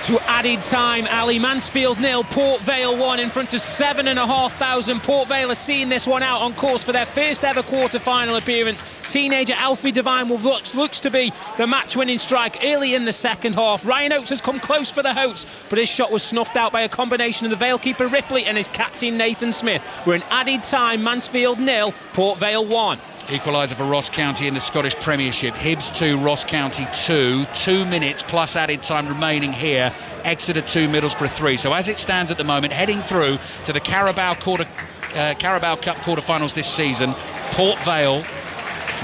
To added time, Ali. Mansfield 0, Port Vale 1 in front of 7,500. Port Vale are seeing this one out on course for their first ever quarter-final appearance. Teenager Alfie Devine looks to be the match-winning strike early in the second half. Ryan Oates has come close for the Hotes, but his shot was snuffed out by a combination of the Vale keeper Ripley and his captain Nathan Smith. We're in added time, Mansfield 0, Port Vale 1. Equaliser for Ross County in the Scottish Premiership. Hibs 2, Ross County 2. 2 minutes plus added time remaining here. Exeter 2, Middlesbrough 3. So as it stands at the moment, heading through to the Carabao Cup quarter-finals this season, Port Vale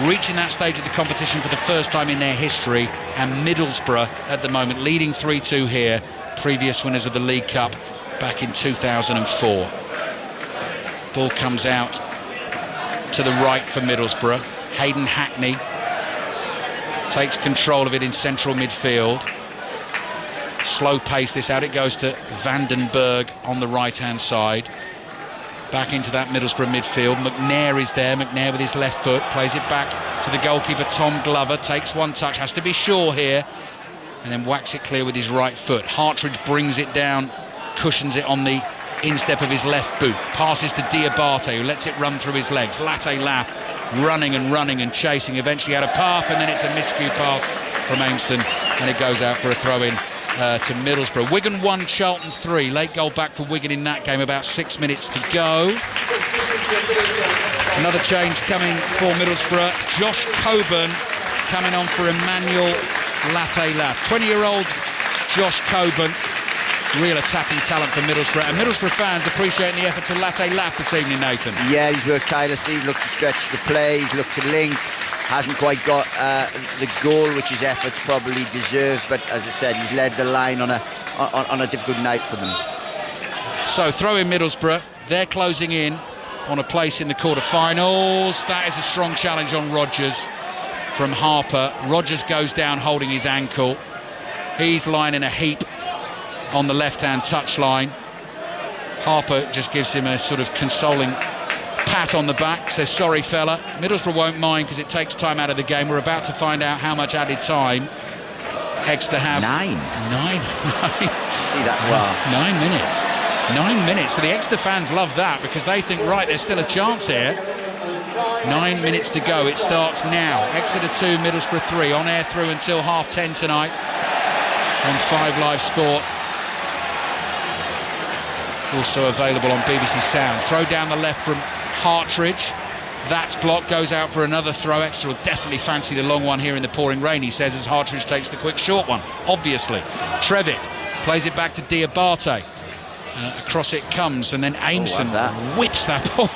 reaching that stage of the competition for the first time in their history, and Middlesbrough at the moment leading 3-2 here, previous winners of the League Cup back in 2004. Ball comes out to the right for Middlesbrough. Hayden Hackney takes control of it in central midfield. Slow pace this out. It goes to Vandenberg on the right-hand side. Back into that Middlesbrough midfield. McNair is there. McNair with his left foot plays it back to the goalkeeper Tom Glover. Takes one touch. Has to be sure here. And then whacks it clear with his right foot. Hartridge brings it down. Cushions it on the instep of his left boot. Passes to Diabate, who lets it run through his legs. Latte Lath running and chasing, eventually out of path, and then it's a miscue pass from Aimson, and it goes out for a throw-in to Middlesbrough. Wigan 1, Charlton 3. Late goal back for Wigan in that game, about 6 minutes to go. Another change coming for Middlesbrough. Josh Coburn coming on for Emmanuel Latte Lath. 20-year-old Josh Coburn real attacking talent for Middlesbrough, and Middlesbrough fans appreciating the efforts of Latte Laff this evening, Nathan. Yeah, he's worked tirelessly, he's looked to stretch the play, he's looked to link, hasn't quite got the goal which his efforts probably deserve, but as I said, he's led the line on a difficult night for them. So throw in Middlesbrough, they're closing in on a place in the quarter-finals. That is a strong challenge on Rodgers from Harper. Rodgers goes down holding his ankle. He's lying in a heap on the left-hand touchline. Harper just gives him a sort of consoling pat on the back, says, sorry fella. Middlesbrough won't mind because it takes time out of the game. We're about to find out how much added time Exeter have. Nine. See that? Wow. 9 minutes. 9 minutes. So the Exeter fans love that because they think, right, there's still a chance here. 9 minutes to go. It starts now. Exeter 2, Middlesbrough 3. On air through until 10:30 tonight on 5 Live Sport. Also available on BBC Sounds. Throw down the left from Hartridge. That's blocked, goes out for another throw. Exeter will definitely fancy the long one here in the pouring rain, he says, as Hartridge takes the quick short one, obviously. Trevitt plays it back to Diabate. Across it comes, and then Aimson whips that ball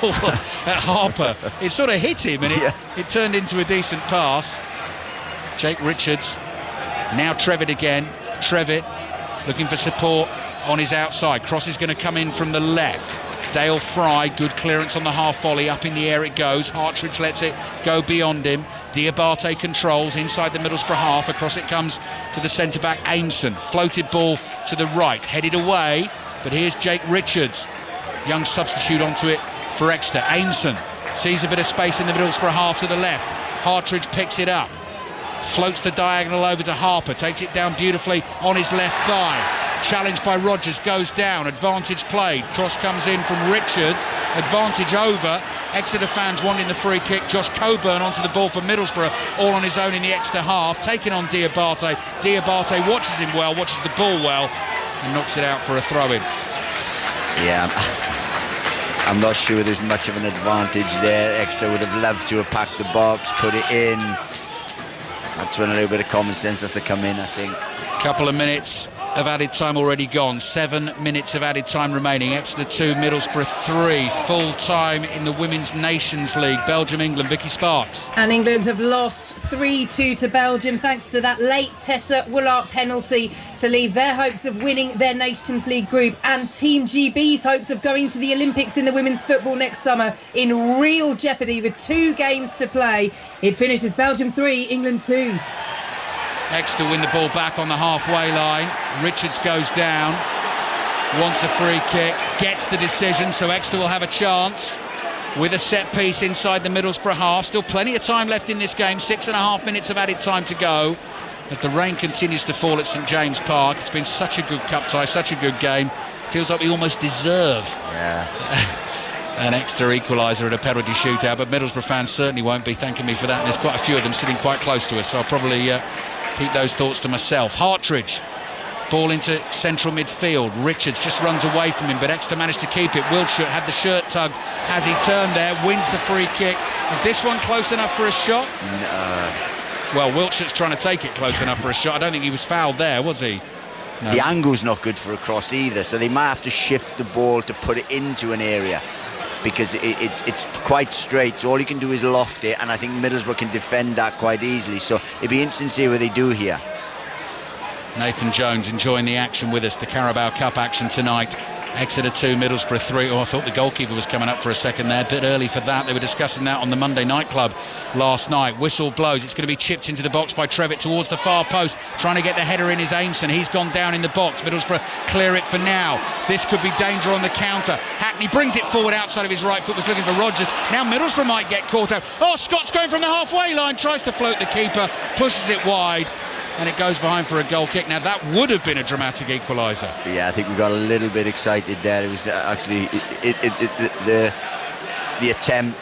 at Harper. It sort of hit him, and it turned into a decent pass. Jake Richards, now Trevitt again. Trevitt looking for support on his outside. Cross is going to come in from the left. Dale Fry, good clearance on the half volley, up in the air it goes. Hartridge lets it go beyond him. Diabate controls inside the Middlesbrough half. Across it comes to the centre-back Aimson. Floated ball to the right, headed away. But here's Jake Richards, young substitute onto it for Exeter. Aimson sees a bit of space in the Middlesbrough half to the left. Hartridge picks it up, floats the diagonal over to Harper, takes it down beautifully on his left thigh. Challenged by Rodgers, goes down, advantage played. Cross comes in from Richards, advantage over. Exeter fans wanting the free kick. Josh Coburn onto the ball for Middlesbrough, all on his own in the Exeter half, taking on Diabate. Diabate watches him well, watches the ball well, and knocks it out for a throw-in. Yeah, I'm not sure there's much of an advantage there. Exeter would have loved to have packed the box, put it in. That's when a little bit of common sense has to come in, I think. Couple of minutes of added time already gone. 7 minutes of added time remaining. Exeter 2, Middlesbrough 3. Full time in the Women's Nations League. Belgium, England. Vicky Sparks. And England have lost 3-2 to Belgium thanks to that late Tessa Woolard penalty to leave their hopes of winning their Nations League group and Team GB's hopes of going to the Olympics in the women's football next summer in real jeopardy with 2 games to play. It finishes Belgium 3, England 2. Exeter win the ball back on the halfway line. Richards goes down, wants a free kick, gets the decision, so Exeter will have a chance with a set piece inside the Middlesbrough half. Still plenty of time left in this game, 6.5 minutes of added time to go as the rain continues to fall at St James Park. It's been such a good cup tie, such a good game. Feels like we almost deserve an Exeter equaliser at a penalty shootout, but Middlesbrough fans certainly won't be thanking me for that, and there's quite a few of them sitting quite close to us, so I'll probably keep those thoughts to myself. Hartridge, ball into central midfield. Richards just runs away from him, but Exeter managed to keep it. Wiltshire had the shirt tugged as he turned there, wins the free kick. Is this one close enough for a shot? No. Well, Wiltshire's trying to take it close enough for a shot. I don't think he was fouled there, was he? No. The angle's not good for a cross either, so they might have to shift the ball to put it into an area, because it's quite straight, so all you can do is loft it, and I think Middlesbrough can defend that quite easily, so it'd be interesting to see what they do here. Nathan Jones enjoying the action with us, the Carabao Cup action tonight. Exeter 2, Middlesbrough 3. Oh, I thought the goalkeeper was coming up for a second there, a bit early for that. They were discussing that on the Monday Night Club last night. Whistle blows, it's going to be chipped into the box by Trevitt towards the far post. Trying to get the header in is Aimson. He's gone down in the box. Middlesbrough clear it for now. This could be danger on the counter. Hackney brings it forward outside of his right foot, was looking for Rodgers. Now Middlesbrough might get caught out. Oh, Scott's going from the halfway line, tries to float the keeper, pushes it wide, and it goes behind for a goal kick. Now that would have been a dramatic equaliser. Yeah, I think we got a little bit excited there. It was actually the attempt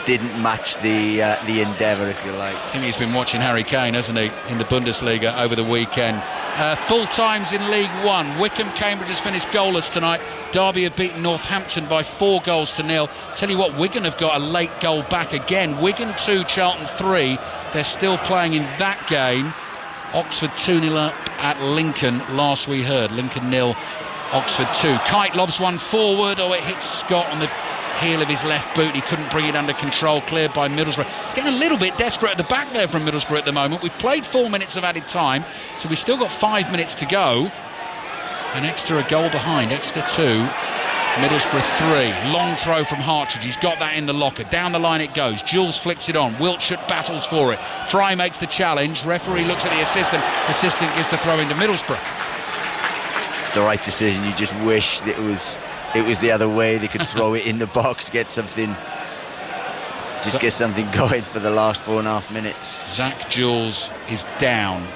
didn't match the endeavour, if you like. I think he's been watching Harry Kane, hasn't he, in the Bundesliga over the weekend. Full times in League One. Wycombe Cambridge has finished goalless tonight. Derby have beaten Northampton by 4-0. Tell you what, Wigan have got a late goal back again. Wigan 2, Charlton 3. They're still playing in that game. Oxford 2-0 up at Lincoln, last we heard. Lincoln 0, Oxford 2. Kite lobs one forward. Oh, it hits Scott on the heel of his left boot. He couldn't bring it under control. Cleared by Middlesbrough. It's getting a little bit desperate at the back there from Middlesbrough at the moment. We've played 4 minutes of added time, so we've still got 5 minutes to go. And Exeter a goal behind. Exeter 2, Middlesbrough 3. Long throw from Hartridge. He's got that in the locker. Down the line it goes. Jules flicks it on. Wiltshire battles for it. Fry makes the challenge. Referee looks at the assistant. Assistant gives the throw into Middlesbrough. The right decision. You just wish that it was the other way. They could throw it in the box, get something going for the last 4.5 minutes. Zach Jules is down,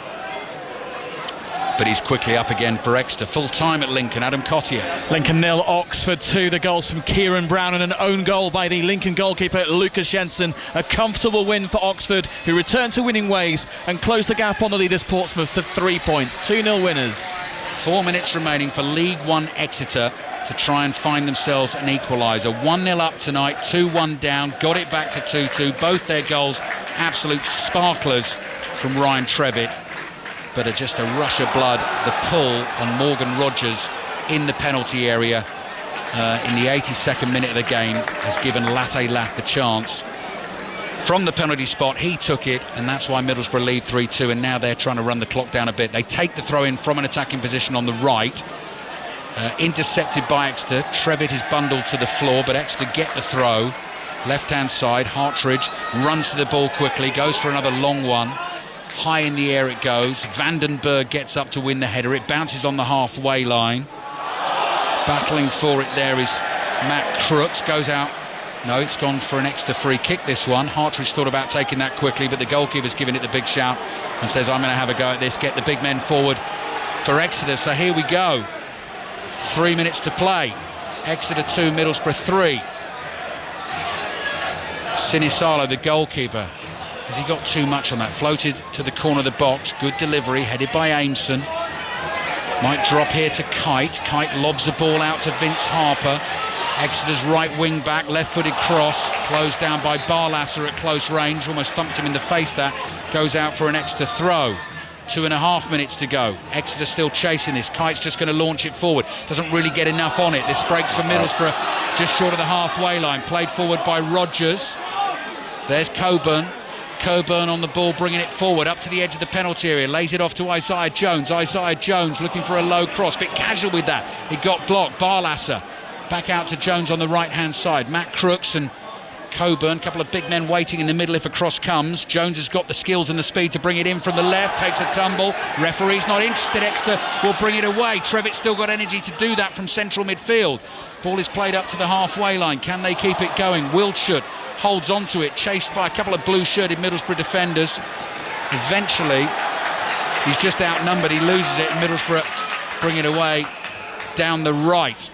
but he's quickly up again for Exeter. Full time at Lincoln. Adam Cottier. Lincoln 0, Oxford 2. The goals from Kieran Brown and an own goal by the Lincoln goalkeeper Lucas Jensen. A comfortable win for Oxford, who returned to winning ways and closed the gap on the leaders Portsmouth to 3 points. 2-0 winners. 4 minutes remaining for League One Exeter to try and find themselves an equaliser. 1-0 up tonight, 2-1 down, got it back to 2-2. Both their goals absolute sparklers from Ryan Trevitt, but just a rush of blood. The pull on Morgan Rogers in the penalty area in the 82nd minute of the game has given Latte Lath the chance. From the penalty spot, he took it, and that's why Middlesbrough lead 3-2, and now they're trying to run the clock down a bit. They take the throw-in from an attacking position on the right, intercepted by Exeter. Trevitt is bundled to the floor, but Exeter get the throw. Left-hand side, Hartridge runs to the ball quickly, goes for another long one. High in the air it goes. Vandenberg gets up to win the header. It bounces on the halfway line. Battling for it there is Matt Crooks, goes out. No, it's gone for an Exeter free kick, this one. Hartridge thought about taking that quickly, but the goalkeeper's given it the big shout and says, I'm going to have a go at this, get the big men forward for Exeter. So here we go. 3 minutes to play. Exeter 2, Middlesbrough 3. Sinisalo, the goalkeeper. Has he got too much on that? Floated to the corner of the box. Good delivery, headed by Aimson. Might drop here to Kite. Kite lobs the ball out to Vince Harper. Exeter's right wing back, left-footed cross, closed down by Barlasser at close range, almost thumped him in the face. That goes out for an Exeter throw. 2.5 minutes to go. Exeter still chasing this. Kite's just going to launch it forward. Doesn't really get enough on it. This breaks for Middlesbrough, just short of the halfway line. Played forward by Rogers. There's Coburn. Coburn on the ball, bringing it forward up to the edge of the penalty area, lays it off to Isaiah Jones. Isaiah Jones looking for a low cross, bit casual with that. He got blocked. Barlasser back out to Jones on the right hand side. Matt Crooks and Coburn, couple of big men waiting in the middle if a cross comes. Jones has got the skills and the speed to bring it in from the left, takes a tumble. Referee's not interested. Exeter will bring it away. Trevitt's still got energy to do that from central midfield. Ball is played up to the halfway line. Can they keep it going? Wiltshire holds on to it, chased by a couple of blue-shirted Middlesbrough defenders. Eventually, he's just outnumbered. He loses it, and Middlesbrough bring it away down the right.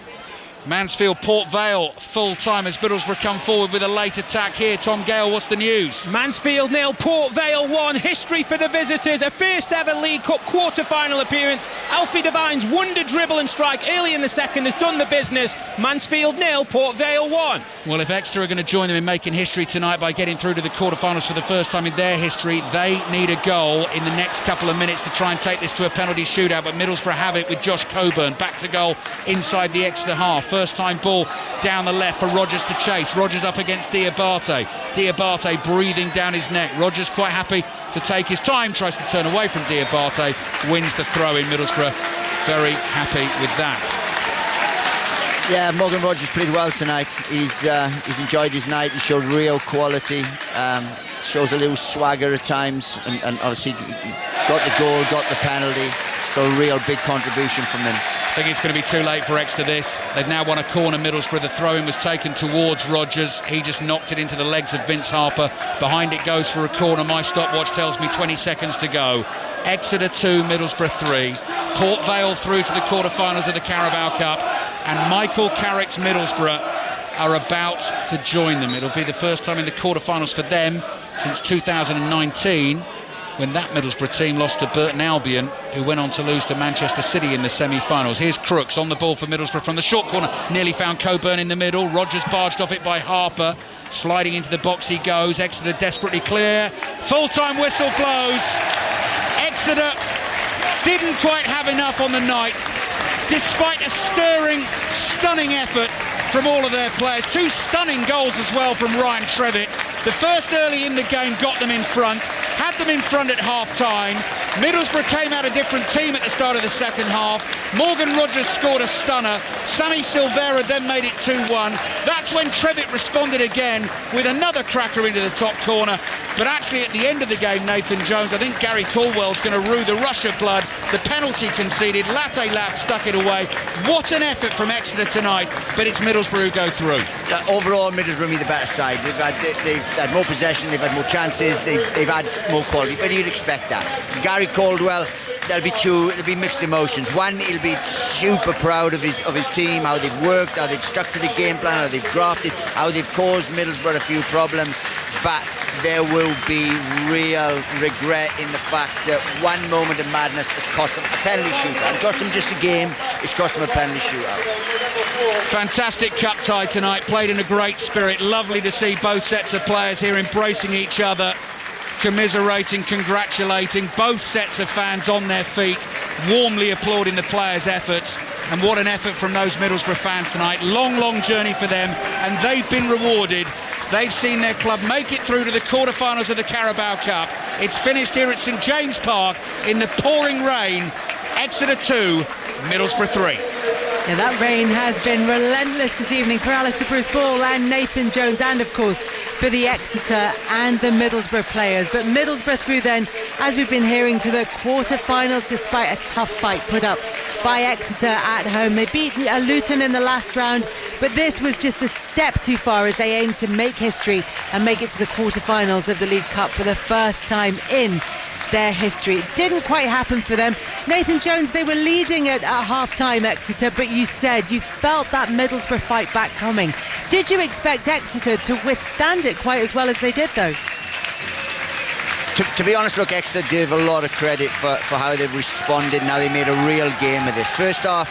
Mansfield, Port Vale, full time as Middlesbrough come forward with a late attack here. Tom Gale, what's the news? Mansfield 0, Port Vale 1. History for the visitors. A first ever League Cup quarter-final appearance. Alfie Devine's wonder dribble and strike early in the second has done the business. Mansfield 0, Port Vale 1. Well, if Exeter are going to join them in making history tonight by getting through to the quarter-finals for the first time in their history, they need a goal in the next couple of minutes to try and take this to a penalty shootout. But Middlesbrough have it with Josh Coburn back to goal inside the Exeter half. First time ball down the left for Rogers to chase. Rogers up against Diabate. Diabate breathing down his neck. Rogers quite happy to take his time, tries to turn away from Diabate, wins the throw in. Middlesbrough very happy with that. Yeah, Morgan Rogers played well tonight. He's enjoyed his night. He showed real quality. Shows a little swagger at times, and obviously got the goal, got the penalty. So a real big contribution from him. I think it's going to be too late for Exeter this. They've now won a corner. Middlesbrough, the throw-in was taken towards Rogers. He just knocked it into the legs of Vince Harper. Behind it goes for a corner. My stopwatch tells me 20 seconds to go. Exeter 2, Middlesbrough 3. Port Vale through to the quarter-finals of the Carabao Cup. And Michael Carrick's Middlesbrough are about to join them. It'll be the first time in the quarter-finals for them since 2019. When that Middlesbrough team lost to Burton Albion, who went on to lose to Manchester City in the semi-finals. Here's Crooks on the ball for Middlesbrough from the short corner. Nearly found Coburn in the middle. Rogers barged off it by Harper. Sliding into the box he goes. Exeter desperately clear. Full-time whistle blows. Exeter didn't quite have enough on the night. despite a stirring, stunning effort from all of their players. 2 stunning goals as well from Ryan Trevitt. The first early in the game got them in front, had them in front at half-time. Middlesbrough came out a different team at the start of the second half. Morgan Rogers scored a stunner. Sammy Silvera then made it 2-1. That's when Trevitt responded again with another cracker into the top corner. But actually at the end of the game, Nathan Jones, I think Gary Caldwell's going to rue the rush of blood. The penalty conceded, Latte Lat stuck it away. What an effort from Exeter tonight, but it's Middlesbrough who go through. Overall, Middlesbrough be the better side. They've had more possession, they've had more chances, they've had more quality, but you'd expect that. Gary Caldwell, there'll be mixed emotions. One, he'll be super proud of his team, how they've worked, how they've stuck to the game plan, how they've drafted, how they've caused Middlesbrough a few problems. But there will be real regret in the fact that one moment of madness has cost them a penalty shootout. It cost them just a game, it's cost them a penalty shootout. Fantastic cup tie tonight, played in a great spirit. Lovely to see both sets of players here embracing each other, commiserating, congratulating. Both sets of fans on their feet, warmly applauding the players' efforts. And what an effort from those Middlesbrough fans tonight. Long journey for them, and they've been rewarded. They've seen their club make it through to the quarterfinals of the Carabao Cup. It's finished here at St James Park in the pouring rain. Exeter 2, Middlesbrough 3. Yeah, that rain has been relentless this evening for Alistair Bruce-Ball and Nathan Jones, and of course for the Exeter and the Middlesbrough players. But Middlesbrough through then, as we've been hearing, to the quarter-finals despite a tough fight put up by Exeter at home. They beat Luton in the last round, but this was just a step too far as they aim to make history and make it to the quarter-finals of the League Cup for the first time in their history. It didn't quite happen for them. Nathan Jones, they were leading at half-time, Exeter, but you said you felt that Middlesbrough fight back coming. Did you expect Exeter to withstand it quite as well as they did, though? To be honest, look, Exeter gave a lot of credit for how they've responded and how they made a real game of this. First off,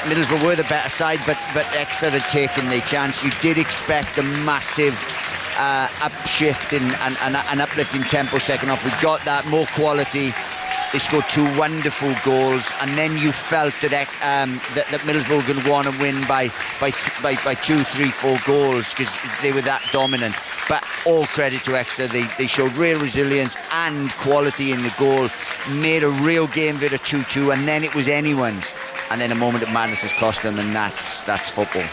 Middlesbrough were the better side, but Exeter had taken their chance. You did expect a massive upshift and uplift in tempo second half. We got that, more quality. They scored 2 wonderful goals, and then you felt that Middlesbrough were going to want to win by 2, 3, 4 goals because they were that dominant. But all credit to Exeter. They showed real resilience and quality in the goal, made a real game of it, a 2-2, and then it was anyone's. And then a moment of madness has cost them, and that's football.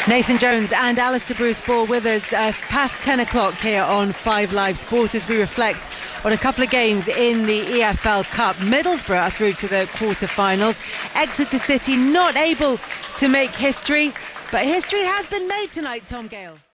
Nathan Jones and Alistair Bruce-Ball with us past 10 o'clock here on 5 Live Sport as we reflect on a couple of games in the EFL Cup. Middlesbrough are through to the quarter-finals. Exeter City not able to make history, but history has been made tonight, Tom Gale.